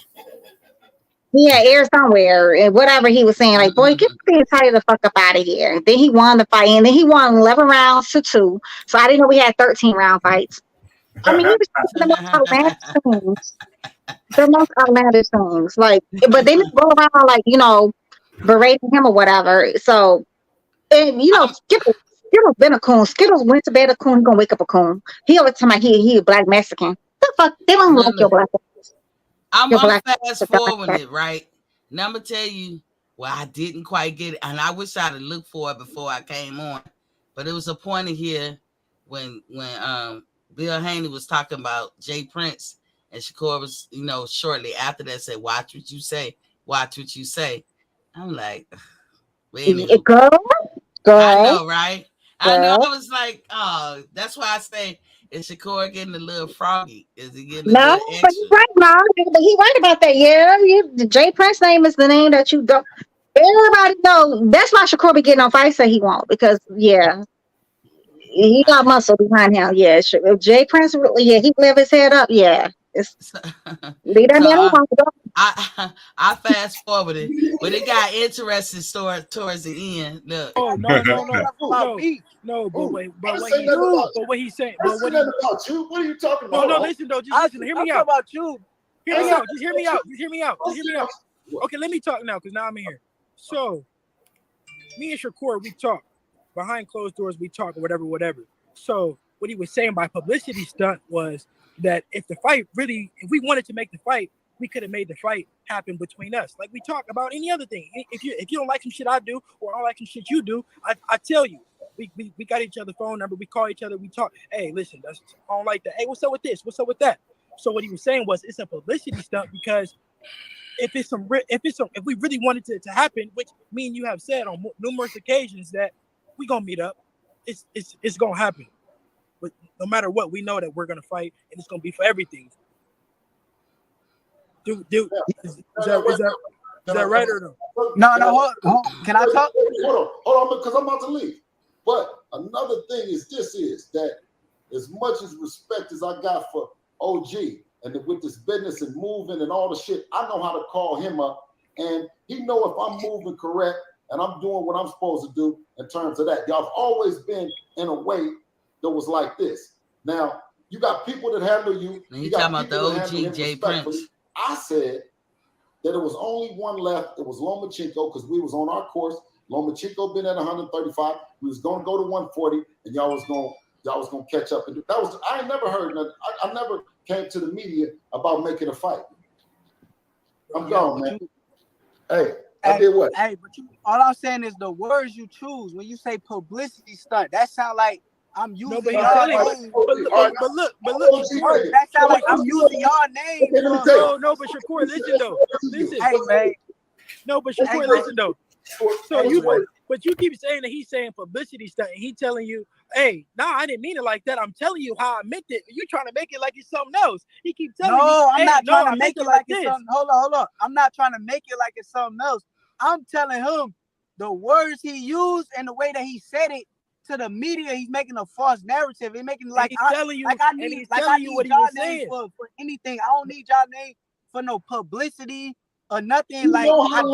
He had air somewhere, and whatever he was saying, like, boy, get the entire the fuck up out of here. Then he won the fight, and then he won 11 rounds to 2. So I didn't know we had 13 round fights. I mean, he was the most outlandish things. The most outlandish things, like, but they didn't go around like berating him or whatever. So, and Skittles been a coon. Skittles went to bed a coon. He gonna wake up a coon. He always talking about he a black Mexican. The fuck, they don't like your black. I'm fast forwarding it, right? Now I'm gonna tell you, well, I didn't quite get it, and I wish I'd have looked for it before I came on. But it was a point in here when Bill Haney was talking about Jay Prince, and Shakur was, shortly after that said, "Watch what you say. Watch what you say." I'm like, wait a minute, girl. I know, right? Girl. I know. I was like, oh, that's why I say, is Shakur getting a little froggy? Is he getting a little extra? But he's right, Mom. But he's right about that. Yeah, the Jay Prince name is the name that you don't. Everybody know. That's why Shakur be getting on fights that he won't, because he got muscle behind him. Yeah, if Jay Prince, he lift his head up. Yeah, leave that man alone. I fast forwarded, but it got interesting towards the end. Look. Oh no, but wait, but what he's saying, I said that about you. What are you talking about? No, listen though, just listen. Hear me out. About you. Hear me out. Just hear me out. Just hear me out. Just hear me out. Okay, let me talk now, because now I'm in here. So, me and Shakur, we talk behind closed doors. We talk or whatever. So, what he was saying by publicity stunt was that if we wanted to make the fight, we could have made the fight happen between us. Like we talk about any other thing. If you don't like some shit I do, or I don't like some shit you do, I tell you. We got each other's phone number. We call each other. We talk. Hey, listen, I don't like that. Hey, what's up with this? What's up with that? So what he was saying was it's a publicity stunt, because if we really wanted to happen, which me and you have said on numerous occasions that we gonna meet up, it's gonna happen. But no matter what, we know that we're gonna fight, and it's gonna be for everything. Dude, is that right or no? No. Hold. Can I talk? Hold on, because I'm about to leave. But another thing is that as much as respect as I got for OG and with this business and moving and all the shit, I know how to call him up, and he know if I'm moving correct and I'm doing what I'm supposed to do in terms of that. Y'all have always been in a way that was like this. Now, you got people that handle you. You talking about the OG J Prince. I said that it was only one left. It was Lomachenko, because we was on our course. Lomachenko been at 135. We was going to go to 140, and y'all was going to catch up. And that was, I ain't never heard nothing. I never came to the media about making a fight. I'm gone, man. I did what? Hey, but all I'm saying is the words you choose when you say publicity stunt. That sound like I'm using y'all name. But look, that sound like I'm using y'all name. No, but Shakur, listen though. Listen. Hey, man. No, but Shakur, listen though. So you keep saying that he's saying publicity stunt, and he telling you, hey, I didn't mean it like that. I'm telling you how I meant it. You trying to make it like it's something else. He keeps telling you, I'm not trying to make it like it's something. Hold on. I'm not trying to make it like it's something else. I'm telling him the words he used and the way that he said it to the media. He's making a false narrative. He's making I need y'all name for anything. I don't need y'all name for no publicity or nothing. You know how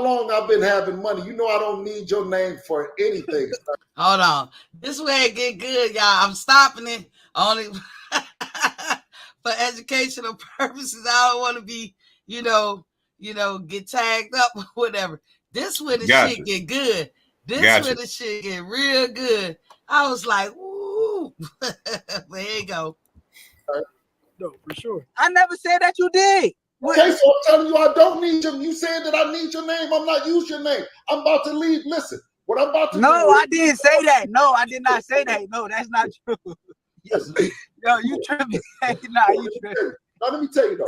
long I've been having money. You know I don't need your name for anything. Hold on. This way it get good, y'all. I'm stopping it only for educational purposes. I don't want to be, get tagged up or whatever. This when the shit get good. This when the shit get real good. I was like, ooh. There you go. No, for sure. I never said that you did. Okay, so I'm telling you, I don't need you. You said that I need your name. I'm not using your name. I'm about to leave. Listen, what I'm about to do. No, I didn't say that. No, I did not say that. No, that's not true. Yes. Yo, you tripping. You tripping. Now, let me tell you though.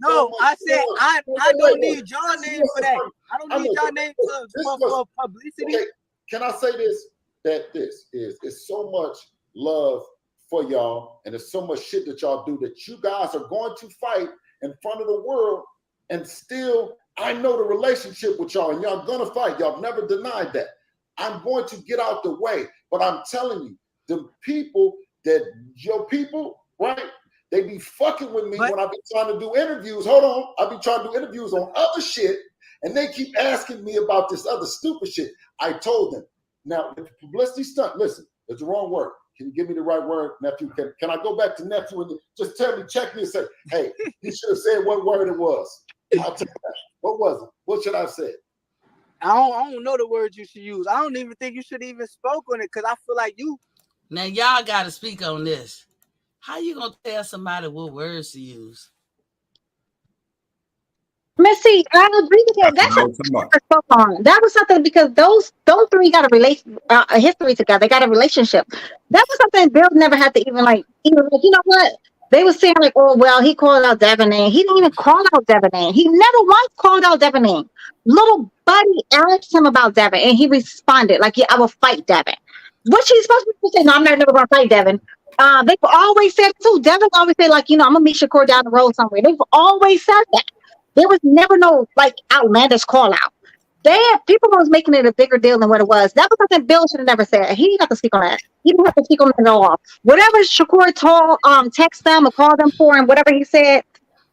No, I said I don't need your name for that. I don't need your name for publicity. Okay. Can I say this? That this is so much love for y'all, and there's so much shit that y'all do that you guys are going to fight in front of the world, and still I know the relationship with y'all, and y'all gonna fight. Y'all never denied that. I'm going to get out the way, but I'm telling you, the people that your people, right? They be fucking with me when I be trying to do interviews. Hold on, I be trying to do interviews on other shit, and they keep asking me about this other stupid shit. I told them. Now, the publicity stunt, listen, it's the wrong word. Can you give me the right word, nephew? Can I go back to nephew and just tell me, check me and say, hey, you should have said what word it was. I'll tell you that. What was it? What should I have said? I don't know the words you should use. I don't even think you should even spoke on it, because I feel like you. Now, y'all got to speak on this. How you going to tell somebody what words to use? Missy, I agree with that. That's that was something, because those three got a history together. They got a relationship. That was something Bill never had to even you know what? They were saying oh well, he called out Devin name. He didn't even call out Devin name. He never once called out Devin name. Little buddy asked him about Devin, and he responded yeah, I will fight Devin. What she's supposed to say? No, I'm never gonna fight Devin. They've always said too. Devin always said I'm gonna meet Shakur down the road somewhere. They've always said that. There was never no outlandish call out. People was making it a bigger deal than what it was. That was something Bill should have never said. He didn't have to speak on that. He didn't have to speak on it at all. Whatever Shakur told, text them or call them for, and whatever he said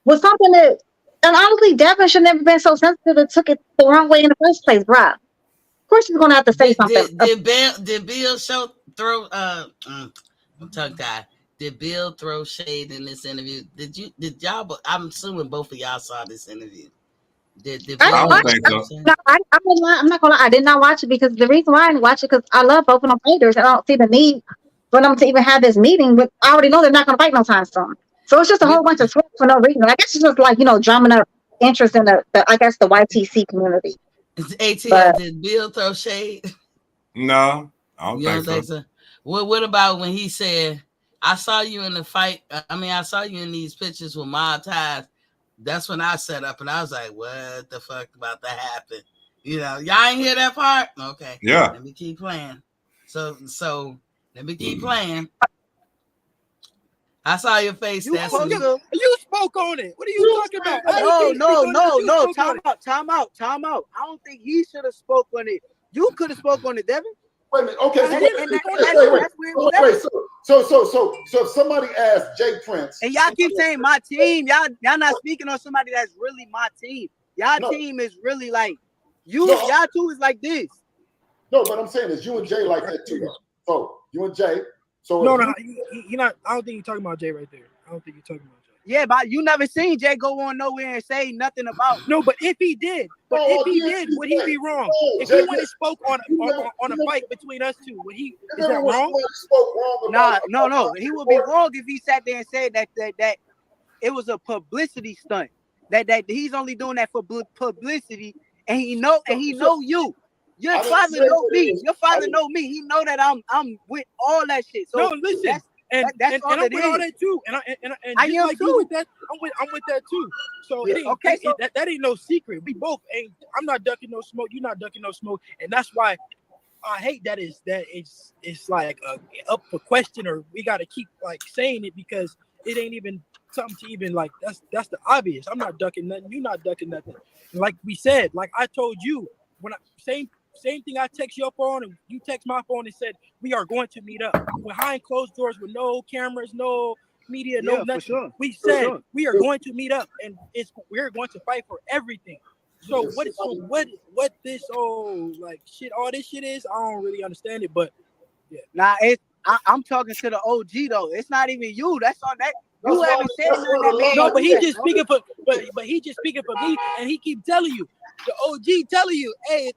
was something that And honestly, Devin should never been so sensitive and took it the wrong way in the first place, bruh. Of course, he's gonna have to say something. Did Bill throw I'm tongue tied. Did Bill throw shade in this interview? Did y'all? I'm assuming both of y'all saw this interview. Did Bill I don't think so. I'm not gonna lie. I did not watch it because the reason why I didn't watch it because I love both of them fighters. I don't see the need for them to even have this meeting. But I already know they're not gonna fight no time soon. So it's just a whole bunch of sweat for no reason. I guess it's just like drumming up interest in the YTC community. ATL, did Bill throw shade? No, I don't You don't think think so? What about when he said, "I saw you in the fight. I saw you in these pictures with Mob Ties." That's when I set up and I was like, "What the fuck about to happen?" Y'all ain't hear that part? Okay. Yeah. Let me keep playing. So let me keep playing. I saw your face. You spoke on it. What are you talking about? No. Time out. I don't think he should have spoke on it. You could have spoke on it, Devin. Wait a minute. Okay, wait. So if somebody asked Jay Prince, and y'all keep saying my team, y'all not speaking on somebody that's really my team. Y'all team is really like y'all two is like this. No, but I'm saying is you and Jay like that too. So you and Jay. So he not. I don't think you're talking about Jay right there. I don't think you're talking about Jay. Yeah, but you never seen Jay go on nowhere and say nothing about. No, but if he did, would he be wrong? If he went and spoke on a fight between us two, is that wrong? No. He would be wrong if he sat there and said that it was a publicity stunt. That he's only doing that for publicity, and he know you. Your father know me. Your father know me. He know that I'm with all that shit. So no, listen. And I'm with all that too. And I am like too. With that, I'm with that too. So that ain't no secret. We both ain't. I'm not ducking no smoke. You're not ducking no smoke. And that's why I hate that it's like up for question, or we got to keep like saying it because it ain't even something to even like. That's the obvious. I'm not ducking nothing. You're not ducking nothing. And like we said, like I told you when same thing I text your phone and you text my phone and said we are going to meet up behind closed doors with no cameras, no media, no nothing. Sure. We said we are going to meet up and we're going to fight for everything. So what this all this shit is, I don't really understand it, but yeah. Nah, I'm talking to the OG though. It's not even you. That's all that you haven't said nothing. No, but he just speaking for but he just speaking for me, and he keep telling you, the OG telling you, hey,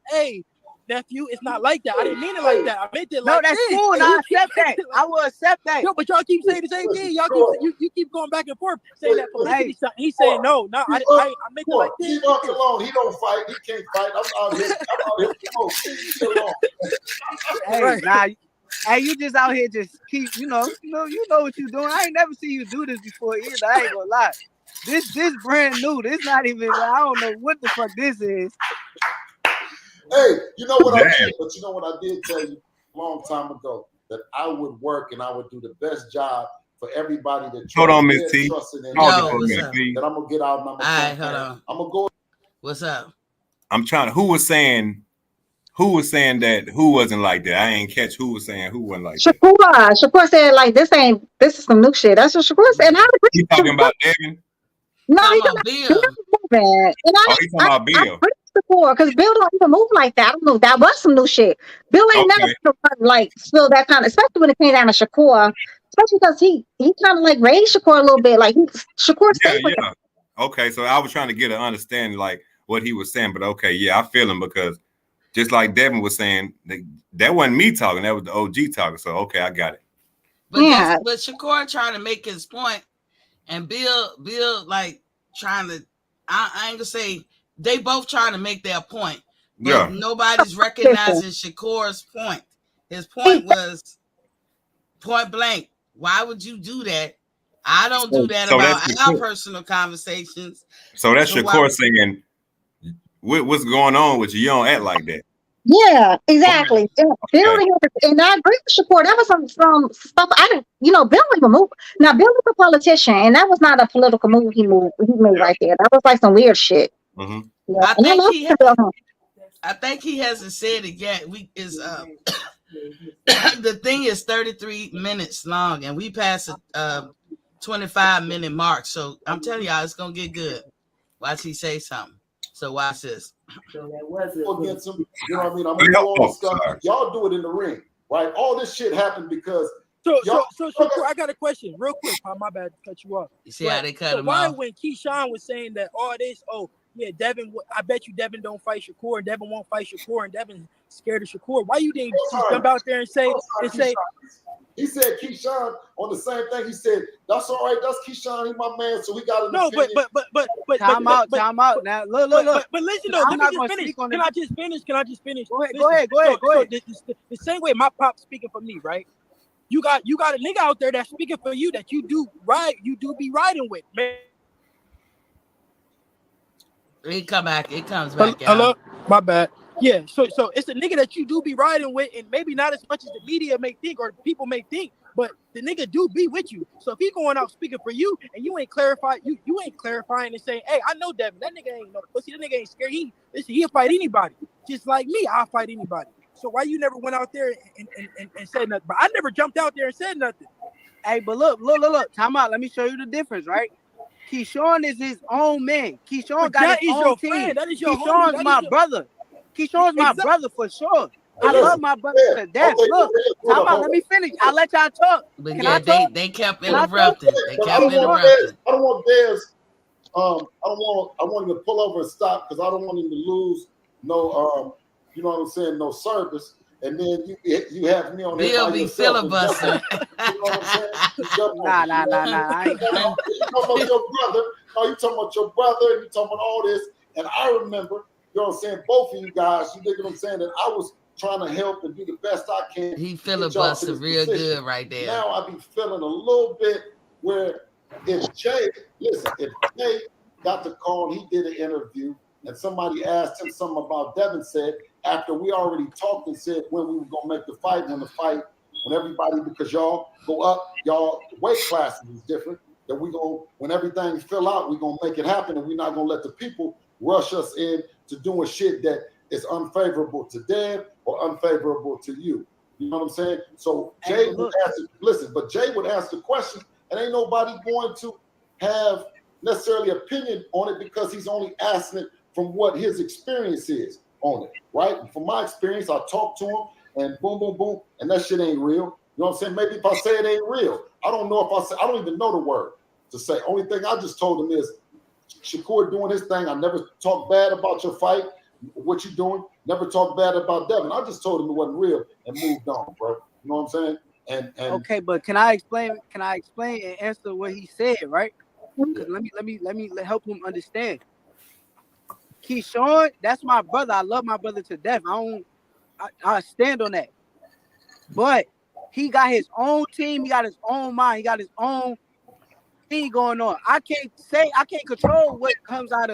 nephew, it's not like that. I didn't mean it like that. I meant it like that's this. Cool. I accept that. I will accept that. No, but y'all keep saying the same thing. Y'all keep going back and forth saying that publicity stuff. He's saying no, I meant it like this. Leave Uncle alone. He don't fight. He can't fight. I'm out here. Hey, you just out here just keep, you know what you're doing. I ain't never seen you do this before either. I ain't gonna lie. This brand new. This not even. I don't know what the fuck this is. Hey, you know what I did? But you know what I did tell you a long time ago? That I would work and I would do the best job for everybody that hold on, Miss T. That I'm gonna get out and I'm gonna hold on. I'm gonna go. What's up? I'm trying to. Who was saying that? Who wasn't like that? I ain't catch who was saying who wasn't like that. Shakur said like this is some new shit. That's what Shakur said. And I agree. You talking about Devin? No, he's talking about Bill. And he's talking about Bill. Because Bill don't even move like that. I don't know if that was some new shit. Bill ain't never like spill that kind of, especially when it came down to Shakur, especially because he kind of like raised Shakur a little bit. Like Shakur stayed with him. Okay, so I was trying to get an understanding like what he was saying, but okay, yeah, I feel him because just like Devin was saying, that wasn't me talking, that was the OG talking. So okay, I got it. But but Shakur trying to make his point, and Bill like trying to. I ain't gonna say. They both trying to make their point. But nobody's recognizing Shakur's point. His point was point blank. Why would you do that? I don't do that about our personal conversations. So that's Shakur saying, what's going on with you? You don't act like that. Yeah, exactly. Okay. And I agree with Shakur. That was some stuff I didn't, Bill didn't even move. Now, Bill was a politician, and that was not a political move he made right there. That was like some weird shit. Mm-hmm. Yeah. I think he hasn't said it yet. The thing is 33 minutes long, and we passed a 25-minute mark. So I'm telling y'all, it's gonna get good. Watch he say something. So watch this. So that wasn't Against him, you know what I mean? I'm gonna do all this stuff. Y'all do it in the ring, right? All this shit happened because So Shakur, I got a question real quick. My bad to cut you off. You see how they cut him why off? when Keyshawn was saying that all this, yeah, Devin, I bet you Devin don't fight Shakur and Devin won't fight Shakur and Devin scared of Shakur. Why you didn't just jump out there and say he said Keyshawn on the same thing. He said, that's all right, that's Keyshawn, he's my man, so we got an opinion. But time out. Now look. But listen though, let me just finish. Can I just finish? Go ahead. The same way my pop speaking for me, right? You got a nigga out there that's speaking for you that you do be riding with, man. It comes back. Hello? My bad. Yeah, so it's a nigga that you do be riding with, and maybe not as much as the media may think or people may think, but the nigga do be with you. So if he going out speaking for you and you ain't clarifying, you ain't clarifying and saying, hey, I know Devin, that nigga ain't no pussy, that nigga ain't scared. He'll fight anybody. Just like me, I'll fight anybody. So why you never went out there and said nothing? But I never jumped out there and said nothing. Hey, but look. Time out. Let me show you the difference, right? Keyshawn is his own man. Keyshawn got his own team. Friend. That is your Keyshawn's my brother. Keyshawn's my brother for sure. I love my brother to death. Look, time out. Let me finish. I'll let y'all talk. But Can yeah, I talk? they kept interrupting. I don't want Dez. I want him to pull over and stop because I don't want him to lose no you know what I'm saying, no service. And then you have me on Bill be filibustering. You know what I'm saying? Nah. You talking about your brother. No, you talking about your brother and you talking about all this. And I remember, you know what I'm saying, both of you guys, you dig what I'm saying, that I was trying to help and do the best I can. He filibustered real good right there. Now I be feeling a little bit where if Jay got the call, he did an interview, and somebody asked him something about Devin said, after we already talked and said when we were gonna make the fight, when everybody, because y'all go up, y'all weight classes is different, that when everything fill out, we're gonna make it happen, and we're not gonna let the people rush us in to doing shit that is unfavorable to Dev or unfavorable to you. You know what I'm saying? So Jay would Jay would ask the question, and ain't nobody going to have necessarily opinion on it because he's only asking it from what his experience is on it, right? From my experience, I talk to him and boom, boom, boom, and that shit ain't real. You know what I'm saying? Maybe if I say it ain't real, I don't know if I don't even know the word to say. Only thing I just told him is Shakur doing his thing. I never talked bad about your fight, what you doing. Never talked bad about Devin. I just told him it wasn't real and moved on, bro. You know what I'm saying? And okay, but can I explain and answer what he said, right? Let me help him understand. Keyshawn, that's my brother. I love my brother to death. I stand on that. But he got his own team. He got his own mind. He got his own thing going on. I can't control what comes out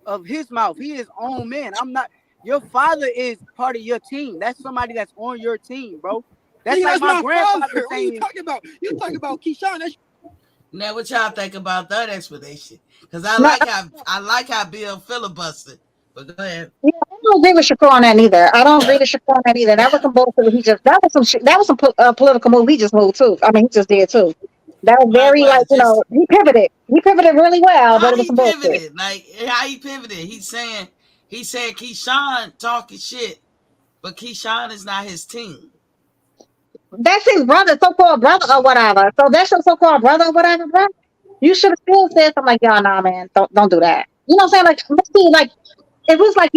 of his mouth. He is his own man. I'm not. Your father is part of your team. That's somebody that's on your team, bro. That's like my grandfather. What are you talking about? You talking about Keyshawn? Now, what y'all think about that explanation? Because I like how Bill filibustered. But go ahead. Yeah, I don't agree with Shakur on that neither. I don't agree with Shakur on that either. That was some bullshit. That was some political move. He just moved too. I mean, he just did too. That was very he pivoted. He pivoted really well, but it was some bullshit. Like how he pivoted. He said Keyshawn talking shit, but Keyshawn is not his team. That's his brother, so-called brother or whatever. So that's your so-called brother or whatever, bro. You should have still said something like, y'all, nah, man, don't do that. You know what I'm saying? Like, let's see, like, it was like,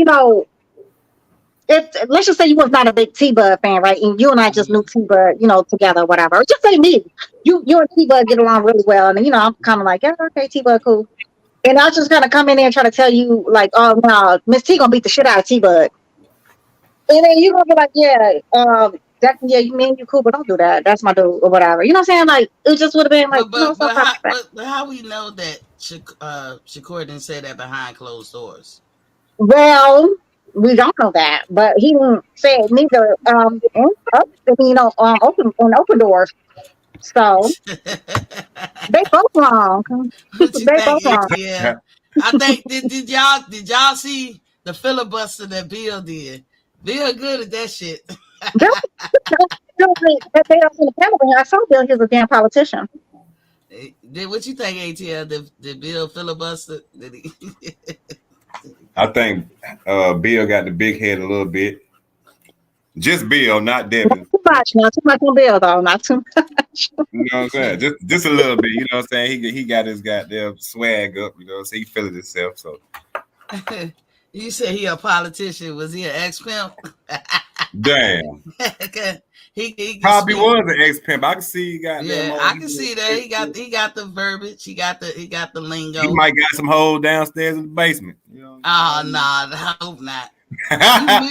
let's just say you was not a big T-Bud fan, right? And you and I just knew T-Bud, together or whatever. Or just say me. You and T-Bud get along really well. And, I'm kind of like, yeah, okay, T-Bud, cool. And I was just going to come in there and try to tell you, like, oh, no, Miss T going to beat the shit out of T-Bud. And then you're going to be like, yeah, you mean you cool, but don't do that. That's my dude or whatever. You know what I'm saying? Like, it just would have been like, but how we know that Shakur didn't say that behind closed doors? Well, we don't know that, but he didn't say it neither. Open doors. So they both wrong. Yeah, I think did y'all see the filibuster that Bill did? Bill good at that shit. I saw Bill. He's a damn politician. Did what you think, ATL? Did Bill filibuster? Did he? I think Bill got the big head a little bit. Just Bill, not Devin. Not too much on Bill though. Not too much. You know what I'm saying? Just a little bit. You know what I'm saying? He got his goddamn swag up. You know what I'm saying? He feeling himself. So You said he a politician. Was he an ex-pimp? damn. he Probably speak. was an ex-pimp. I can see he got Yeah, I can see that. He got the verbiage. He got the lingo. He might got some holes downstairs in the basement. You know? Oh no, I hope not.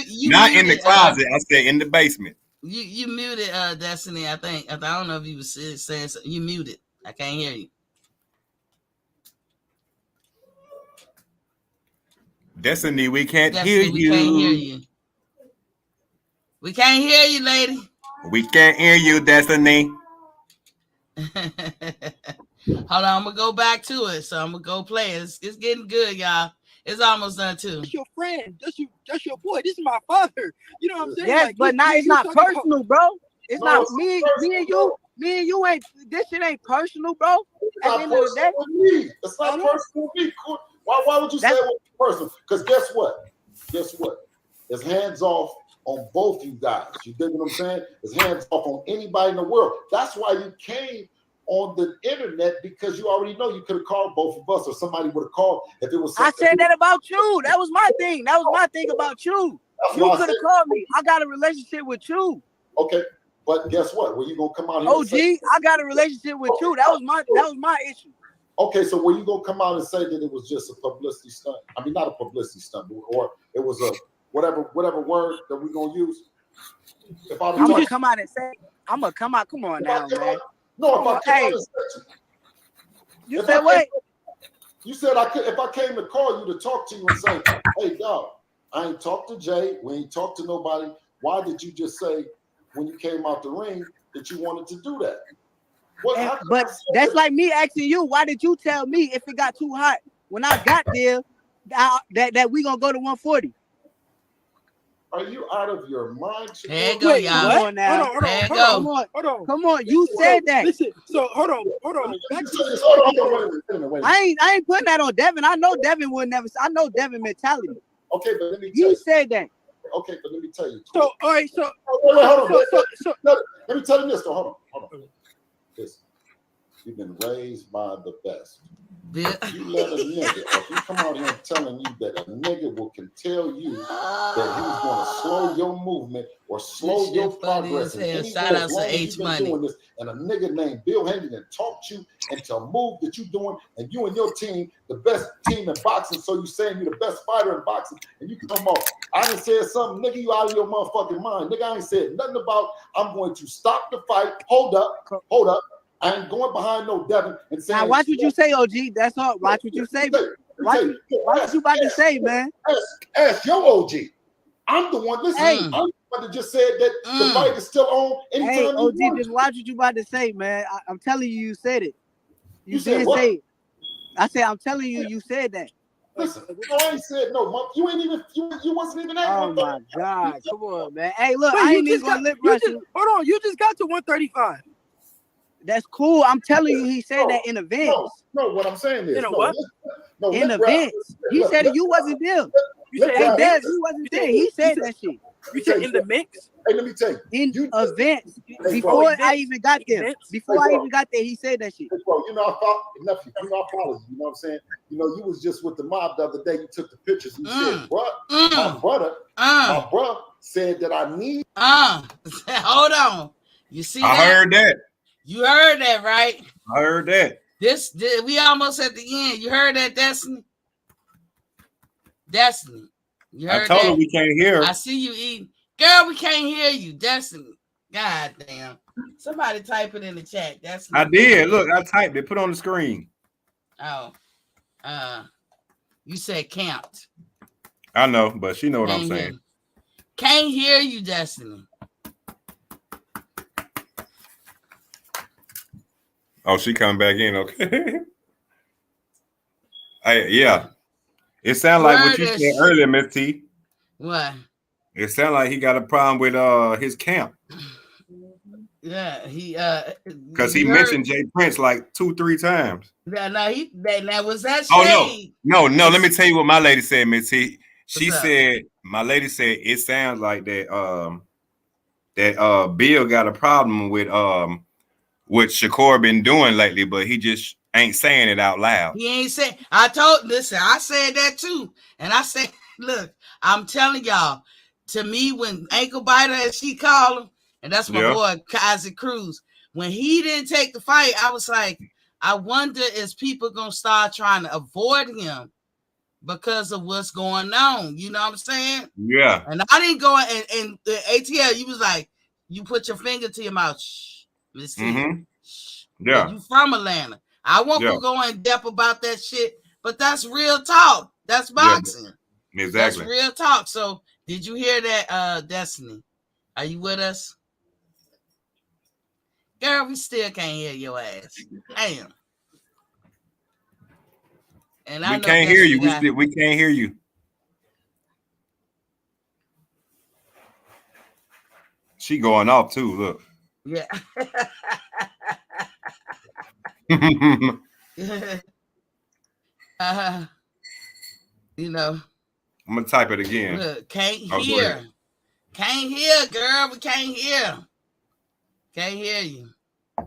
You Not in the muted, closet. I said in the basement. You muted Destiny. I think. I don't know if you was saying something. You muted. I can't hear you. Destiny, we can't Destiny, hear we you. can't hear you. We can't hear you, lady. We can't hear you, Destiny. Hold on, I'm gonna go back to it. So I'm gonna go play it. It's getting good, y'all. It's almost done too. That's your friend. That's your boy. This is my father. You know what I'm saying? Yes, Like, but now it's not personal, bro. It's No, not it's me and you ain't. This shit ain't personal, bro. It's At not the end of the day, personal with me. It's not personal with me. Why would you say it was personal? Because guess what? It's hands off on both you guys. You dig what I'm saying? It's hands off on anybody in the world. That's why you came on the internet, because you already know you could have called both of us, or somebody would have called if it was. I said that about you. That was my thing. That was my thing about you. That's You why I could have said- called me. I got a relationship with you. Okay, but guess what? Were you gonna come out here? OG, And say, I got a relationship with you. That was my issue. okay, so were you gonna come out and say that it was just a publicity stunt? I mean, not a publicity stunt, or it was a whatever word that we're gonna use. If I I'm gonna come out and say, I'm gonna come out. Come on now, man. No, if I came Hey. out and said You If said I what? you said I could, if I came to call you to talk to you and say, hey, dog, I ain't talked to Jay, we ain't talked to nobody. Why did you just say when you came out the ring that you wanted to do that? But that's like me asking you, why did you tell me if it got too hot when I got there that we gonna go to 140? Are you out of your mind? There you go, Wait, y'all. Come on now. Hold on. Hold on. Come on. You said that. Listen. So hold on. Back to Hold on, wait a minute. I ain't putting that on Devin. I know Devin would never. I know Devin mentality. Okay, but let me tell You you. said that. Okay, but let me tell you. So all right. So Wait, hold on. so Let me tell you this, though. Hold on. Listen, you've been raised by the best. You let a nigga, if you come out here and telling you that a nigga can tell you that he's going to slow your movement or slow your progress in any way, Shout out as to long as H you've been Money. doing this, and a nigga named Bill Henderson taught you into a move that you're doing, and you and your team, the best team in boxing, so you saying you're the best fighter in boxing, and you come off, I done said something, nigga, you out of your motherfucking mind. Nigga, I ain't said nothing about I'm going to stop the fight. Hold up. I ain't going behind no Devin and saying. Now watch what you say, OG. That's all. Watch what you say. Watch what you about to say, man. Ask your OG. I'm the one. Listen, Hey. I'm the one that just said that the fight is still on. Anytime Hey, you OG, want. just watch what you about to say, man. I'm telling you, you said it. You said did what? say it. I said, I'm telling you, you said that. Listen, no, I ain't said no, Monk. You ain't even. You wasn't even at. Oh my God, come on, man. Hey, look, wait, I you ain't even just gonna got. lip You rush just, you. hold on. You just got to 135. That's cool. I'm telling you, he said that in events. No. What I'm saying is, In a what? No, In lip rap. events. He Look, said it. You wasn't there. You Lip said Hey, rap. Dev, you wasn't there. He said that shit. You said in the mix. Hey, let me tell you. In You- events. Hey, Before events. I even got there. Events. Before Hey, I bro. even got there, he said that shit. Hey, bro, you know, I follow nephew. You know, I follow you. You know what I'm saying? You know, you was just with the mob the other day. You took the pictures. You said, bro, my brother said that I need. Hold on. You see I that? heard that. You heard that, right? I heard that. This we almost at the end. You heard that, Destiny? Destiny. You heard I told that? her we can't hear. I see you eating. Girl, we can't hear you. Destiny. God damn. Somebody type it in the chat. Destiny. I did. Look, I typed it. Put it on the screen. Oh. You said count. I know, but she know what I'm Can't saying. hear. Can't hear you, Destiny. Oh, she coming back in. Okay. Hey, yeah. It sounds like what you Word said is- earlier, Miss T. What? It sounds like he got a problem with his camp. Yeah, he because he mentioned Jay Prince like 2-3 times. Yeah, no, that was that Oh shade. no. Let me tell you what my lady said, Miss T. She What's up? said, my lady said it sounds like that Bill got a problem with what Shakur been doing lately, but he just ain't saying it out loud. He ain't saying. Listen, I said that too, and I said, look, I'm telling y'all. To me, when ankle biter, as she called him, and that's my boy Kaiser Cruz. When he didn't take the fight, I was like, I wonder is people gonna start trying to avoid him because of what's going on. You know what I'm saying? Yeah. And I didn't go and ATL. You was like, you put your finger to your mouth. Shh, Miss T. Shh. Yeah. You from Atlanta? I won't go in depth about that shit, but that's real talk. That's boxing. Yeah, exactly. That's real talk. So, did you hear that, Destiny? Are you with us? Girl, we still can't hear your ass. Damn. And we can't hear you. We can't hear you. She going off too. Look. Yeah. You know. I'm gonna type it again. Look, can't hear. Can't hear, girl. We can't hear. Can't hear you. Oh,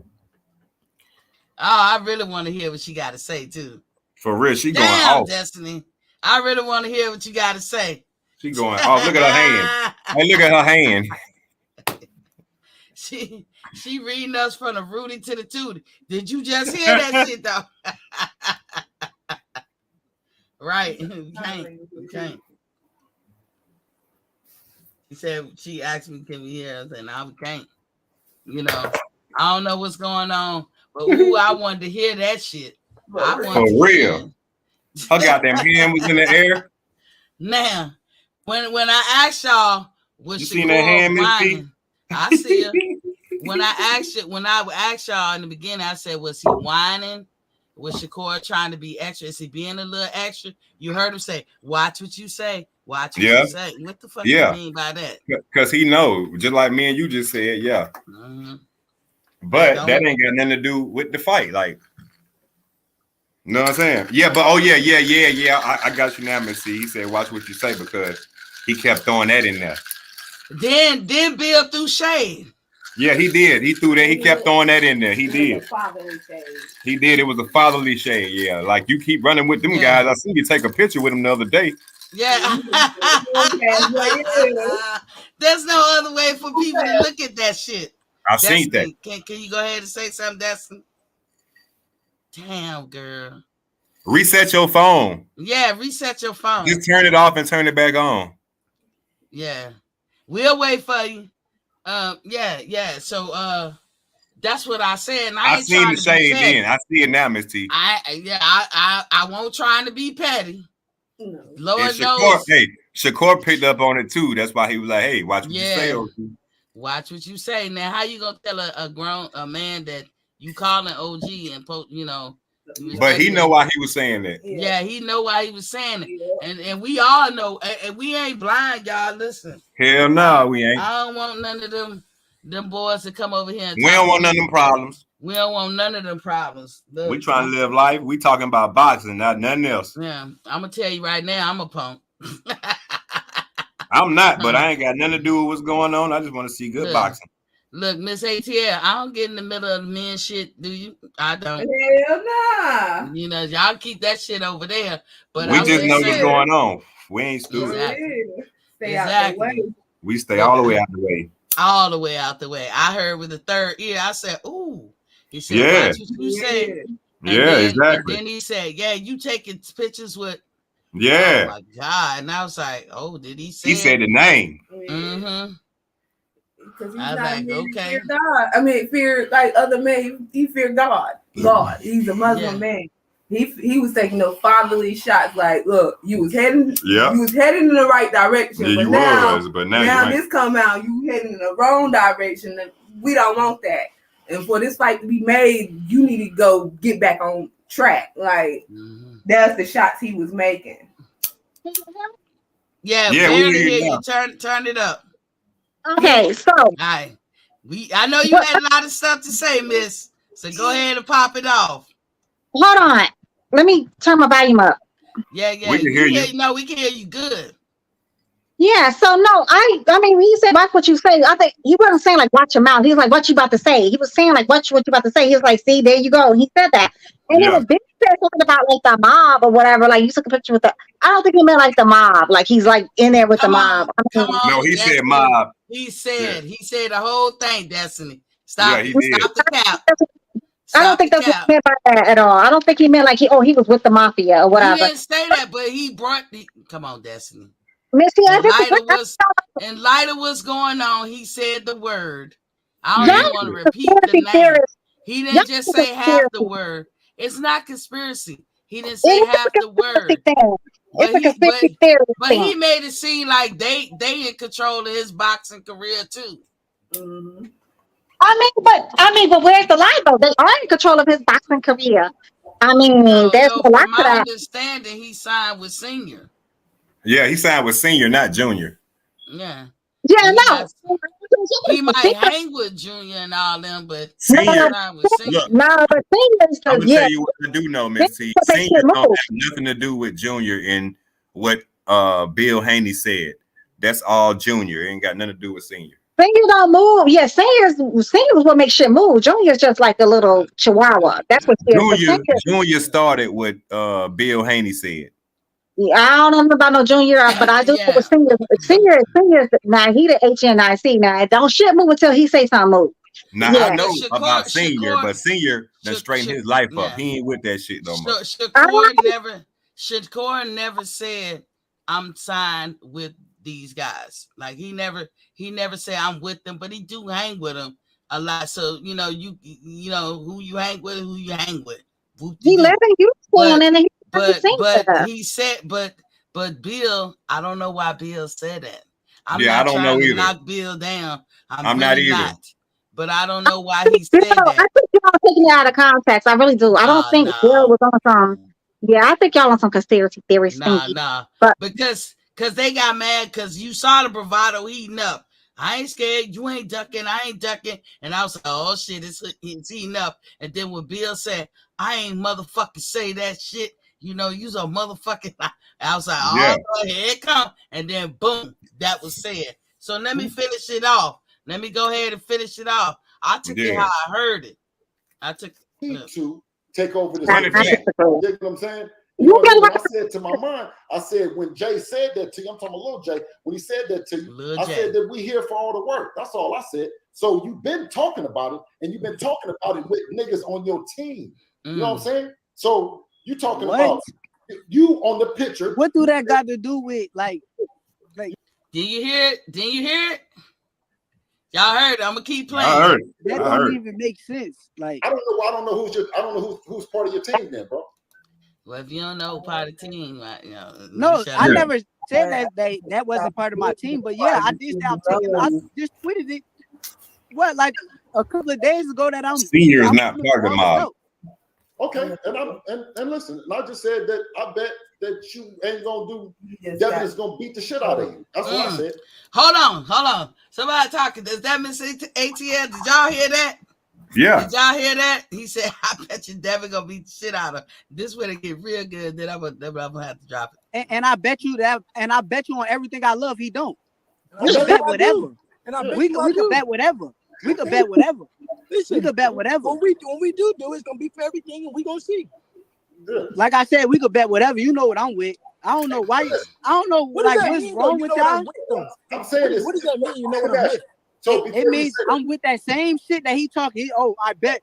I really want to hear what she got to say too. For real, she going off. Destiny. I really want to hear what you got to say. She going off. Look at her hand. Hey, look at her hand. She reading us from the Rudy to the Tootie. Did you just hear that shit though? Right. You can't. She said, she asked me, can we hear us? And I can't. You know, I don't know what's going on, but I wanted to hear that shit. For real. Her goddamn hand was in the air. Now, when I asked y'all, was you seen that hand, whining? I see her. When I asked y'all in the beginning, I said, was he whining? Was Shakur trying to be extra? Is he being a little extra? You heard him say, watch what you say. Watch what you say. What the fuck do you mean by that? Because he know, just like me and you just said, yeah. Mm-hmm. But that ain't got nothing to do with the fight. Like, you know what I'm saying? Yeah, but yeah. I got you now, Miss C. He said, watch what you say because he kept throwing that in there. Then Bill threw shade. Yeah, he did. He threw that. He kept throwing that in there. He did. He did. It was a fatherly shade. Yeah, like you keep running with them guys. I see you take a picture with them the other day. Yeah. There's no other way for people to look at that shit. I seen that. Can you go ahead and say something, Destiny? Damn, girl. Reset your phone. Yeah, reset your phone. Just turn it off and turn it back on. Yeah. We'll wait for you. Yeah. So that's what I said. And I seen the shade then. I see it now, Miss T. I won't trying to be petty. No. Lord Shakur, knows. Hey, Shakur picked up on it too. That's why he was like, "Hey, watch what you say." Watch what you say. Now, how you gonna tell a man that you calling OG and you know? But he know why he was saying that. Yeah, he know why he was saying it, and we all know, and we ain't blind, y'all. Listen. Hell no, we ain't. I don't want none of them boys to come over here. We don't want none of them problems. We don't want none of them problems. Look, we trying to live life. We talking about boxing, not nothing else. Yeah, I'm gonna tell you right now, I'm a punk. I'm not, but I ain't got nothing to do with what's going on. I just want to see good boxing. Look, Miss ATL, I don't get in the middle of the men shit, do you? I don't. Hell nah. You know, y'all keep that shit over there. But we just know what's going on. We ain't stupid. Exactly. Stay out the way. We stay all the way out the way. All the way out the way. I heard with the third ear, I said, ooh. He said, watch what you say. Exactly. And then he said, yeah, you taking pictures with. Yeah. Oh my God. And I was like, oh, did he say He said the name. Mm-hmm. Because he's I was like, okay. Fear God. I mean, fear like other men. He feared God. He's a Muslim man. He was taking those fatherly shots. Like, look, you was heading in the right direction, but now this come out, you heading in the wrong direction. And we don't want that. And for this fight to be made, you need to go get back on track. Like that's the shots he was making. Yeah, we hear you. Turn it up. Okay, so right. I know you had a lot of stuff to say, Miss. So go ahead and pop it off. Hold on. Let me turn my volume up. Yeah. We can hear you. No, we can hear you good. Yeah, so no, I mean, when he said watch what you say, I think he wasn't saying like watch your mouth. He was like, what you about to say? He was saying like watch what you about to say. He was like, see, there you go. And he said that. And then when Big said something about like the mob or whatever, like you took a picture with the, I don't think he meant like the mob, like he's like in there with the mob. Come on. No, he Destiny. said mob. He said the whole thing, Destiny. Yeah, he did. Stop the cap. I don't think that's what he meant by that at all. I don't think he meant like he was with the mafia or whatever. He didn't say that, but he brought come on, Destiny. Missy, in light of what's going on, he said the word. I don't even want to repeat the name. He didn't just say half the word. It's not conspiracy. He didn't say half the word. It's a conspiracy theory. But he made it seem like they in control of his boxing career too. Mm-hmm. I mean, but where's the lie though? They are in control of his boxing career. I mean, there's a lot to that. My understanding, he signed with Senior. Yeah, he signed with Senior, not Junior. Yeah. Yeah, no. He might hang with Junior and all them, but Senior. Look, no, but Senior's I'm gonna tell you what I do know, Miss T. Senior don't have nothing to do with Junior in what Bill Haney said. That's all Junior. It ain't got nothing to do with Senior. Senior don't move. Yeah, Senior's what makes shit move. Junior's just like a little chihuahua. That's what Junior started what Bill Haney said. Yeah, I don't know about no Junior, but I do know what Senior. Now he the HNIC. Now don't shit move until he say something move. Now I know about Senior, but Senior done straighten his life up. He ain't with that shit no more. Shakur never said I'm signed with these guys. Like he never said I'm with them, but he do hang with them a lot. So you know who you hang with, He live in Houston, and he said, but Bill, I don't know why Bill said that. I don't know either. Knock Bill down. I'm not either. But I don't know why he said that. I think y'all taking it out of context. I really do. I don't think Bill was on some. Yeah, I think y'all on some conspiracy theory. Nah. But because they got mad because you saw the bravado heating up. I ain't scared. You ain't ducking. I ain't ducking. And I was like, oh shit, it's heating up. And then when Bill said, I ain't motherfucking say that shit. You know, you's a motherfucking. I was like, oh, here it come. And then boom, that was said. So let me finish it off. Let me go ahead and finish it off. I took it how I heard it. I took to take over the Run it back. You know what I'm saying? You know what I said to my mind? I said when Jay said that to you, I'm talking about Lil Jay. When he said that to you, I said that we here for all the work. That's all I said. So you've been talking about it, and you've been talking about it with niggas on your team. You know what I'm saying? So you talking about you on the picture. What do that got to do with like? Did you hear it? Y'all heard it. I'm gonna keep playing. I heard it. That don't even make sense. Like I don't know who's part of your team then, bro. Well, if you don't know part of the team, no, I never said that wasn't part of my team. But yeah, I did. I just tweeted it. What, like a couple of days ago that Senior is not part of the mob. Okay, and listen, and I just said that I bet that you ain't gonna do. Devin is gonna beat the shit out of you. That's what I said. Hold on. Somebody talking. Does that miss ATL? Did y'all hear that? Yeah. Did y'all hear that? He said, I bet you Devin gonna beat the shit out of this. When it get real good, then I'm gonna have to drop it. And I bet you that, and I bet you on everything I love, he don't. We can bet whatever. And we can bet whatever. We can bet whatever. Listen, we could bet whatever. When we do, it's gonna be for everything, and we gonna see. Like I said, we could bet whatever. You know what I'm with. I don't know why. I don't know what's wrong with y'all. I'm saying this. What does that mean? You know what I'm with? So it means I'm with that same shit that he talking. I bet.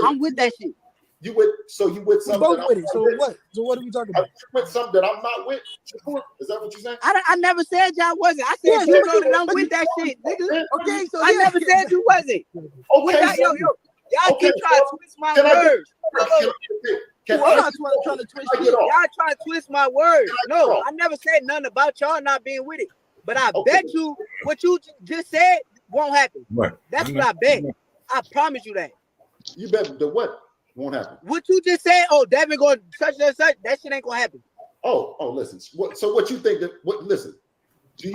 I'm with that shit. You with something. Both with it. So what? So what are we talking about? With something that I'm not with. Is that what you're saying? I never said y'all wasn't. I said you know that I'm with that shit, nigga. Okay, so I never said you wasn't. Okay, y'all keep trying to twist my words. I'm not trying to twist you. Y'all trying to twist my words. No, I never said nothing about y'all not being with it. But I bet you what you just said won't happen. What? That's what I bet. I promise you that. You bet the what won't happen. What you just said, Devin going such and such, that shit ain't gonna happen. Listen. So what you think listen.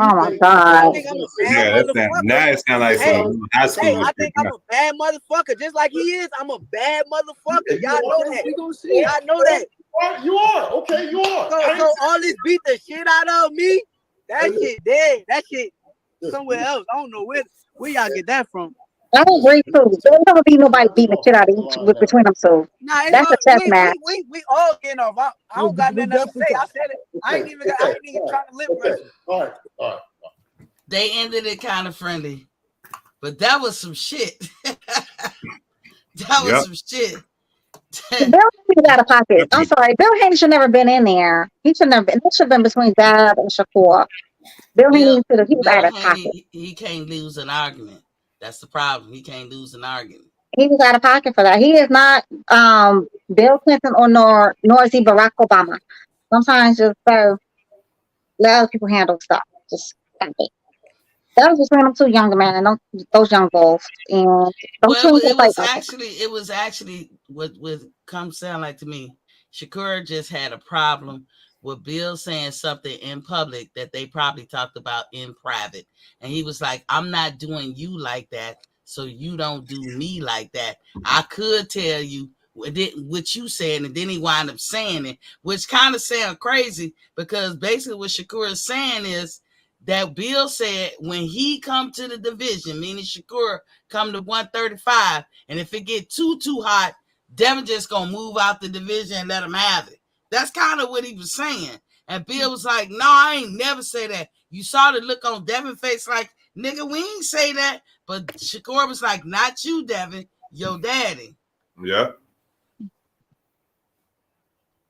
Oh my God. I think I'm a bad motherfucker. Now it sounds like some high school. Hey, I think I'm a bad motherfucker, just like he is. I'm a bad motherfucker. Y'all know that. We gonna see. Y'all know that. You are. Okay, you are. So all this beat the shit out of me, that shit dead. That shit somewhere else. I don't know where y'all get that from. I agree too. There's never be nobody beating the shit out of each between them two. Nah, That's a chess match. We all getting off. I don't got nothing else to say. I said it. I ain't even trying to lip wrestle. All right. They ended it kind of friendly, but that was some shit. That was some shit. Bill Haney out of pocket. I'm sorry. Bill Haney should never been in there. He should never been. This should have been between Dab and Shakur. Bill Haney he was out of pocket. He can't lose an argument. That's the problem. He can't lose an argument. He was out of pocket for that. He is not Bill Clinton or nor is he Barack Obama. Sometimes just let other people handle stuff. Just stop it. That was between them two younger men and those young bulls. And it was actually what comes sound like to me. Shakur just had a problem with Bill saying something in public that they probably talked about in private. And he was like, I'm not doing you like that, so you don't do me like that. I could tell you what you said, and then he wound up saying it, which kind of sound crazy because basically what Shakur is saying is that Bill said when he come to the division, meaning Shakur come to 135, and if it get too hot, Devin just gonna move out the division and let him have it. That's kind of what he was saying. And Bill was like, no, I ain't never say that. You saw the look on Devin's face like, nigga, we ain't say that. But Shakur was like, not you, Devin, your daddy. Yeah.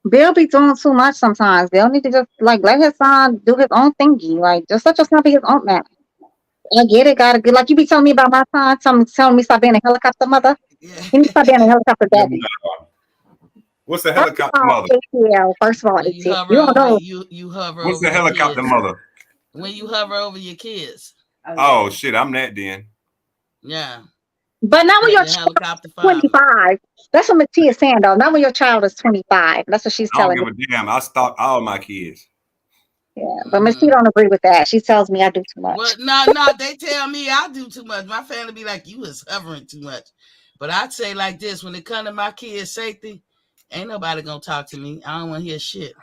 Bill be doing too much sometimes. Bill need to just let his son do his own thingy. Like, just let your son be his own man. I get it, gotta get like you be telling me about my son, telling me stop being a helicopter mother. Yeah. You need to stop being a helicopter daddy. What's a helicopter mother? ATL, first of all, You hover What's over a helicopter mother? When you hover over your kids. Oh shit, I'm that then. Yeah. But not when your child is 25. That's what Mattia is saying though. Not when your child is 25. That's what she's telling me. I don't give a damn. I stalk all my kids. Yeah, but Mattia don't agree with that. She tells me I do too much. Well, no, they tell me I do too much. My family be like, you is hovering too much. But I'd say like this, when it comes to my kids' safety, ain't nobody gonna talk to me. I don't want to hear shit.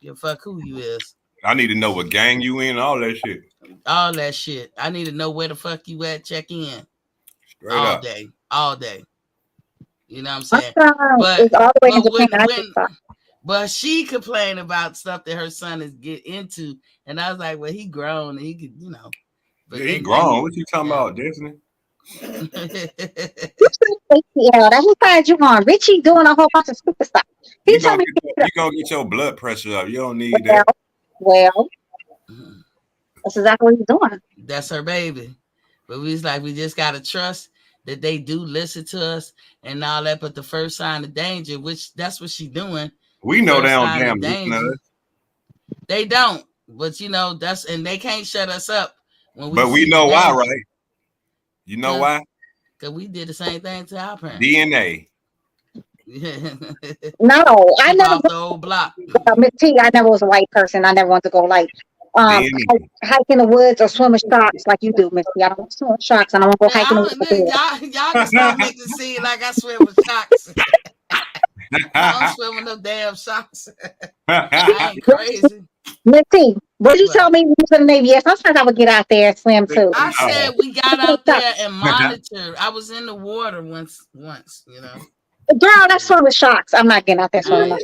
Give a fuck who you is. I need to know what gang you in, all that shit. All that shit. I need to know where the fuck you at. Check in. Straight up. All day. You know what I'm saying? But she complained about stuff that her son is get into, and I was like, well, he grown, and he could, you know. But he grown. What you talking about, Destiny? Yeah, that's what side you on. Richie doing a whole bunch of stupid stuff. You gonna get your blood pressure up. You don't need that. Well, that's exactly what he's doing. That's her baby. But we just gotta trust that they do listen to us and all that. But the first sign of danger, which that's what she's doing. We know they don't damn listen. They don't. But you know, and they can't shut us up when we. But we know why, right? You know why? Because we did the same thing to our parents. DNA. No, I never. The old block. Miss T, I never was a white person. I never wanted to go like hike in the woods or swim with sharks like you do, Miss T. I don't want to swim with sharks, and I want to go hiking in the woods. Y'all can stop making it seem like I swim with sharks. I don't swim with no damn sharks. I ain't crazy. Miss T, what did you tell me when you was in the Navy? Yeah, sometimes I would get out there and swim too. I said we got out there and monitored. I was in the water once, you know. Girl, that's swim with sharks. I'm not getting out there swimming with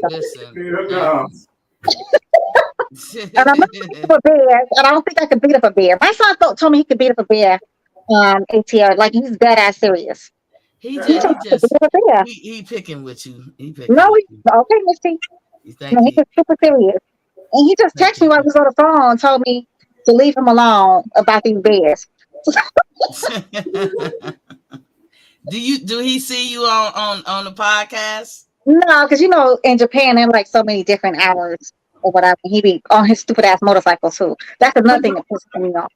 sharks. And I'm not beating up a bear, and I don't think I could beat up a bear. My son told me he could beat up a bear. ATR, like he's dead ass serious. He picking with you. Okay, Miss T. He's super serious. And he just texted me while he was on the phone and told me to leave him alone about these bears. Do he see you on the podcast? No, because you know in Japan there are like so many different hours or whatever. He be on his stupid ass motorcycle too. That's another thing that pisses me off.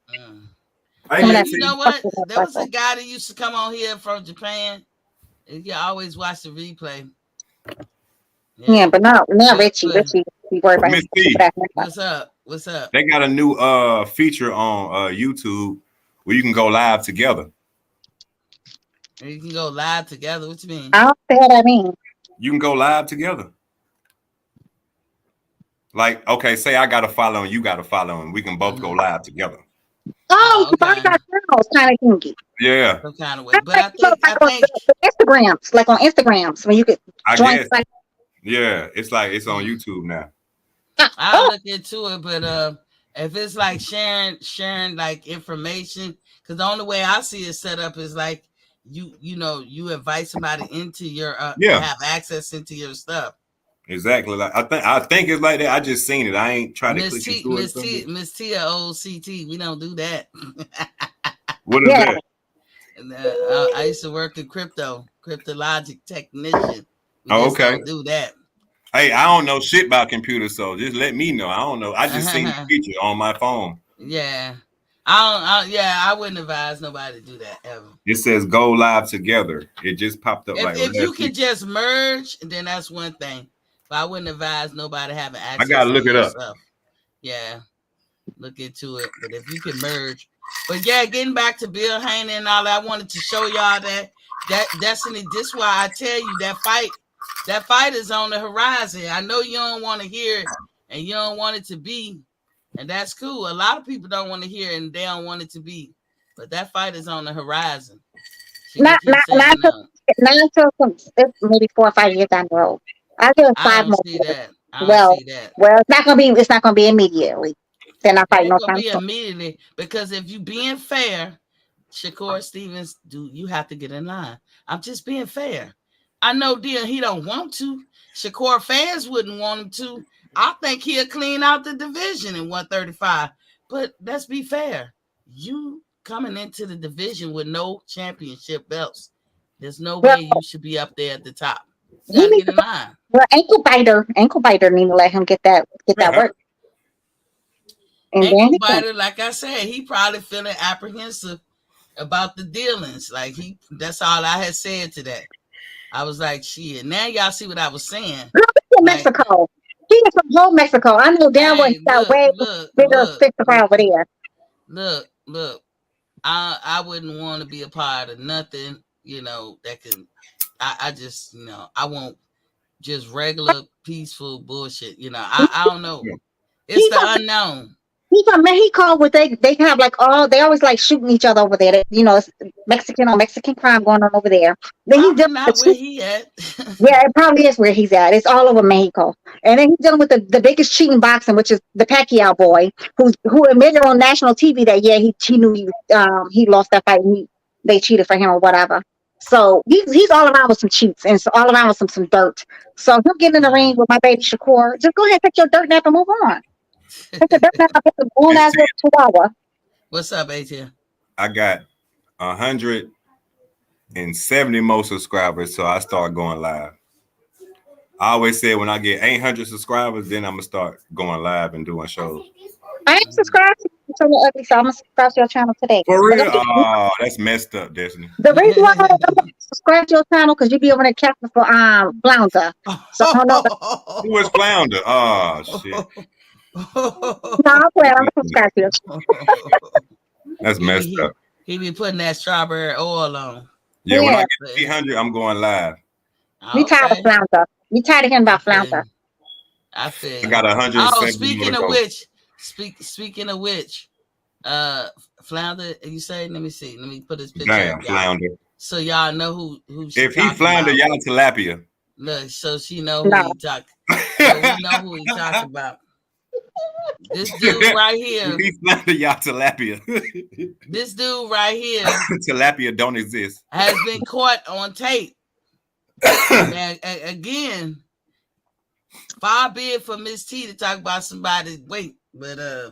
You know what? There was a guy that used to come on here from Japan. You always watch the replay. Yeah, but not Richie. Richie, be worried about his stupid ass motorcycle. What's up? What's up? They got a new feature on YouTube where you can go live together. You can go live together. What you mean? I don't know what that means. You can go live together. Like, okay, say I got a follow and you got a follow, and we can both go live together. Oh, you okay. got channels, kind of kinky. Yeah. Some kind of way. But I think Instagrams, like on Instagrams, when you could join. Guess. Yeah, it's on YouTube now. I'll look into it, but if it's like sharing like information, because the only way I see it set up is like you invite somebody into your have access into your stuff. Exactly. Like I think it's like that. I just seen it. I ain't trying to click into it. Miss Tia OCT, we don't do that. What is that? And I used to work in cryptologic technician. We just okay. Don't do that. Hey, I don't know shit about computers, so just let me know. I don't know. I just seen the feature on my phone. Yeah. I wouldn't advise nobody to do that ever. It says go live together. It just popped up. If you could just merge, then that's one thing. But I wouldn't advise nobody having access. I gotta look it up. Yeah, look into it. But if you can merge, but yeah, getting back to Bill Haney and all that, I wanted to show y'all that Destiny. This is why I tell you that fight is on the horizon. I know you don't want to hear it and you don't want it to be, and that's cool. A lot of people don't want to hear it and they don't want it to be, but that fight is on the horizon. Not until maybe 4 or 5 years down the road. I'll give it 5 more years. Well, it's not gonna be immediately. They're not fighting no time. Immediately, because if you being fair, Shakur Stevens, you have to get in line. I'm just being fair. I know he don't want to. Shakur fans wouldn't want him to. I think he'll clean out the division in 135. But let's be fair. You coming into the division with no championship belts, there's no way you should be up there at the top. You gotta get in line. Well, ankle biter need to let him get that work. And ankle biter, like I said, he probably feeling apprehensive about the dealings. Like that's all I had said today. I was like, shit. Now y'all see what I was saying. Look at Mexico. He is from whole Mexico. I know damn well he's got way bigger fish to fry over there. Look. I wouldn't want to be a part of nothing, that can. I just, I want just regular peaceful bullshit. I don't know. It's the unknown. He's from Mexico, where they have like they always like shooting each other over there. It's Mexican crime going on over there. Then he's dealing not where he at. Yeah, it probably is where he's at. It's all over Mexico. And then he's dealing with the biggest cheating boxing, which is the Pacquiao boy, who admitted on national TV that he knew he lost that fight and they cheated for him or whatever. So he's all around with some cheats and so all around with some dirt. So he'll get in the ring with my baby Shakur. Just go ahead, take your dirt nap and move on. What's up, ATL? I got 170 more subscribers, so I start going live. I always say when I get 800 subscribers, then I'm gonna start going live and doing shows. I ain't subscribed to Ugly, so I'm gonna subscribe to your channel today. For real? Oh, that's messed up, Destiny. The reason why I don't subscribe to your channel because you be over there catching for Flounder. So I don't know. Who is Flounder? Oh shit. No, I'm gonna subscribe to you. That's messed up. He be putting that strawberry oil on. Yeah, when I get 300, I'm going live. You tired of Flounder? You tired of hearing about Flounder? I feel. I got 100. Oh, speaking of which, Flounder, you say? Let me see. Let me put his picture. Damn, Flounder. So y'all know who if he Flounder, y'all tilapia. Look, so she know who he talking. So we know who he talking about. This dude right here. If he Flounder, y'all tilapia. This dude right here. Tilapia don't exist. Has been caught on tape. And again, far be it for Miss T to talk about somebody's weight, but I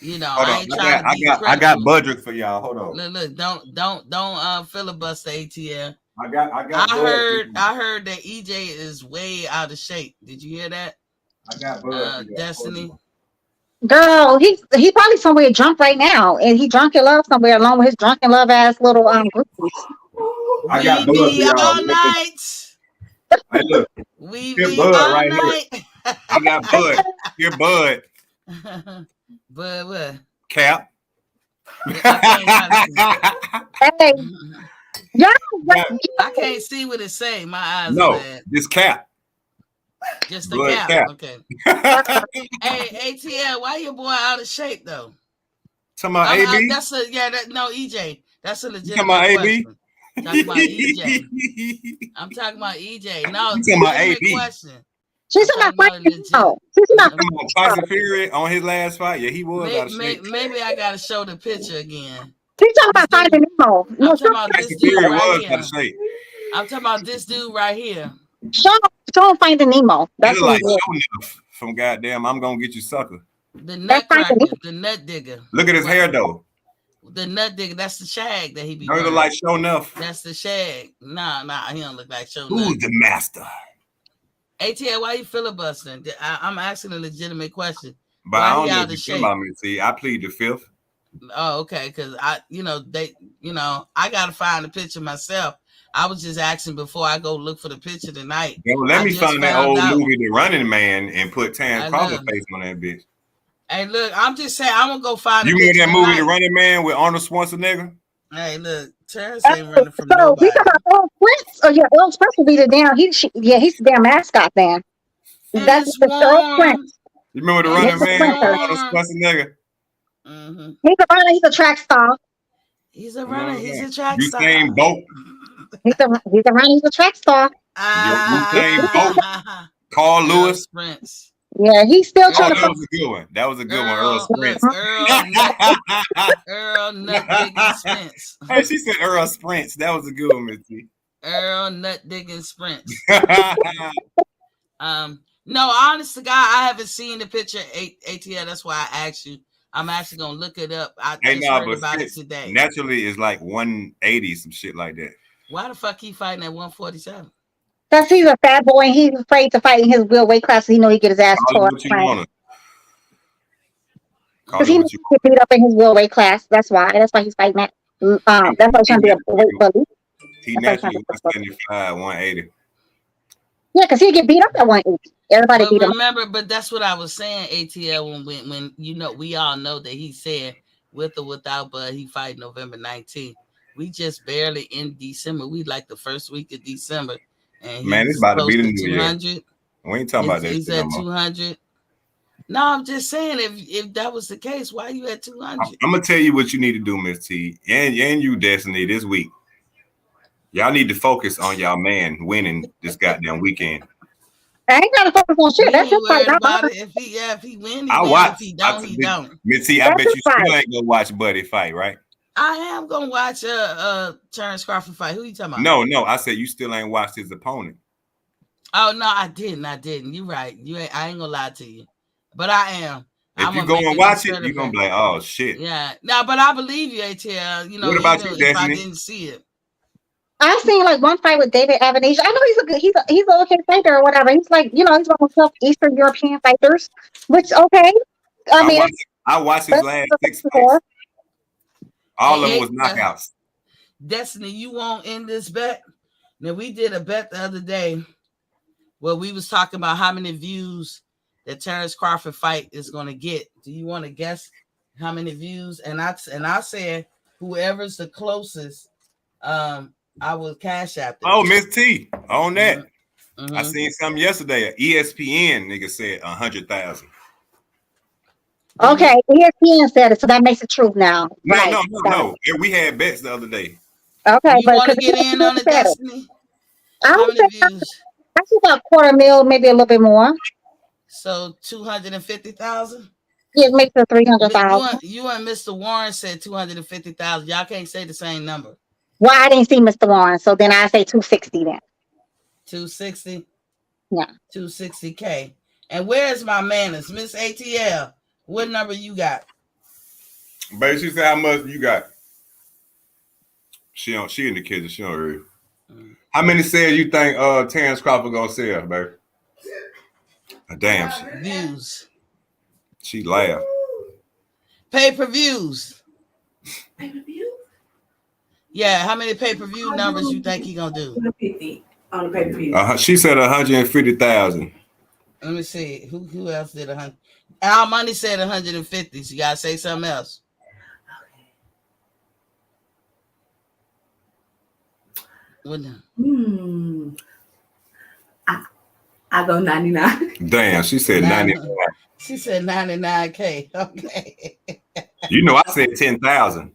ain't trying to be critical. I got budget for y'all. Hold on. Look, don't filibuster ATL. I got. I heard that EJ is way out of shape. Did you hear that? I got budget. Destiny. Girl, he probably somewhere drunk right now, and he drunk in love somewhere along with his drunken love ass little groupies. I got we bud be all night. Hey, look. We Here, be bud all right night. here. I got bud. Here, bud. But what? Cap. Hey, y'all, I can't see what it say. My eyes are No, bad. this cap. Just the Blood cap. cap. Okay. Hey, ATL, why your boy out of shape though? Talking about AB? That's a no EJ. That's a You talking about legitimate AB? question. Talking about EJ. I'm talking about EJ. No, You talking about legitimate AB? question. she's talking about legit. She's talking Come on, Tyson Fury on his last fight. Yeah, he was out of shape. Maybe I gotta show the picture again. She's talking about Finding Nemo. I'm No, talking about this Tyson dude Fury right was here. out of shape. I'm talking about this dude right here. show Finding Nemo. He That's look what like it is. Show Enough from goddamn I'm gonna get you sucker. The That's nutcracker, Finding the nut digger. Look at his hair though. The nut digger, that's the shag that he be Don't he wearing. look like Show Enough? That's the shag. Nah, he don't look like Show Who's Enough. the master? ATL, why you filibustering? I'm asking a legitimate question. But why I don't he know out if of you shape? about me. See, I plead the fifth. Oh, okay, because I gotta find the picture myself. I was just asking before I go look for the picture tonight. Yo, let me find that old movie, The Running Man, and put Terrence Crawford face on that bitch. Hey, look, I'm just saying I'm gonna go find. You remember that movie, The Running Man, with Arnold Schwarzenegger? Hey, look, Terrence ain't running from nobody. We got Earl Prince. Oh yeah, Earl Prince will be the damn. He's the damn mascot then. And That's the Earl Prince. You remember The Running Man with Arnold Schwarzenegger? Mm-hmm. He's a runner. He's a track star. He's a runner. He's a track star. Usain Bolt. He's a runner. He's a track star. Usain Bolt. Carl Lewis. Prince. Yeah, he's still trying to. That was a good one. That was a good one. Earl Sprints. Earl Nut Digging Sprints. Hey, she said Earl Sprints. That was a good one, Missy. Earl Nut Digging Sprints. No, honest to God, I haven't seen the picture. ATL. That's why I asked you. I'm actually gonna look it up. I just heard about it today. Naturally, it's like 180, some shit like that. Why the fuck he fighting at 147? Because he's a fat boy and he's afraid to fight in his real weight class. He know he get his ass tore. Because he needs to get beat up in his real weight class. That's why he's fighting that. That's why he's trying to be a weight bully. He naturally 175, 180. Yeah, because he get beat up at 180. Everybody beat him. Remember, but that's what I was saying, ATL, when we all know that he said with or without Bud, he fight November 19th. We just barely in December. We like the first week of December. And man, it's about to be the new 200. year. We ain't talking about that. He's at 200. No, I'm just saying, if that was the case, why are you at 200? I'm gonna tell you what you need to do, Miss T, and you, Destiny, this week. Y'all need to focus on y'all man winning this goddamn weekend. I ain't gotta focus on shit. That's just like if he wins, he I win. watch. If he don't, he don't. Miss T, I bet you still ain't gonna watch Buddy fight, right? I am gonna watch Terrence Crawford fight. Who you talking about? No. I said you still ain't watched his opponent. Oh no, I didn't. You right. I ain't gonna lie to you, but I am. If you go and watch it, you're gonna be like, oh shit. Yeah. No, but I believe you, ATL. What about you, Destiny? If I didn't see it. I've seen like one fight with David Avenage. I know he's an okay fighter or whatever. He's like, he's one of the Eastern European fighters, which okay. I watched his last 6 fights. All of them was knockouts. Destiny, you won't end this bet. Now we did a bet the other day where we was talking about how many views that Terrence Crawford fight is gonna get. Do you want to guess how many views? And I said whoever's the closest, I will cash out them. Oh, Miss T, on that. Mm-hmm. I seen something yesterday. ESPN nigga said 100,000. Okay, ESPN said it, so that makes it true now. No. We had bets the other day. Okay, you want to get in on the Destiny? How many views? I see about 250,000, maybe a little bit more. So 250,000. Yeah, it makes it 300,000. You and Mr. Warren said 250,000. Y'all can't say the same number. Well, I didn't see Mr. Warren, so then I say 260 then. 260. Yeah. 260K. And where's my manners, Miss ATL? What number you got? Baby, she said how much you got. She in the kitchen. She don't read. How many sales you think Terrence Crawford gonna sell, baby? Damn. Views. She laughed. Pay-per-views. Pay-per-view? Yeah, how many pay-per-view numbers you think he gonna do? 150 on the pay-per-view. She said 150,000. Let me see. Who else did 100? Our money said 150. So you gotta say something else. What now? I go 99. Damn, she said 99. She said 99K. Okay. You know, I said 10,000.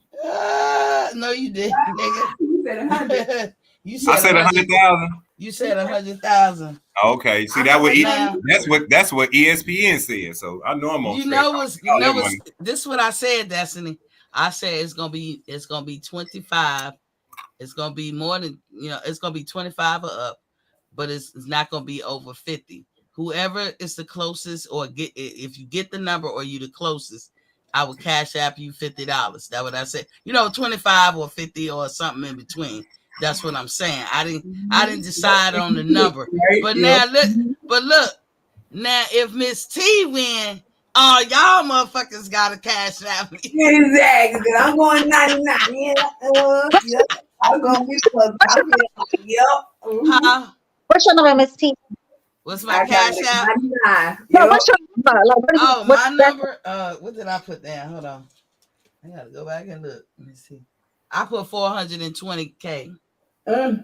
No, you didn't, nigga. You said 100. I said 100,000. You said 100,000. Okay, see that's what ESPN said. So I know I'm on. This is what I said, Destiny. I said it's gonna be 25. It's gonna be more than it's gonna be 25 or up, but it's not gonna be over 50. Whoever is the closest, or if you get the number or you the closest, I would cash app you $50. That's what I said. 25 or 50 or something in between. That's what I'm saying. I didn't decide on the number. But now look. Now if Miss T win, y'all motherfuckers gotta cash app me. Exactly. I'm going 99. Yeah. I'm going to be yep. Huh? What's your number, Miss T? What's my cash app? 99. No, what's your number? My number. What did I put down? Hold on. I gotta go back and look. Let me see. I put 420K. I was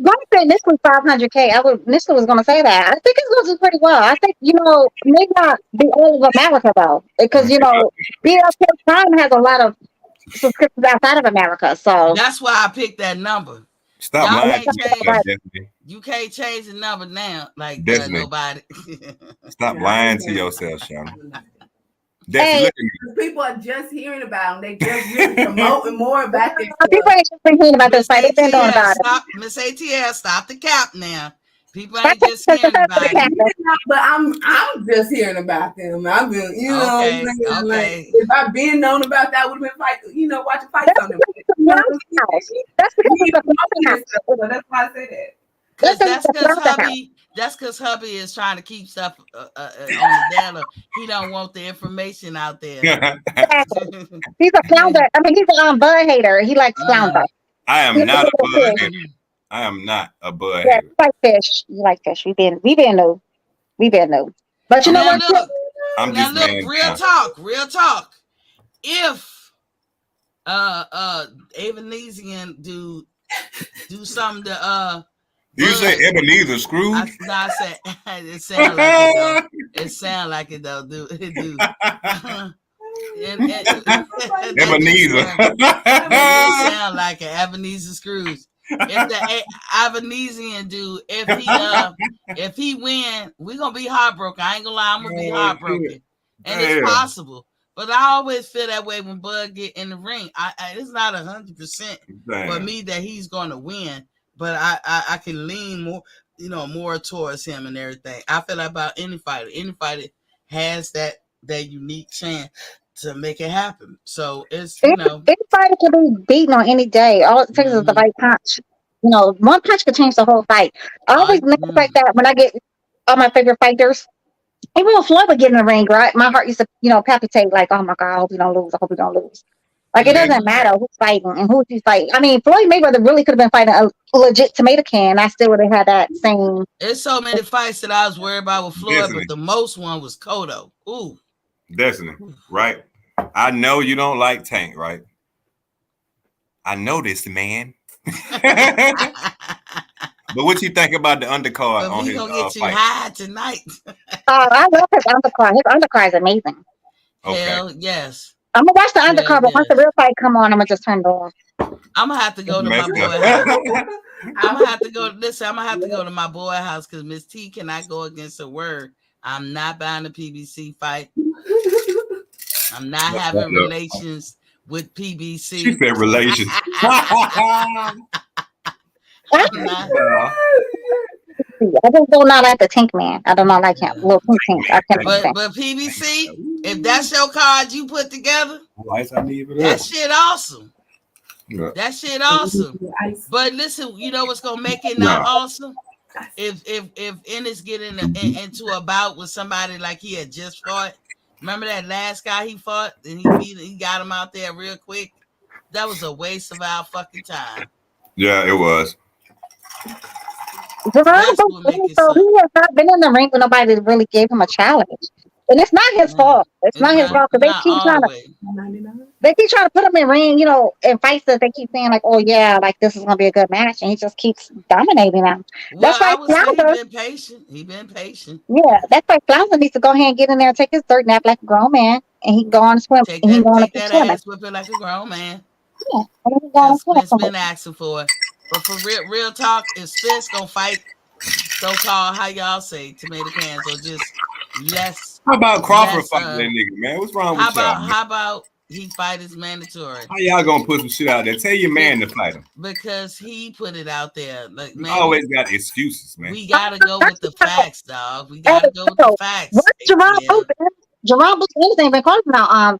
going to say this was 500K. Nista was going to say that. I think it's going to do pretty well. I think, maybe not the all of America, though. Because, BLK Prime has a lot of subscriptions outside of America. So that's why I picked that number. Stop lying. You can't change the number now. Like nobody. Stop lying to yourself, Sean. Hey, people are just hearing about them. They just really promoting more about this. People ain't just been hearing about this fight. They've been doing about it. Miss ATL, stop the cap now. People ain't just hearing about it. But I'm just hearing about them. I've been, okay. If I've been known about that, I would have been watching fights on them. That's why I say that. That's because hubby is trying to keep stuff on the data. He don't want the information out there. He's a flounder. I mean, he's a bud hater. He likes flounder. I am not a bud hater. I am not a bud hater. You like fish. You like fish. We been new. But you know what? Look, real talk. If Evanesian do something to you say Ebenezer Scrooge? I said it sound like it though. It sound like it though. It do. Ebenezer. It sound like an Ebenezer Scrooge. If the Evanesian dude, if he win, we gonna be heartbroken. I ain't gonna lie, I'm gonna be heartbroken, and it's possible. But I always feel that way when Bud get in the ring. It's not 100% for me that he's gonna win. But I can lean more, more towards him and everything. I feel like about any fighter. Any fighter has that unique chance to make it happen. So it's any fighter can be beaten on any day. All it takes is the right punch. One punch could change the whole fight. I always make it like that when I get all my favorite fighters. Even when Floyd would get in the ring, right? My heart used to, palpitate like, oh my God, I hope you don't lose. I hope you don't lose. Like, it doesn't matter who's fighting and who's he's fighting. I mean, Floyd Mayweather really could have been fighting a legit tomato can. I still would have had that same. There's so many fights that I was worried about with Floyd, but the most one was Cotto. Ooh. Destiny, right? I know you don't like Tank, right? I know this, man. But what you think about the undercard on his gonna get you fight? high tonight. I love his undercard. His undercard is amazing. Okay. Hell yes. I'm gonna watch the undercard, but once the real fight come on, I'm gonna just turn it off. I'm gonna have to go to my boy house. I'm gonna have to go. Listen, I'm gonna have to go to my boy house because Miss T cannot go against her word. I'm not buying a PBC fight. I'm not having relations with PBC. She said relations. I just do not like the Tank Man. I do not like him. Little Tank. But PBC, if that's your card you put together, that shit awesome. Yeah. That shit awesome. But listen, you know what's gonna make it not awesome? If Ennis get into a bout with somebody like he had just fought. Remember that last guy he fought and he got him out there real quick? That was a waste of our fucking time. Yeah, it was. That's what make it suck. He has not been in the ring with nobody that really gave him a challenge. And it's not his fault. It's not his fault because Not all the way. they keep trying to put him in ring, in fights that they keep saying like, oh yeah, like this is gonna be a good match, and he just keeps dominating them. Well, That's why I would say Flounder, he been patient. yeah, that's why Flounder needs to go ahead and get in there and take his dirt nap like a grown man, and he can go on and swim, Take and he can go on and that swimming. ass whipping like a grown man. Yeah, and he can go on and Spence swim. been asking for it. But for real talk, if Spence gonna fight so-called, how y'all say, tomato cans, or just less. How about Crawford fighting that nigga, man? What's wrong with y'all? How about he fight is mandatory? How y'all gonna put some shit out there? Tell your man to fight him. Because he put it out there. Like, man, you always got excuses, man. We gotta go with the facts, dog. We gotta go with the facts. What's Jerome Booth anything been calling now?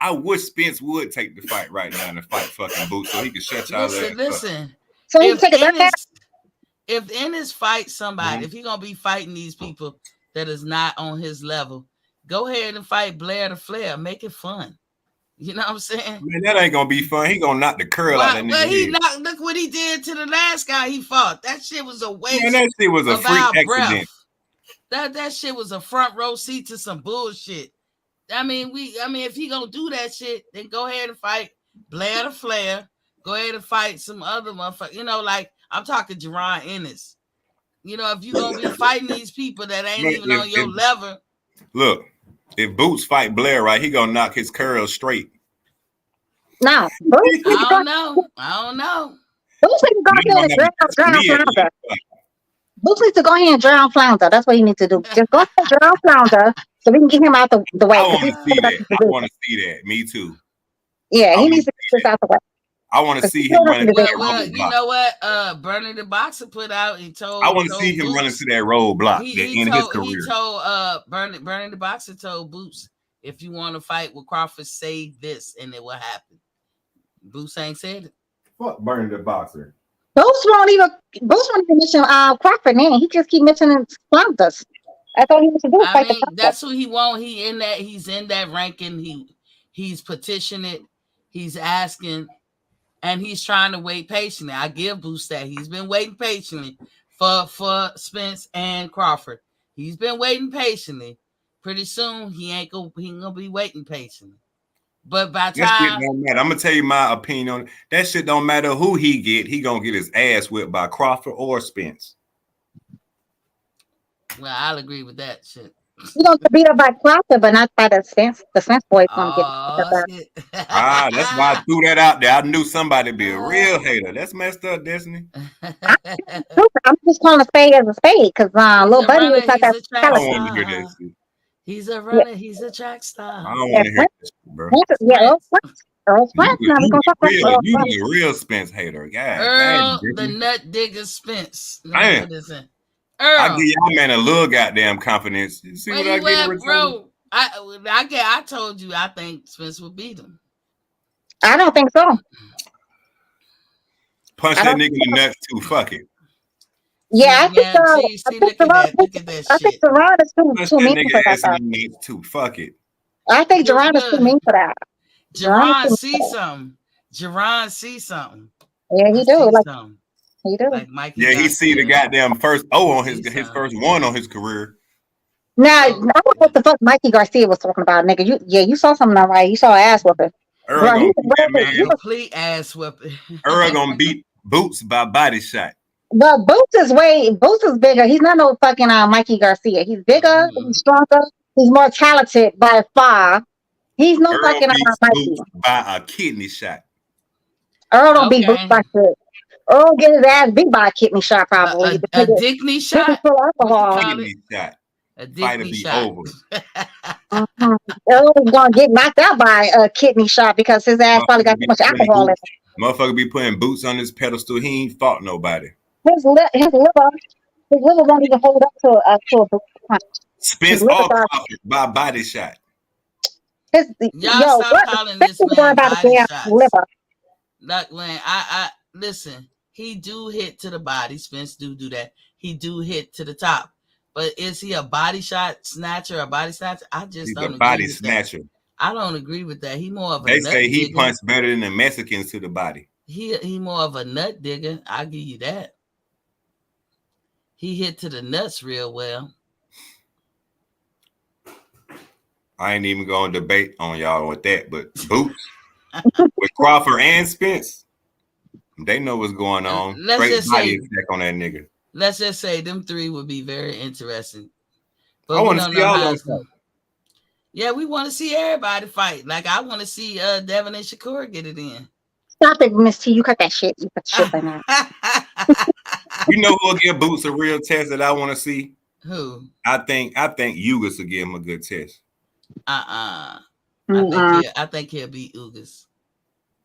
I wish Spence would take the fight right now and fight fucking Boots so he can shut y'all ass up. Listen. So If in his fight somebody, if he gonna be fighting these people that is not on his level, go ahead and fight Blair to Flair. Make it fun. You know what I'm saying? Man, that ain't gonna be fun. He gonna knock the curl out of that nigga. Look what he did to the last guy he fought. That shit was a waste. Man, that shit was a freak accident. That shit was a front row seat to some bullshit. I mean, if he gonna do that shit, then go ahead and fight Blair to Flair. Go ahead and fight some other motherfucker. Like I'm talking Jerron Ennis. If you gonna be fighting these people that ain't even on your level. Look, if Boots fight Blair, right, he gonna knock his curls straight. No, I don't know. Boots needs to go ahead and drown Flounder. Boots needs to go ahead and drown Flounder. That's what he needs to do. Just go ahead and drown Flounder so we can get him out the way. I want to see that. I want to see that. Me too. Yeah, he needs to get this out the way. I want to see him running. Well, you know what? Bernie the Boxer put out. He told. I want to see him Boots, running to that roadblock in his career. He told Bernie the Boxer told Boots, if you want to fight with Crawford, say this, and it will happen. Boots ain't said it. Fuck Bernie the Boxer. Boots won't even mention Crawford name. He just keep mentioning Flounders. That's all he wants to do. I mean, that's who he want. He's in that ranking. He's petitioning. He's asking. And he's trying to wait patiently. I give Boots that. He's been waiting patiently for Spence and Crawford. He's been waiting patiently. Pretty soon, he ain't gonna be waiting patiently. But by time... That shit don't matter. I'm going to tell you my opinion on it. That shit don't matter who he get. He going to get his ass whipped by Crawford or Spence. Well, I'll agree with that shit. He's going to beat up by Crawford, but not by the Spence. The Spence boy's going to get that's why I threw that out there. I knew somebody would be a real hater. That's messed up, Destiny. I'm just calling a spade as a spade because little buddy was like that. I don't want to hear that shit. He's a runner. Yeah. He's a track star. I don't want to hear that shit, bro. Earl Spence. You a real Spence hater. God, Earl, the nut digger Spence. I give y'all man a little goddamn confidence. You see what I get in return? Bro, I told you I think Spence would beat him. I don't think so. Punch that nigga in the nuts too. Fuck it. Yeah, I think Jerron is too mean for that. Too. Fuck it. I think Jerron is too mean for that. Jerron see something. Jerron see something. Yeah, he do. He do. Like Mikey he see the goddamn first on his first one on his career. Now, I don't know what the fuck Mikey Garcia was talking about, nigga. You saw something all right. You saw ass whooping. Complete ass whooping. Earl gonna beat Boots by body shot. But Boots is bigger. He's not no fucking Mikey Garcia. He's bigger, he's stronger, he's more talented by far. He's no Earl fucking Mikey. By a kidney shot. Earl don't beat Boots by shit. Earl get his ass beat by a kidney shot, probably. A dickney shot? Kidney shot. A dickney shot. Earl is gonna get knocked out by a kidney shot because his ass probably got too much alcohol in it. Motherfucker be putting Boots on his pedestal. He ain't fought nobody. His liver won't even hold up to a Boots punch. Spence all by body shot. Y'all stop calling this man body shots. Like when I listen, he do hit to the body. Spence do that. He do hit to the top. But is he a body shot snatcher or body snatcher? I just don't agree. He's a body snatcher. I don't agree with that. He more of a. They say he punches better than the Mexicans to the body. He more of a nut digger. I'll give you that. He hit to the nuts real well. I ain't even going to debate on y'all with that, but Boots with Crawford and Spence, they know what's going on. Let's Straight just body say, attack on that nigga. Let's just say them three would be very interesting. But I we want to don't see know all how those it's going. Yeah, we want to see everybody fight. Like I want to see Devin and Shakur get it in. Stop it, Miss T. You cut that shit. You cut shit by now. You know who'll give Boots a real test that I want to see? Who? I think Ugas will give him a good test. I think he'll beat Ugas.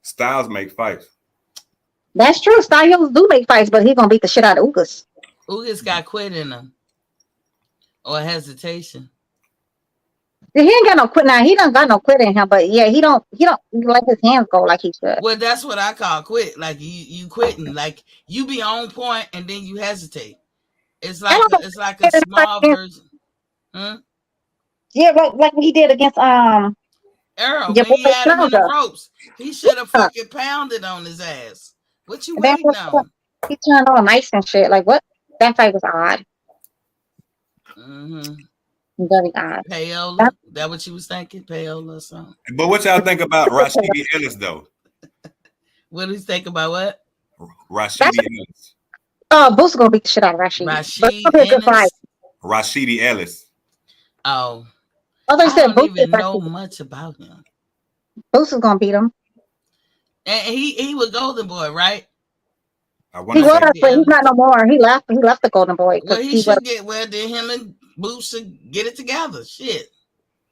Styles make fights. That's true. Styles do make fights, but he's gonna beat the shit out of Ugas. Ugas got quit in him. Or hesitation. He ain't got no quit now. He don't got no quit in him, but yeah, he don't let his hands go like he should. Well, that's what I call quit. Like you quitting. Like you be on point and then you hesitate. It's like a small version. Huh? Yeah, like what he did against Earl when he had him in the ropes. He should have fucking pounded on his ass. What you waiting on? He turned all nice and shit. Like what? That fight was odd. Mm-hmm. Very odd. Payola? That what you was thinking? Payola or something? But what y'all think about Rashidi Ellis though? What do you think about what? Rashidi Ellis. Boots gonna beat the shit out of Rashidi. Rashidi Ellis. Oh. I don't even know much about him. Boots is gonna beat him. And he was Golden Boy, right? He was, but he's not no more. He left the Golden Boy. Well, he should get then him and Boots should get it together. Shit.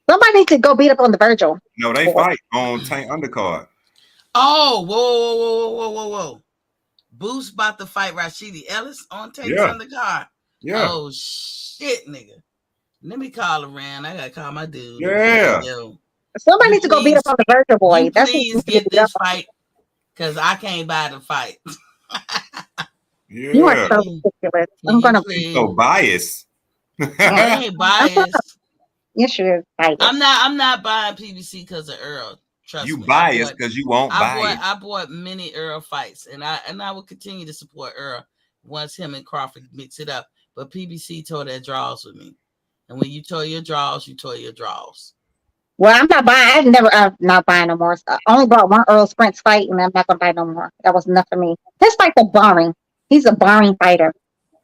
Somebody needs to go beat up on the Virgil. No, they fight on Tank Undercard. Oh, whoa. Boots about to fight Rashidi Ellis on Tank's Undercard. Yeah. Oh shit, nigga. Let me call around. I gotta call my dude. Yeah. Somebody needs to go beat up on the Virgil Boy. Please get this fight because I can't buy the fight. Yeah. You are so ridiculous. I'm gonna be so biased. I ain't biased. Yes, you is biased. I'm not buying PBC because of Earl. Trust you me. biased because you won't buy it. I bought many Earl fights, and I will continue to support Earl once him and Crawford mix it up. But PBC tore their draws with me, and when you tore your draws, you tore your draws. Well, I'm not buying. I'm not buying no more. I only bought one Earl Sprints fight, and I'm not gonna buy no more. That was enough for me. His fights are boring. He's a boring fighter.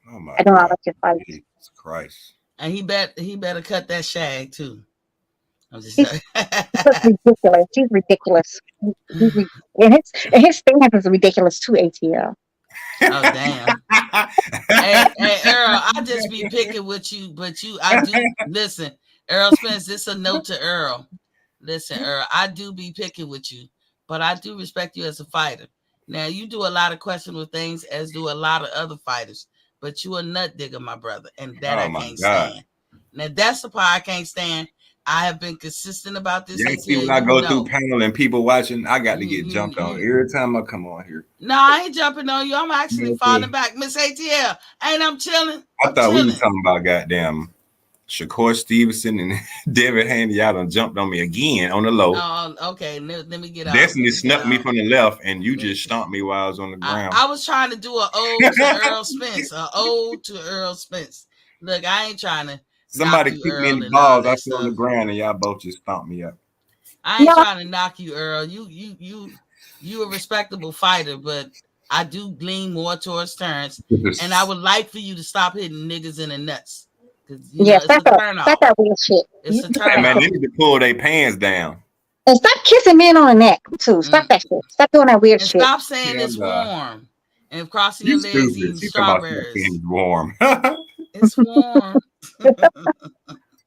Oh my I don't God. like his fight. Jesus Christ. And he better cut that shag too. I'm just He's ridiculous. He's ridiculous. And his stance is ridiculous too, ATL. Oh damn. hey Earl, I just be picking with you, but I do listen. Earl Spence, this a note to Earl. Listen, Earl, I do be picking with you, but I do respect you as a fighter. Now you do a lot of questionable things, as do a lot of other fighters, but you a nut digger, my brother, and that I can't stand. Now that's the part I can't stand. I have been consistent about this. Yeah, see, when I go through panel and people watching, I got to get jumped on every time I come on here. No, I ain't jumping on you. I'm actually falling back. Miss ATL, ain't I'm chilling? I thought we were talking about goddamn Shakur Stevenson and Devin Haney. Y'all done jumped on me again on the low. Oh, okay. Let me get out. Destiny snuck me from the left, and you just stomped me while I was on the ground. I was trying to do an ode to Earl Spence. An ode to Earl Spence. Look, I ain't trying to. Somebody kicked me in the balls. I fell on the ground, and y'all both just stomped me up. I ain't trying to knock you, Earl. You a respectable fighter, but I do lean more towards turns, and I would like for you to stop hitting niggas in the nuts. Stop that weird shit. It's a turn off. Man, they need to pull their pants down. And stop kissing men on the neck too. Stop that shit. Stop doing that weird shit. Stop saying it's warm and crossing your legs eating strawberries. It's warm. It's warm.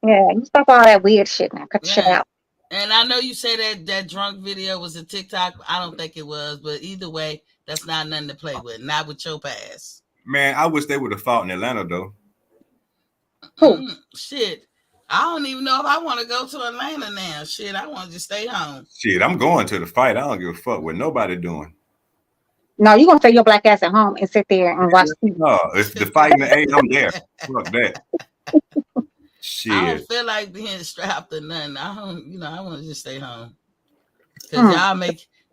Yeah, you stop all that weird shit now. Cut the shit out. And I know you say that drunk video was a TikTok. I don't think it was, but either way, that's not nothing to play with. Not with your pass. Man, I wish they would have fought in Atlanta though. Shit. I don't even know if I want to go to Atlanta now. Shit, I want to just stay home. Shit, I'm going to the fight. I don't give a fuck what nobody doing. No, you're gonna stay your black ass at home and sit there and watch TV. No, if the fight in the A, I'm there. Fuck that. Shit. I don't feel like being strapped or nothing. I want to just stay home. Because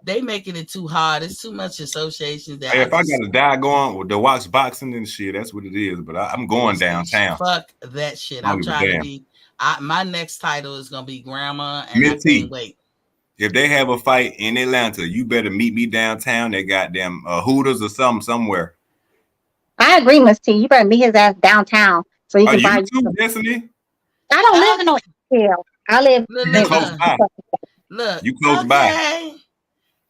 they making it too hard. It's too much associations that if I got to die going to watch boxing and shit, that's what it is. But I'm going downtown. Fuck that shit. I'm trying to be. My next title is gonna be Grandma, and I can't wait. If they have a fight in Atlanta, you better meet me downtown. They goddamn Hooters or somewhere. I agree, Miss T. You better meet his ass downtown so you can buy. You too, Destiny? I don't live in no hill. I live close by. Look, you close by.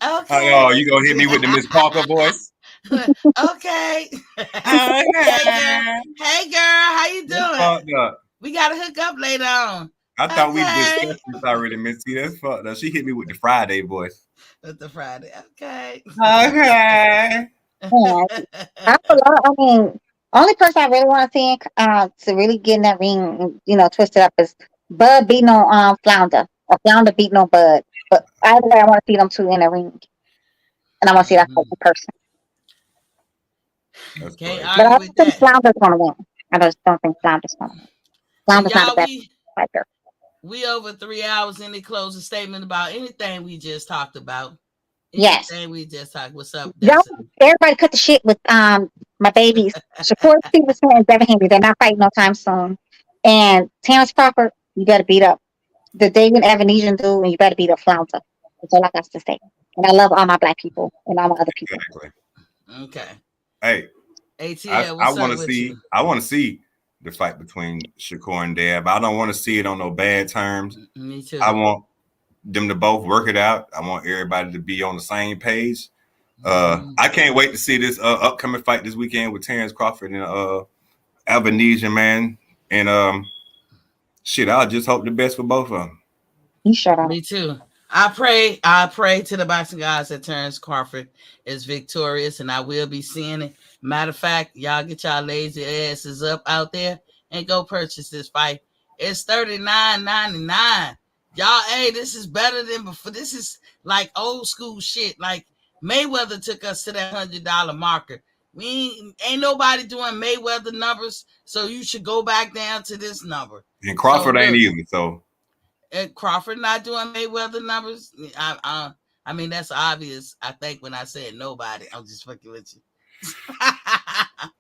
Okay. Oh, you gonna hit me with the Miss Parker voice? Okay. Hey girl, how you doing? We gotta hook up later on. I thought we discussed this already, Miss T. That's fucked up. She hit me with the Friday voice. With the Friday. Okay. Okay. I mean, only person I really want to see to really get in that ring, twisted up is Bud beating on Flounder, or Flounder beating on Bud. But either way, I want to see them two in the ring, and I want to see that person. Okay, but I don't think Flounder's gonna win. I just don't think Flounder's gonna win. Flounder's not a bad fighter. We over 3 hours in the closing statement about anything we just talked about. Yes. Anything we just talked. What's up? Everybody cut the shit with my babies. Shakur Stevenson and Devin Haney. They're not fighting no time soon. And Terrence Crawford, you better beat up the David Evanesian dude, and you better beat up Flounder. That's all I got to say. And I love all my black people and all my other people. Exactly. Okay. Hey, ATL, I want to see the fight between Shakur and Deb. I don't want to see it on no bad terms. Me too. I want them to both work it out. I want everybody to be on the same page. I can't wait to see this upcoming fight this weekend with Terrence Crawford and Albanesian, man. And shit, I just hope the best for both of them. You shut up. Me too. I pray to the boxing gods that Terrence Crawford is victorious, and I will be seeing it. Matter of fact, y'all get y'all lazy asses up out there and go purchase this fight. It's $39.99. Y'all, hey, this is better than before. This is like old school shit. Like Mayweather took us to that $100 marker. We ain't nobody doing Mayweather numbers, so you should go back down to this number. And Crawford ain't either, so. And Crawford not doing Mayweather numbers. I mean, that's obvious. I think when I said nobody, I'm just fucking with you.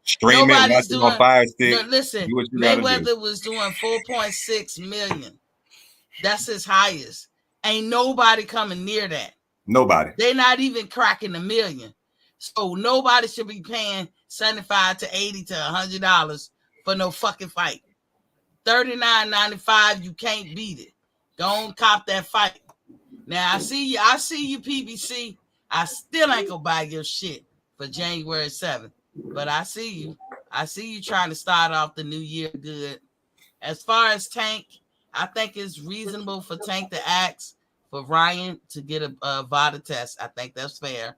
Stream it, watch it on Fire Stick. No, listen, Mayweather was doing 4.6 million. That's his highest. Ain't nobody coming near that. Nobody. They're not even cracking $1 million. So nobody should be paying $75 to $80 to $100 for no fucking fight. $39.95, you can't beat it. Go on, cop that fight. Now I see you, PBC. I still ain't gonna buy your shit for January 7th. But I see you trying to start off the new year good. As far as Tank, I think it's reasonable for Tank to ask for Ryan to get a VADA test. I think that's fair.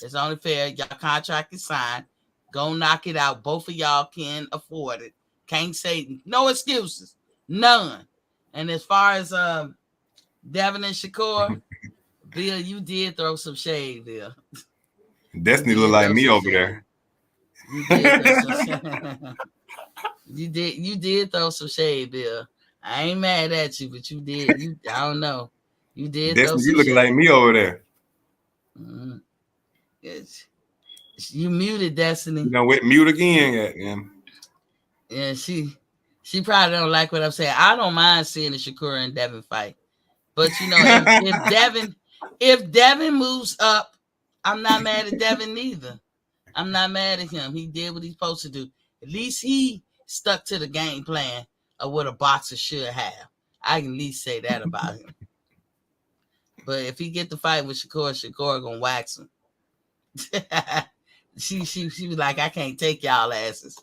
It's only fair. Y'all contract is signed. Go knock it out. Both of y'all can afford it. Can't say no excuses. None. And as far as Devin and Shakur, Bill, you did throw some shade, Bill. Destiny look like me over there. You did throw some shade, Bill. I ain't mad at you, but you did. I don't know. You did. Destiny, you looking like me over there. You muted, Destiny. You know, with mute again. Yeah, she probably don't like what I'm saying. I don't mind seeing the Shakur and Devin fight, but you know, if Devin moves up, I'm not mad at Devin neither. I'm not mad at him. He did what he's supposed to do. At least he stuck to the game plan of what a boxer should have. I can at least say that about him. But if he get the fight with Shakur gonna wax him. She was like, I can't take y'all asses.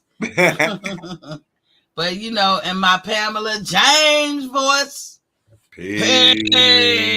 But you know, in my Pamela James voice, peace.